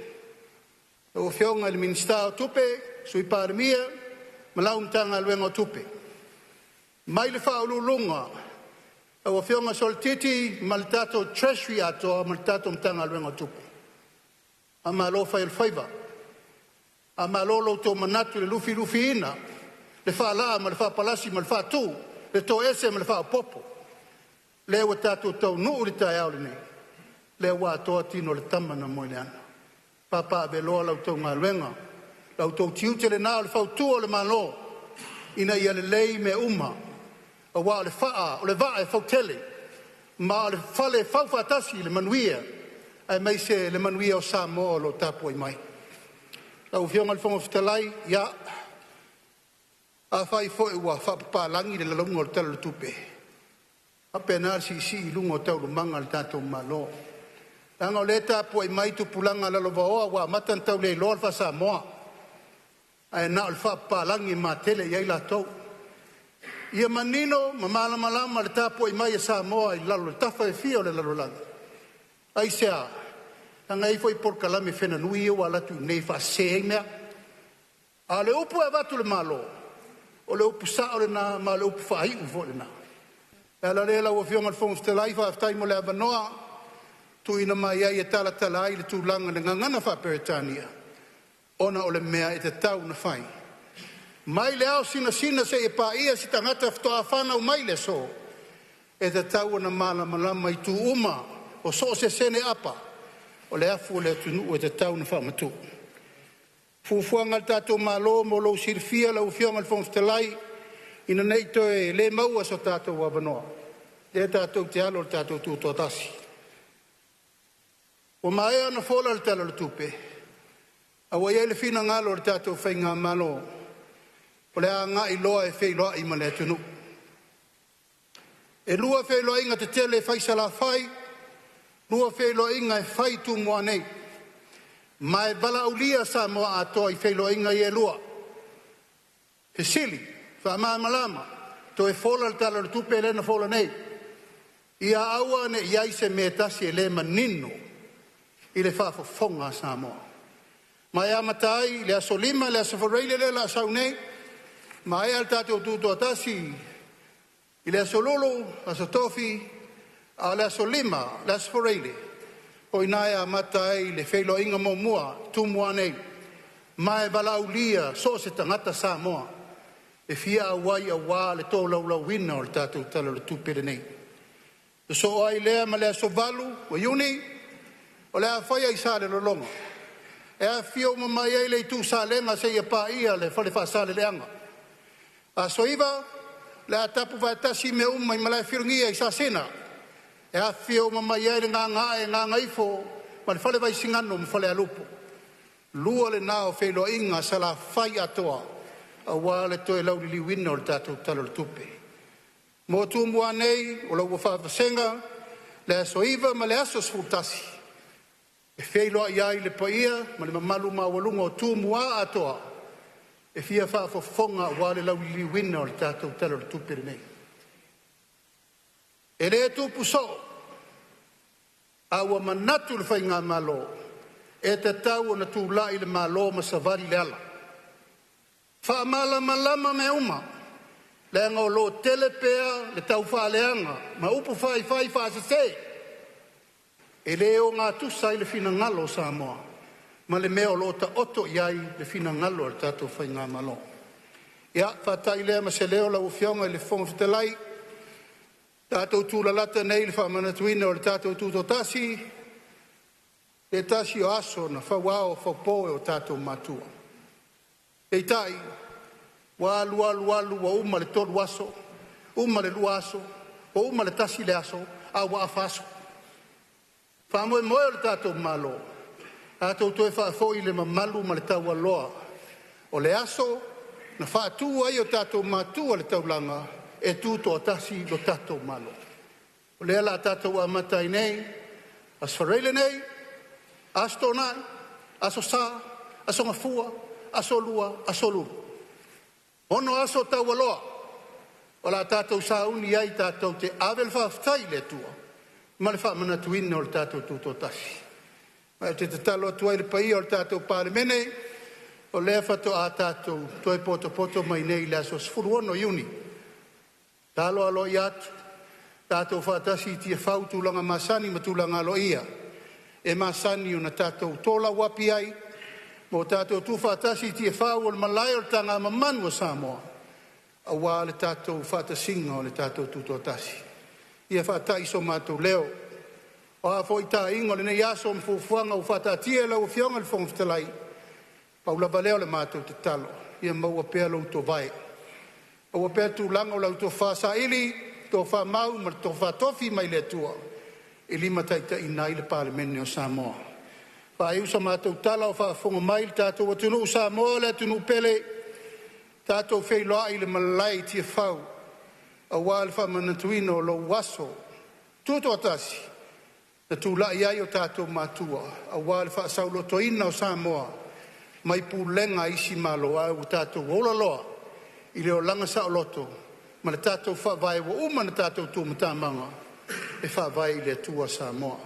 O whionga le minista o tupe, sui pāremia, ma launitanga luenga o tupe. Mai le whaululunga, o whionga soltiti, ma le tātou treasury ato, ma le tātou mtanga luenga o tupe. A ma lo whai whaiva. A ma lo lo tō manatu le lufi ina, le whaala, ma le whapalasi, ma le whatu, le tō ese, ma le whapopo. Le wa tātou tau nuu le tai au le nei. Le wa toa tino le tamana mo le ana. Papa beloa lau tau ngā luenga, lau tau tiute le nā o le whautua o le malo, ina ia le lei me uma, a wā o le whaa, o le waa e whautele, ma o le whale whauwhatasi le manuia, ai mai se le manuia o Samoa lo tāpua i mai. Lau whionga le whangawhitalai, ia, a whai fo e wā whapapālangi le lalunga o le tala le tupe. A pēnā si i lunga o tau lumanga le tātou malo. Anga o le tāpua i mai tupulanga lalowa oa wā matantau le loa alfa Samoa. Ai na o le whapapālangi mā tele iai la tau. Ia manino, ma malama le tāpua i mai e Samoa i lalo le tafa e fia o le lalolanga. Ai sea, anga i fo i porkalame whena nui o alatu i nei whasei mea. A le upu e watu le malo. O le upu sa o le na, ma le upu whai ufo le na. E la le la ua whionga le whongustelai whaftai mo le avanoa. Tu ina mai ai e tala ai le tūlanga le ngangana wha Peretania. Ona o le mea e te tau na whai. Mai le au sina se e pā ia si tangata whtoa whanau mai le so. E te tau na malama i tu uma o so se sene apa. O le afu o le atunu e te tau na whamatu. Fufuanga le tātou malo mo lo sirfia la uwhianga le whongustelai. Ina nei toe le maua so tātou wabanoa. E tātou te alo le tātou tūtotasi. O mai ana fola le tala le tupe. A wa ia le fina ngalo le tātou whainga malo. O le a ngā i loa e whai loa i ma le atunu. E lua whai loa inga te tele whai sala whai. Lua whai loa inga e whai tu mua nei. Mai bala ulia Samoa atoa I whailoinga I lua. He sili, whamaamalama, to e whola tala tupe lena whola nei. Ia aua ne iai se me tasi e le manino I le whafafonga Samoa. Mai amatai, le aso lima, le aso whareile le la asau nei, mai al tātou tūtua tasi, I le aso lolo, aso tofi, a le aso lima, le aso whareile. O inai amatai, le whailo inga mo mua, tūmua nei, mai balaulia, so se tangata Samoa, e fia awai a wā le tō lau wina o le tātou tala le tūpere nei. So ai lea ma le aso valu, o iuni, o le a whaia I sa le lolonga. E a fio ma mai ei le tū sa lenga se ia pā ia le whale wha sa le leanga. A so iwa, le a tapu vai tasi me umai ma le whirungia I sa sena. E a fio ma mai ei le ngā ngaifo, ma le whale vai singano ma whale alupo. Lua le nao whelo inga sa la whai atoa, a wā le toe lau li wina o le tātou talo le tupe. Mō tūmua nei, o lau whawhasenga, le aso iwa ma le aso sfutasi. E wheiloa iai le paia, ma le mamalu mawalunga o tūmua atoa, e fia whaafofonga wā le lau li wina o le tātou talo le tupere nei. E le tūpu so, awa manatu le whai ngā malo, e te tau o na tūlai le malo ma savari le ala. Whaamala malama me uma, le anga o lo telepea le tau whaaleanga, ma upu whai whaasese. E leo ngā tusa I le whina ngalo Samoa, ma le mea o lo ta oto iai le whina ngalo al tātou whai ngā malo. Ia, whatai lea ma se leo la uwhionga I le whongwhitelai, tātou tūlalata nei le whamanatuina o le tātou tūto tasi, le tasi o aso na whawao whaupoe o tātou matua. E tai, wa alu wa uma le tolu aso, uma le lua aso, o uma le tasi le aso, a wa afaso. Whamoe moe o le tātou malo, tātou toe whaafoi le mamalu ma le tau aloa. O le aso, na whaatū ai o tātou matua le taulanga, e tūto o tasi lo tātou malo. O le ala tātou amatai nei, as whareile nei, asto nai, aso sā, aso ngafua, aso lua, aso lulu. Ono aso tau aloa, o la tātou sā uni ai tātou te avel whaaftai le tua, ma le whaamanatuina o le tātou tūto tasi. Ma te talo atua I le paia o le tātou Palemene, o lea whato a tātou toi poto mai nei le aso sfuruono iuni. Talo alo I atu, tātou whaatasi tia whau tūlanga masani ma tūlanga alo ia. E masani o na tātou tola wapi ai, mo tātou tū whaatasi tia whau o le malai o le tanga mamanu o Samoa. A wā le tātou whaatasinga o le tātou tūto tasi. Ia whaatai so mātou leo. O a fwoi tā ingo le nei aso mfufuanga u whaatatia lau whionga le whongwhitalai. Paulaba leo le mātou te talo. Ia maua pēr lau tō vai. Maua pēr tū langa lau tō whaasa ili, tō whamau, ma tō whaatofi mai le tua. E lima taita I nai le Palemene o Samoa. Whae usa mātou tala o whaafonga mai le tātou atunu Samoa le atunu pele. Tātou wheiloa I le malai tia whau. A wāle whamanatuina o lo waso, tūto atasi, na tūla iai o tātou mātua, a wāle whaasaulo toina o Samoa, mai pūlenga isi malo au tātou olaloa, I leo langa sa o loto, ma le tātou whaavai wa uma na tātou tūmatamanga, e whaavai I le tua Samoa.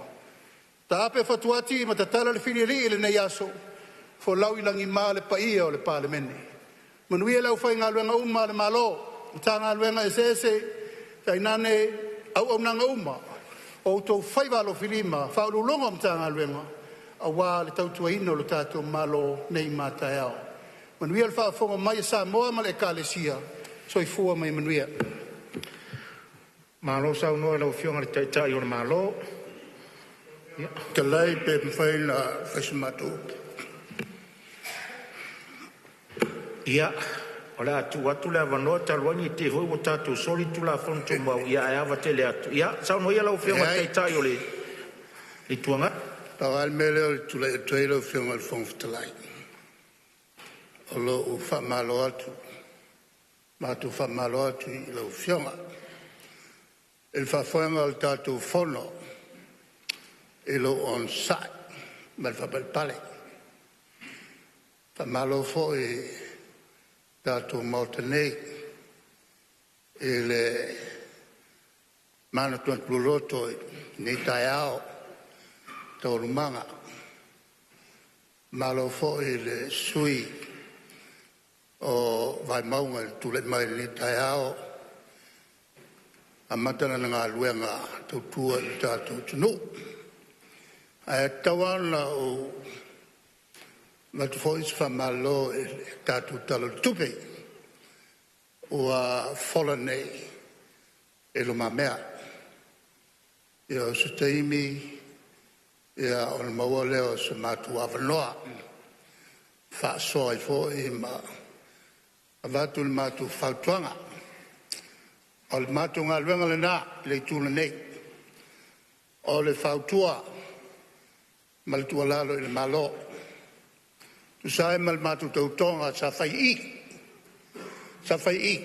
Tā ape whatuati ma ta tala le whiri le nei aso, fo lau ilangi mā le paia o le Palemene. Manuia lau whai ngā luenga uma le malo, tanga luenga ese kai nane au nanga uma o to whaivalo filima whaululonga mtanga luenga a wā le tautuaina lo tātou malo nei mātai au. Manuia le whaafonga mai Samoa ma le kālesia so I fua mai manuia. Malo sau noa lau whionga le taitai o le malo. Ka lai pe mwhaina whaisamato. Ia. O le atu le avanoa taluani te hoi o tātou sori tu la fonto mau ia e awa te le atu. Ia, sao no ia lau whionga taitai o le tuanga? Tau almele o le tula e tueilo whionga le whongwhitalai. O lo u whamalo atu. Mātu whamalo atu I lau whionga. E le whawhianga o le tātou whono. E lo on site. Ma le whapalpale. Malo fo e tātou Maotenei e le mana tuan pluloto ni tai ao tau lumanga. Malo fo e le sui o vai maunga tule mai ni tai ao a matana ngā luenga tau tua i tātou tunu. A tawana o matu fo isfa malo e tātou talo tupe o a fola nei e lo mamea. Ia o se teimi ia o le maua leo se matu awanoa wha soa i fo i ma a vatu le matu whautuanga o le matu ngā luenga le nā le tūna nei o le whautua ma le tua lalo i le malo tu sae ma le matu tautonga sa whai i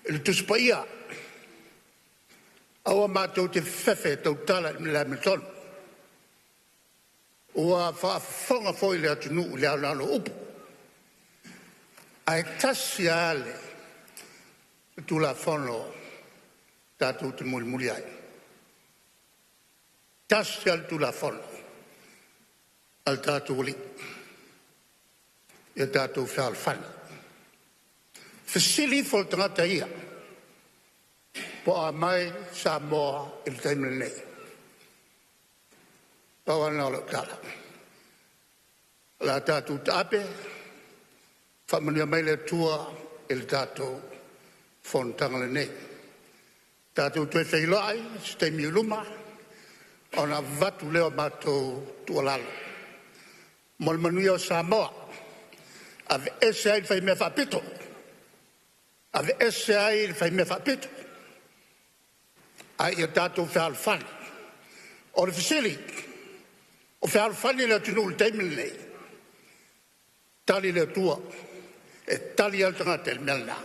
le tuspaia awa matu te whewhe tautala i le amitonu ua whaafonga foi le atunu le aunano upu. Ai tasi ale tu la fono tātou te muri ai. Tasi ale tu la fono al tātou li. Ia tātou whial whani. Whasili fol tangata ia. Po a mai Samoa il taimile nei. Pawana o tala. La tātou tāpe, whamania mai le tua il tātou Fonotaga le nei. Tātou tue whailai, stei miuluma, o na vatu leo mātou tualalo. Mol manui o Samoa, ave ese ai whai mea whapito. Ave ese ai whai mea whapito. Ai ia tātou whaalwhani. O le whisili, o whaalwhani le tunu le teimile nei. Tali le tua, e tali al tangata il melna.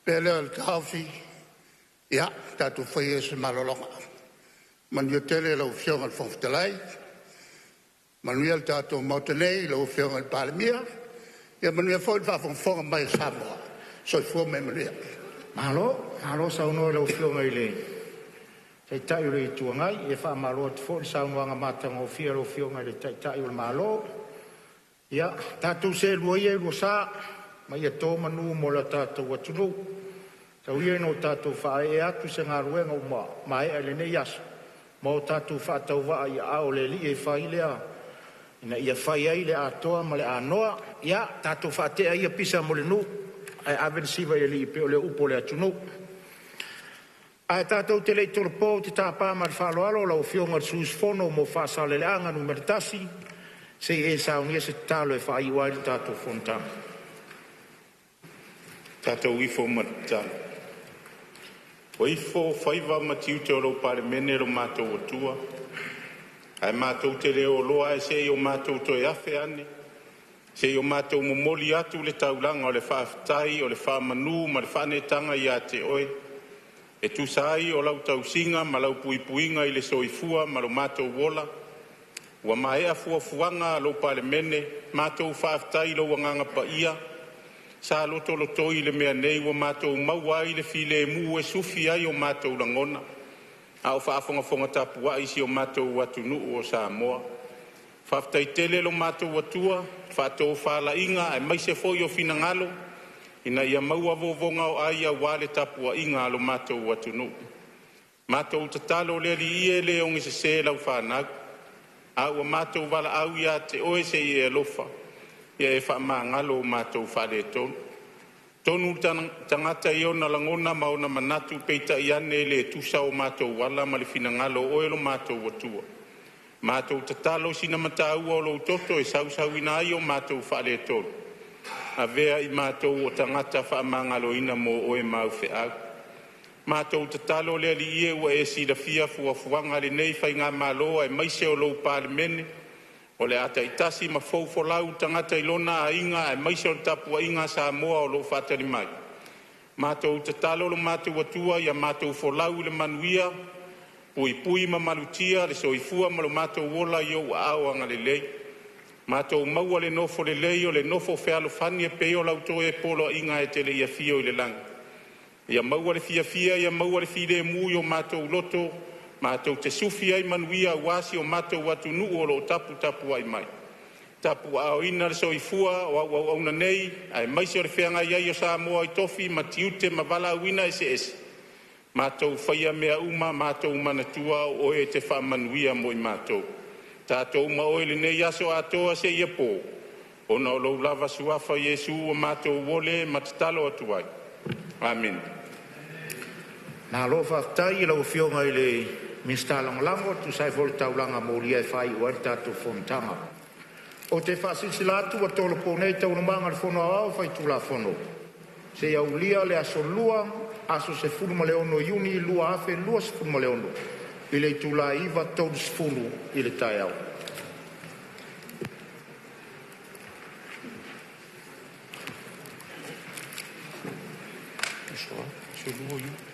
Pele al kauwhi, ia, tātou whai e se malolonga. Manu tele lau whionga al Fonotaga, manu al tātou Maotenei lau whionga al Palemene, ia manu e whoi whawhonga mai Samoa. Soi fua me manu ia. Malo saunoa lau whionga i le. Tai tai ure i tuangai, e wha malo at fōi saunoanga matanga o whia lau whionga i le tai tai ure malo. Ia, tātou se lua ia lua sā, mai a tō manu mo la tātou atunu. Tau ia no tātou whae e atu se ngā ruenga o mai e le nei aso. Mo tātou whātau waa ia ao le li e whai lea. Ina ia whai ai le atoa ma le anoa. Ia, tātou whātea ia pisa mo le nu. Ai awen siwa ia li i peo le upo le atunu. Ai tātou te lei tolo pō te tāpā ma le whaloalo lau whionga sus fono mo whāsa le leanga numeritasi. Se e saunia se talo e whai wai le tātou Fonotaga. Tātou ifo matalo. O ifo whaiva matiu te oro Palemene ro mātou atua. Ai mātou te leo loa e se o mātou to e awhi ane. Se o mātou momoli atu le taulanga o le whaafitai, o le whaamanu, ma le whanetanga i a te oe. E tu sai o lau tausinga, ma lau puipuinga i le soifua, ma lo mātou wola. Ua maea fuafuanga lo Palemene, mātou whaafitai lo wanganga pa ia. Sa loto loto i le mea nei wa mātou maua i le file mu e sufi ai o mātou langona. A o whaafonga tapua isi o mātou watunu o Samoa. Whaftai tele lo mātou watua, whātou whala inga e maise foi o finangalo. Ina ia maua vovonga o aia wale tapua inga lo mātou watunu. Mātou tatalo le li ie le ongi se lau whanau. A ua mātou wala au ia te oe se i e lofa. Ia e whaamangalo o mātou whare tonu. Tonu tangata i ona langona maona manatu peita i ane le tusa o mātou wala ma le finangalo o elo mātou watua. Mātou tatalo sina matau o lo toto e sausau ina ai o mātou whare tonu. A vea i mātou o tangata whaamangalo ina mo oe mau wheau. Mātou tatalo le ali ie ua e si la fia fuafuanga le nei whai ngā māloa e maise o lo Palemene. O le ata itasi ma faufolau tangata ilona a inga e maise o tapua inga Samoa o lo whatari mai. Mātou tatalo lo mātou watua ia mātou folau le manuia, pui ma malutia le soifua ma lo mātou wola i o aoanga le lei. Mātou maua le nofo le lei o le nofo whealo whani e peo lauto e polo inga e tele ia fio i le lang. Ia maua le fia fia, ia maua le fide mui o mātou loto, mātou te sufi ai manuia wasi o mātou watu nuu o lo tapu tapu ai mai. Tapu ao ina le soifua o au auna nei, ai maisi o le whianga iai o Samoa i tofi, ma tiute ma vala uina ese ese. Mātou whaia mea uma, mātou manatua o e te wha manuia mo i mātou. Tātou ma oe le nei aso atoa se ia pō. Ona o lou lava suafa Iesu o mātou wole matatalo atuai. Amen. Nā lo whaftai i lau whionga i le Mr. Langolango, tu sai fol taulanga mōria e whai o e tātou Fonotaga. O te whasisilatu a tolo pōnei tau na manga le whono au whai tula whono. Se au lia le aso lua, aso se funu le ono iuni, lua afe, lua se funu le ono. I le tula iwa tau se funu i le tai au. So lua iuni.